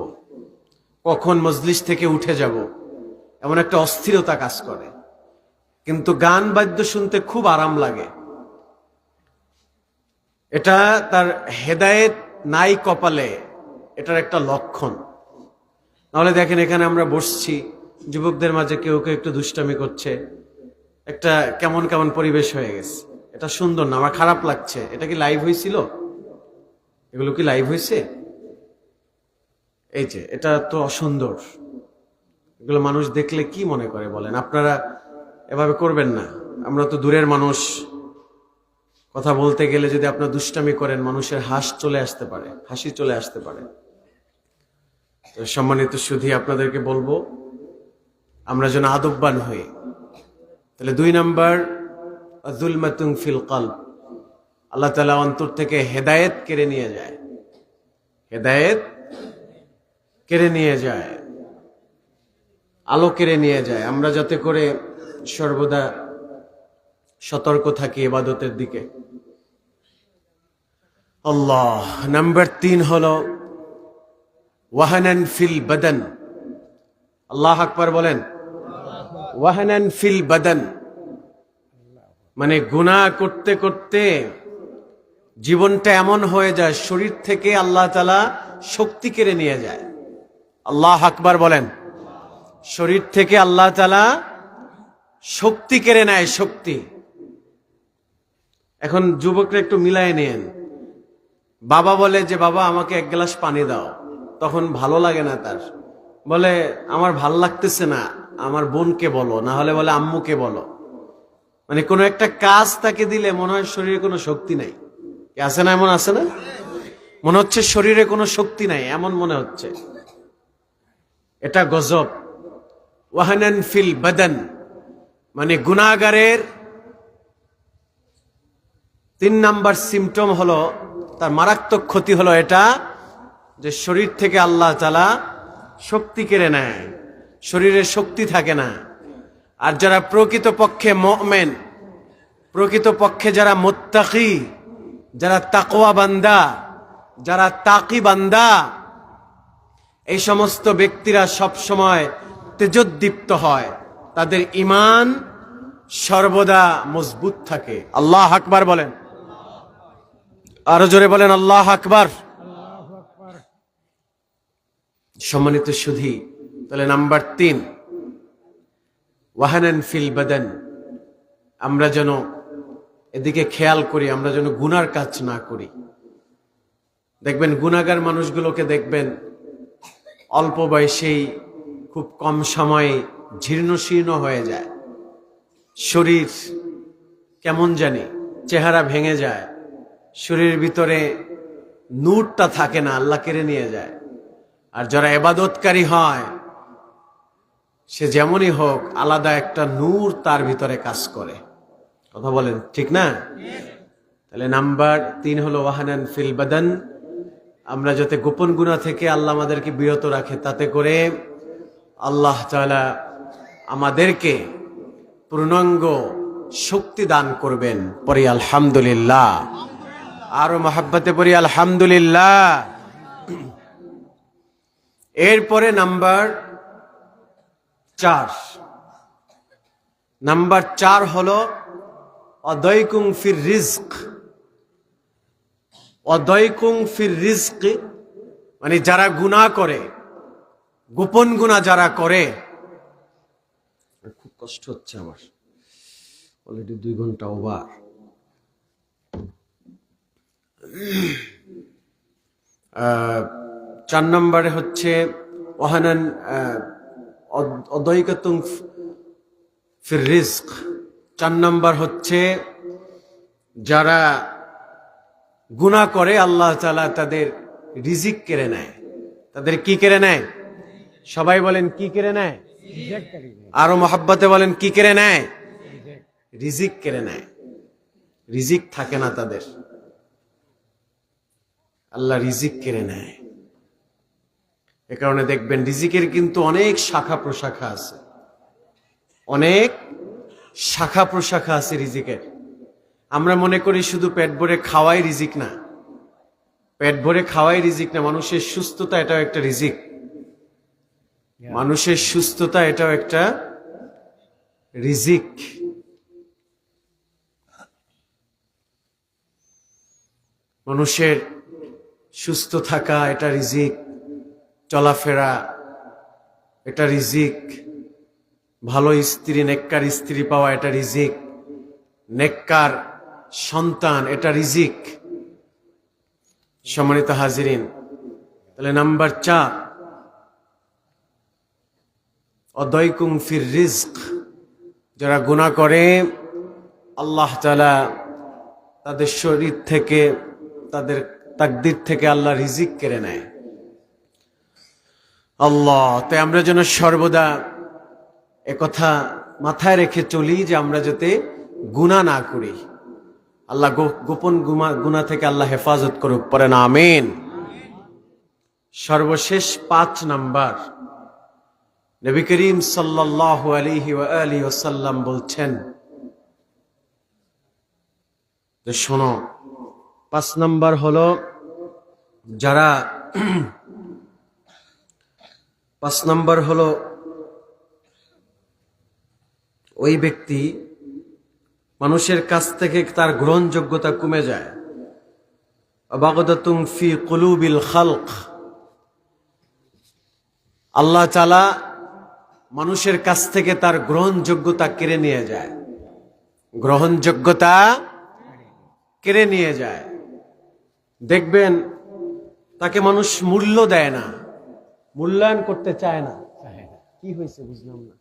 কখন মজলিস থেকে উঠে যাব, এমন একটা অস্থিরতা কাজ করে। কিন্তু গান বাদ্য শুনতে খুব আরাম লাগে। এটা তার হেদায়েত নাই কপালে, এটার একটা লক্ষণ। নাহলে দেখেন এখানে আমরা বসছি, যুবকদের মাঝে কেউ কেউ একটু দুষ্টামি করছে, একটা কেমন কেমন পরিবেশ হয়ে গেছে। এটা সুন্দর না, আমার খারাপ লাগছে। এটা কি লাইভ হয়েছিল? এগুলো কি লাইভ হয়েছে? এই যে এটা তো অসুন্দর। এগুলো মানুষ দেখলে কি মনে করে বলেন? আপনারা এভাবে করবেন না। আমরা তো দূরের মানুষ, কথা বলতে গেলে যদি আপনারা দুষ্টামি করেন মানুষের হাসি চলে আসতে পারে। তো সম্মানিত সুধী, আপনাদেরকে বলবো আমরা যেন আদববান হই। তাহলে 2 নাম্বার যুলমাতুন ফিল কলব, আল্লাহ তাআলা অন্তর থেকে হেদায়েত কেড়ে নিয়ে যায়, হেদায়েত কেড়ে নিয়ে যায়, আলো কেড়ে নিয়ে যায়। আমরা যাতে করে সর্বদা সতর্ক থাকি ইবাদতের দিকে। আল্লাহ। নাম্বার 3 হলো ওয়াহানান ফিল বাদান। আল্লাহ আকবার বলেন। ওয়াহানান ফিল বাদান মানে গুনাহ করতে করতে জীবনটা এমন হয়ে যায়, শরীর থেকে আল্লাহ তাআলা শক্তি কেড়ে নিয়ে যায়। আল্লাহ আকবার বলেন। শরীর থেকে আল্লাহ তাআলা শক্তি কেড়ে নেয়, শক্তি। এখন যুবকরা একটু মিলাই নেন। বাবা বলে যে বাবা আমাকে এক গ্লাস পানি দাও, তখন ভালো লাগে না তার, বলে আমার ভাল লাগতেছে না, আমার বোনকে বলো, না হলে বলে আম্মুকে বলো। মানে কোনো একটা কাজ তাকে দিলে মনে হয় শরীরে কোনো শক্তি নাই। আছে না, এমন আছে না? মনে হচ্ছে শরীরে কোনো শক্তি নাই, এমন মনে হচ্ছে। এটা গজব। ওয়াহানান ফিল বাদান, মানে গুনাহগারের 3 নাম্বার সিমটম হলো, তার মারাত্মক ক্ষতি হলো এটা যে শরীর থেকে আল্লাহ তাআলা শক্তি কেড়ে নেয়, শরীরে শক্তি থাকে না। আর যারা প্রকৃতপক্ষে মুমিন, প্রকৃতপক্ষে যারা মুত্তাকি, যারা তাকওয়া বান্দা, যারা তাকি বান্দা, এই সমস্ত ব্যক্তিরা সব সময় তেজোদ্দীপ্ত হয়, তাদের ঈমান সর্বদা মজবুত থাকে। আল্লাহ আকবার বলেন, আরো জোরে বলেন আল্লাহ আকবার। সম্মানিত সুধী, তাহলে নাম্বার 3, ওয়াহানান ফিল বাদান, আমরা যেন এদিকে খেয়াল করি, আমরা যেন গুনার কাজ না করি। দেখবেন গুনাহগার মানুষগুলোকে দেখবেন অল্প বয়সেই, খুব কম সময়ে জীর্ণশীর্ণ হয়ে যায়, শরীর কেমন জানি, চেহারা ভেঙে যায়, শরীরের ভিতরে নূরটা থাকে না, আল্লাহ কেড়ে নিয়ে যায়। আর যারা ইবাদতকারী হয়, সে যেমনই হোক আলাদা একটা নূর তার ভিতরে কাজ করে। কথা বলেন ঠিক না? তাহলে নাম্বার 3 হলো ওয়াহানান ফিল বাদান, আমরা যাতে গোপন গুনাহ থেকে আল্লাহ আমাদেরকে বিরত রাখে, তাতে করে আল্লাহ তাআলা আমাদেরকে পূর্ণাঙ্গ শক্তি দান করবেন। পড়ি আলহামদুলিল্লাহ, আরো মহাব্বতে পড়ি আলহামদুলিল্লাহ। এরপরে নাম্বার 4, নাম্বার 4 হলো অদয়কুং ফির রিজক। অদয়কুং ফির রিজক মানে যারা গুনাহ করে, গোপন গুনাহ যারা করে, খুব কষ্ট হচ্ছে আমার, অলরেডি 2 ঘন্টা ওভার। 4 নম্বরে হচ্ছে ওয়াহানান অদয়কুং ফির রিজক। 4 নম্বর হচ্ছে যারা গুনাহ করে আল্লাহ তাআলা তাদের রিজিক কেড়ে নেয়। তাদের কি কেড়ে নেয়? সবাই বলেন কি কেড়ে নেয়? আরো মহাব্বতে বলেন কি কেড়ে নেয়? রিজিক কেড়ে নেয়। রিজিক থাকে না তাদের, আল্লাহ রিজিক কেড়ে নেয়। এ কারণে দেখবেন রিজিকের কিন্তু অনেক শাখা প্রশাখা আছে, অনেক শাখা প্রশাখা আছে রিজিকের। আমরা মনে করি শুধু পেট ভরে খাওয়াই রিজিক না, পেট ভরে খাওয়াই রিজিক না, মানুষের সুস্থতা এটাও একটা রিজিক। মানুষের সুস্থতা এটাও একটা রিজিক। মানুষের সুস্থ থাকা এটা রিজিক, চলাফেরা এটা রিজিক, ভালো স্ত্রী, নেককার স্ত্রী পাওয়া এটা রিজিক, নেককার সন্তান এটা রিজিক। সম্মানিত হাজিরিন, তাহলে নাম্বার 4 অদয়কুং ফির রিজক, যারা গুনাহ করে আল্লাহ তাআলা তাদের শরীর থেকে, তাদের তাকদীর থেকে আল্লাহ রিজিক কেড়ে নেয়। আল্লাহ, তাই আমরা যেন সর্বদা একথা মাথায় রেখে চলি যে আমরা যাতে গুনাহ না করি। আল্লাহ গোপন গুনাহ থেকে আল্লাহ হেফাজত করুক, পড়েন আমিন। সর্বশেষ 5 নাম্বার, নবী করিম সাল্লাল্লাহু আলাইহি ওয়া আলিহি ওয়াসাল্লাম বলছেন যে শোনো, 5 নাম্বার হলো যারা 5 নাম্বার হলো ওই ব্যক্তি মানুষের কাছ থেকে তার গ্রহণযোগ্যতা কমে যায়। বাগদাতুম ফি কুলুবিল খালক, আল্লাহ তাআলা মানুষের কাছ থেকে তার গ্রহণযোগ্যতা কেড়ে নিয়ে যায়, গ্রহণযোগ্যতা কেড়ে নিয়ে যায়। দেখবেন তাকে মানুষ মূল্য দেয় না, মূল্যায়ন করতে চায় না। কি হয়েছে বুঝলাম না।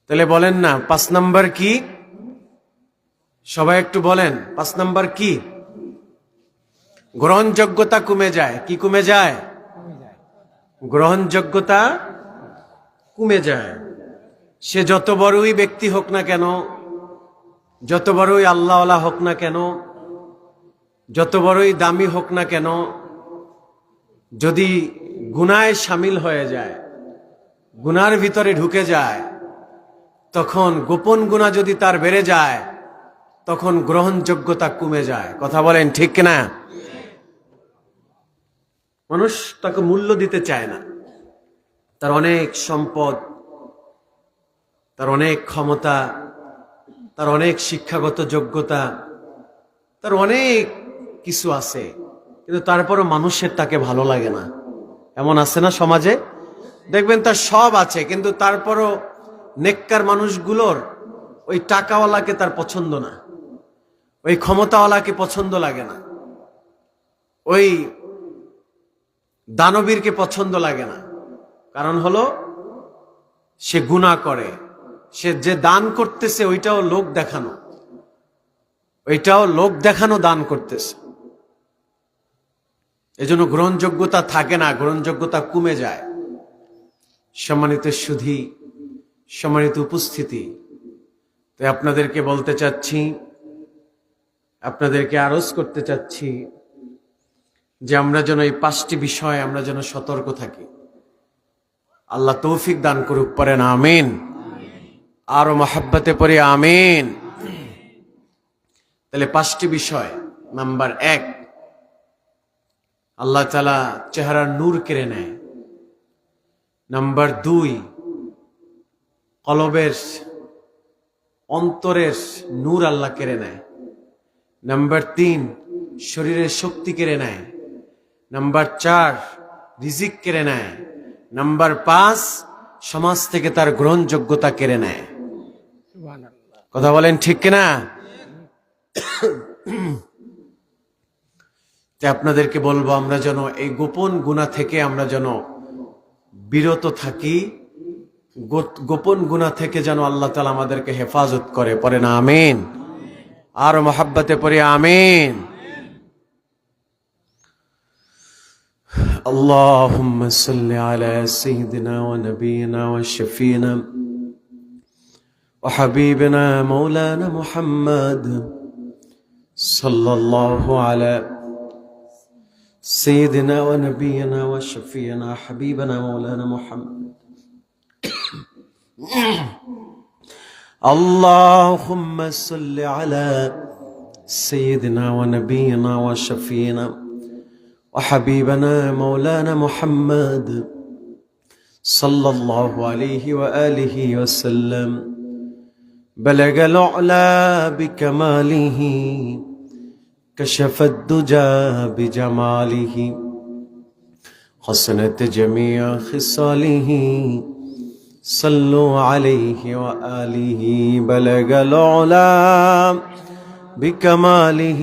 তাহলে বলেন না 5 নাম্বার কি? সবাই একটু বলেন 5 নাম্বার কি? গ্রহণযোগ্যতা কমে যায়। কি কমে যায়? গ্রহণযোগ্যতা কমে যায়। সে যত বড়ই ব্যক্তি হোক না কেন, যত বড়ই আল্লাহওয়ালা হোক না কেন, যত বড়ই দামি হোক না কেন, যদি গুনায় শামিল হয়ে যায়, গুনার ভিতরে ঢুকে যায়, তখন গোপন গুনাহ যদি তার বেড়ে যায়, তখন গ্রহণযোগ্যতা কমে যায়। কথা বলেন ঠিক কিনা? মানুষ তাকে মূল্য দিতে চায় না। তার অনেক সম্পদ, তার অনেক ক্ষমতা, তার অনেক শিক্ষাগত যোগ্যতা, তার অনেক কিছু আছে, কিন্তু তারপরও মানুষের তাকে ভালো লাগে না। এমন আছে না সমাজে? দেখবেন তার সব আছে, কিন্তু তারপরও নেককার মানুষগুলোর ওই টাকাওয়ালাকে তার পছন্দ না, ওই ক্ষমতাওয়ালাকে পছন্দ লাগে না, ওই দানবীরকে পছন্দ লাগে না। কারণ হলো সে গুনাহ করে, সে যে দান করতেছে ওইটাও লোক দেখানো, ওইটাও লোক দেখানো দান করতেছে। এজন্য গ্রহণযোগ্যতা থাকে না, গ্রহণযোগ্যতা কমে যায়। সম্মানিত সুধী, সম্মানিত উপস্থিতি, তাই আপনাদেরকে বলতে চাচ্ছি, আপনাদেরকে আরজ করতে চাচ্ছি যে আমরা যেন এই 5টি বিষয়ে আমরা যেন সতর্ক থাকি। আল্লাহ তৌফিক দান করুক, পড়েন আমিন। আরো মহাব্বতে পড়ি আমিন। তাহলে 5টি বিষয়। নাম্বার 1, আল্লাহ তাআলা চেহারার নূর কেড়ে নেয়। নাম্বার 2, কলবের অন্তরের নূর আল্লাহ কেড়ে নেয়। নাম্বার 3, শরীরের শক্তি কেড়ে নেয়। নাম্বার 4, রিজিক কেড়ে নেয়। নাম্বার 5, সমাজ থেকে তার গ্রহণযোগ্যতা কেড়ে নেয়। কথা বলেন ঠিক কিনা? আপনাদেরকে বলবো আমরা যেন এই গোপন গুনাহ থেকে আমরা যেন বিরত থাকি, গোপন গুনাহ থেকে যেন আল্লাহ তাআলা আমাদেরকে হেফাজত করে। পড়েন আমিন। আর মহাব্বতে পড়ি আমিন। اللهم صل على سيدنا ونبينا وشفينا وحبيبنا مولانا محمد صلى الله على سيدنا ونبينا وشفينا حبيبنا مولانا محمد. اللهم صل على سيدنا ونبينا وشفينا وحبيبنا مولانا محمد صلى الله عليه وآله وسلم. بلغ الأعلى بكماله كشف الدجى بجماله حسنت جميع خصاله صلوا عليه وآله. بلغ الأعلى بكماله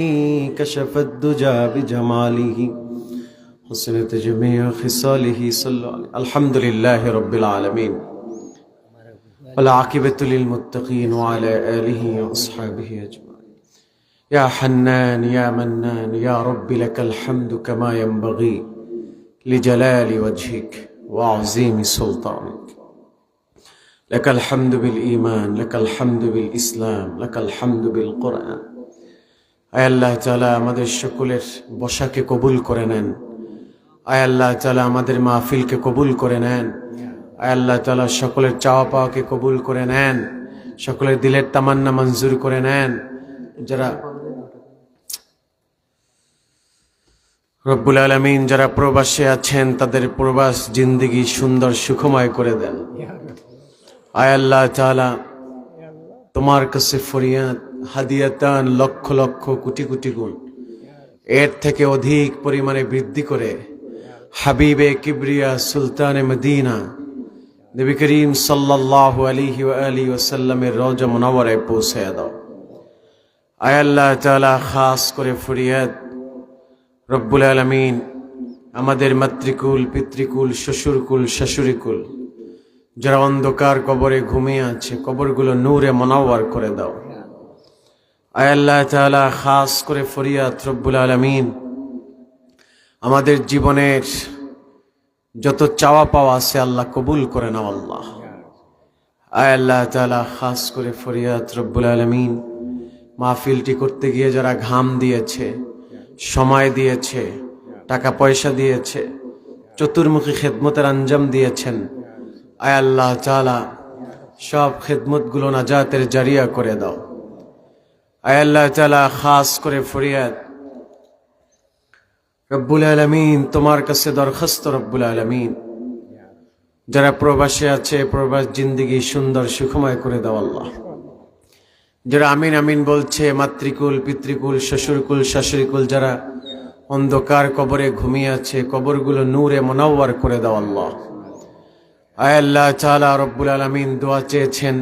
كشف الدجى بجماله حسنت جميع خصاله صلوا عليه. الحمد لله رب العالمين والعاقبة للمتقين وعلى آله وأصحابه أجمعين. يا حنان يا منان يا رب لك الحمد كما ينبغي لجلال وجهك وعظيم سلطانك. لك الحمد بالإيمان لك الحمد بالإسلام لك الحمد بالقرآن. আয় আল্লাহ তাআলা আমাদের সকলের বসাকে কবুল করে নেন। আয় আল্লাহ তাআলা আমাদের মাহফিলকে কবুল করে নেন। আয় আল্লাহ তাআলা সকলের চাওয়া পাওয়াকে কবুল করে নেন, সকলের দিলের তামান্না মঞ্জুর করে নেন। যারা রব্বুল আলামিন যারা প্রবাসে আছেন তাদের প্রবাস জিন্দেগি সুন্দর সুখময় করে দেন। আয় আল্লাহ তাআলা তোমার কাছে ফরিয়াদ, হাদিয়াতান লক্ষ লক্ষ কোটি কোটি গুণ এর থেকে অধিক পরিমাণে বৃদ্ধি করে হাবিবে কিবরিয়া সুলতানে মদিনা নবী করিম সাল্লাল্লাহু আলাইহি ওয়া আলিহি ওয়াসাল্লামের রওজা মুনাওয়ারায় পৌঁছে দাও। আয় আল্লাহ তাআলা, খাস করে ফরিয়াদ রব্বুল আলামিন, আমাদের মাতৃকুল, পিতৃকুল, শ্বশুরকুল, শাশুড়িকুল যারা অন্ধকার কবরে ঘুমিয়ে আছে, কবরগুলো নূরে মুনাওয়ার করে দাও। আয় আল্লাহ তাআলা, খাস করে ফরিয়াদ রব্বুল আলামিন, আমাদের জীবনের যত চাওয়া পাওয়া আছে আল্লাহ কবুল করে নাও আল্লাহ। আয় আল্লাহ তাআলা, খাস করে ফরিয়াদ রব্বুল আলামিন, মাহফিলটি করতে গিয়ে যারা ঘাম দিয়েছে, সময় দিয়েছে, টাকা পয়সা দিয়েছে, চতুর্মুখী খেদমতের আঞ্জাম দিয়েছেন, আয় আল্লাহ তাআলা সব খেদমতগুলো নাজাতের জারিয়া করে দাও। আয় আল্লাহ তাআলা, খাস করে ফরিয়াদ রব্বুল আলামিন, তোমার কাছে দরখাস্ত রব্বুল আলামিন, যারা প্রবাসে আছে প্রবাস জিন্দেগি সুন্দর সুখময় করে দাও আল্লাহ। যারা আমিন আমিন বলছে, মাতৃকুল, পিতৃকুল, শ্বশুরকুল, শাশুড়িকুল যারা অন্ধকার কবরে ঘুমিয়ে আছে, কবরগুলো নূরে মুনাওয়ার করে দাও আল্লাহ। আয় আল্লাহ তাআলা রব্বুল আলামিন, দোয়া চেয়েছেন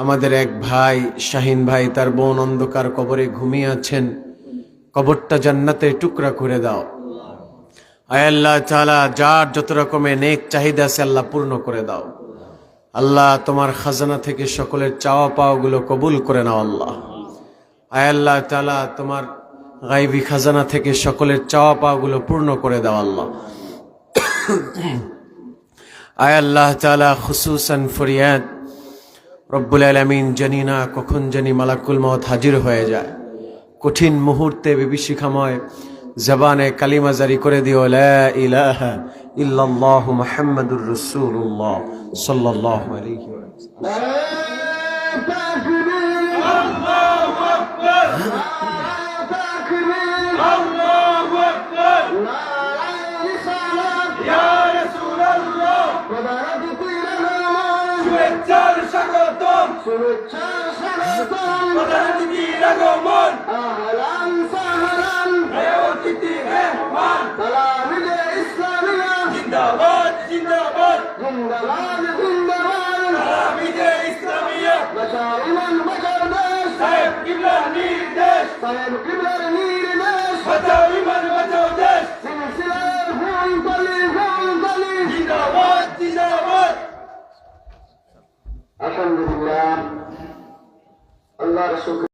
আমাদের এক ভাই শাহিন ভাই, তার বোন অন্ধকার কবরে ঘুমিয়ে আছেন, কবরটা জান্নাতের টুকরা করে দাও। আয় আল্লাহ তাআলা, যার যত রকমের নেক চাহিদা আছে আল্লাহ পূর্ণ করে দাও আল্লাহ। তোমার খাজানা থেকে সকলের চাওয়া পাওয়াগুলো কবুল করে নাও আল্লাহ। আয় আল্লাহ তাআলা, তোমার গায়বী খাজানা থেকে সকলের চাওয়া পাওয়াগুলো পূর্ণ করে দাও আল্লাহ। আয় আল্লাহ তাআলা, খুসুসান ফরিয়াদ রব্বুল আলামিন, জানি না কখন জানি মালাকুল মউত হাজির হয়ে যায়, কঠিন মুহূর্তে বিভীষিকাময় জবানে কালিমা জারি করে দিও, লা ইলাহা ইল্লাল্লাহ মুহাম্মাদুর রাসূলুল্লাহ সাল্লাল্লাহু আলাইহি জিন্দাবাদ জিন্দাবাদ জিন্দাবাদ জিন্দাবাদ আমিদে ইসলামিয়া বাঁচাও ইমান বাঁচাও দেশ, সাহেব কিবলার নির্দেশ, সাহেব কিবলার নির্দেশ, বাঁচাও ইমান বাঁচাও দেশ, সিলসিলার ফুল কলি জিন্দাবাদ জিন্দাবাদ। আলহামদুলিল্লাহ, আল্লাহর শুকর।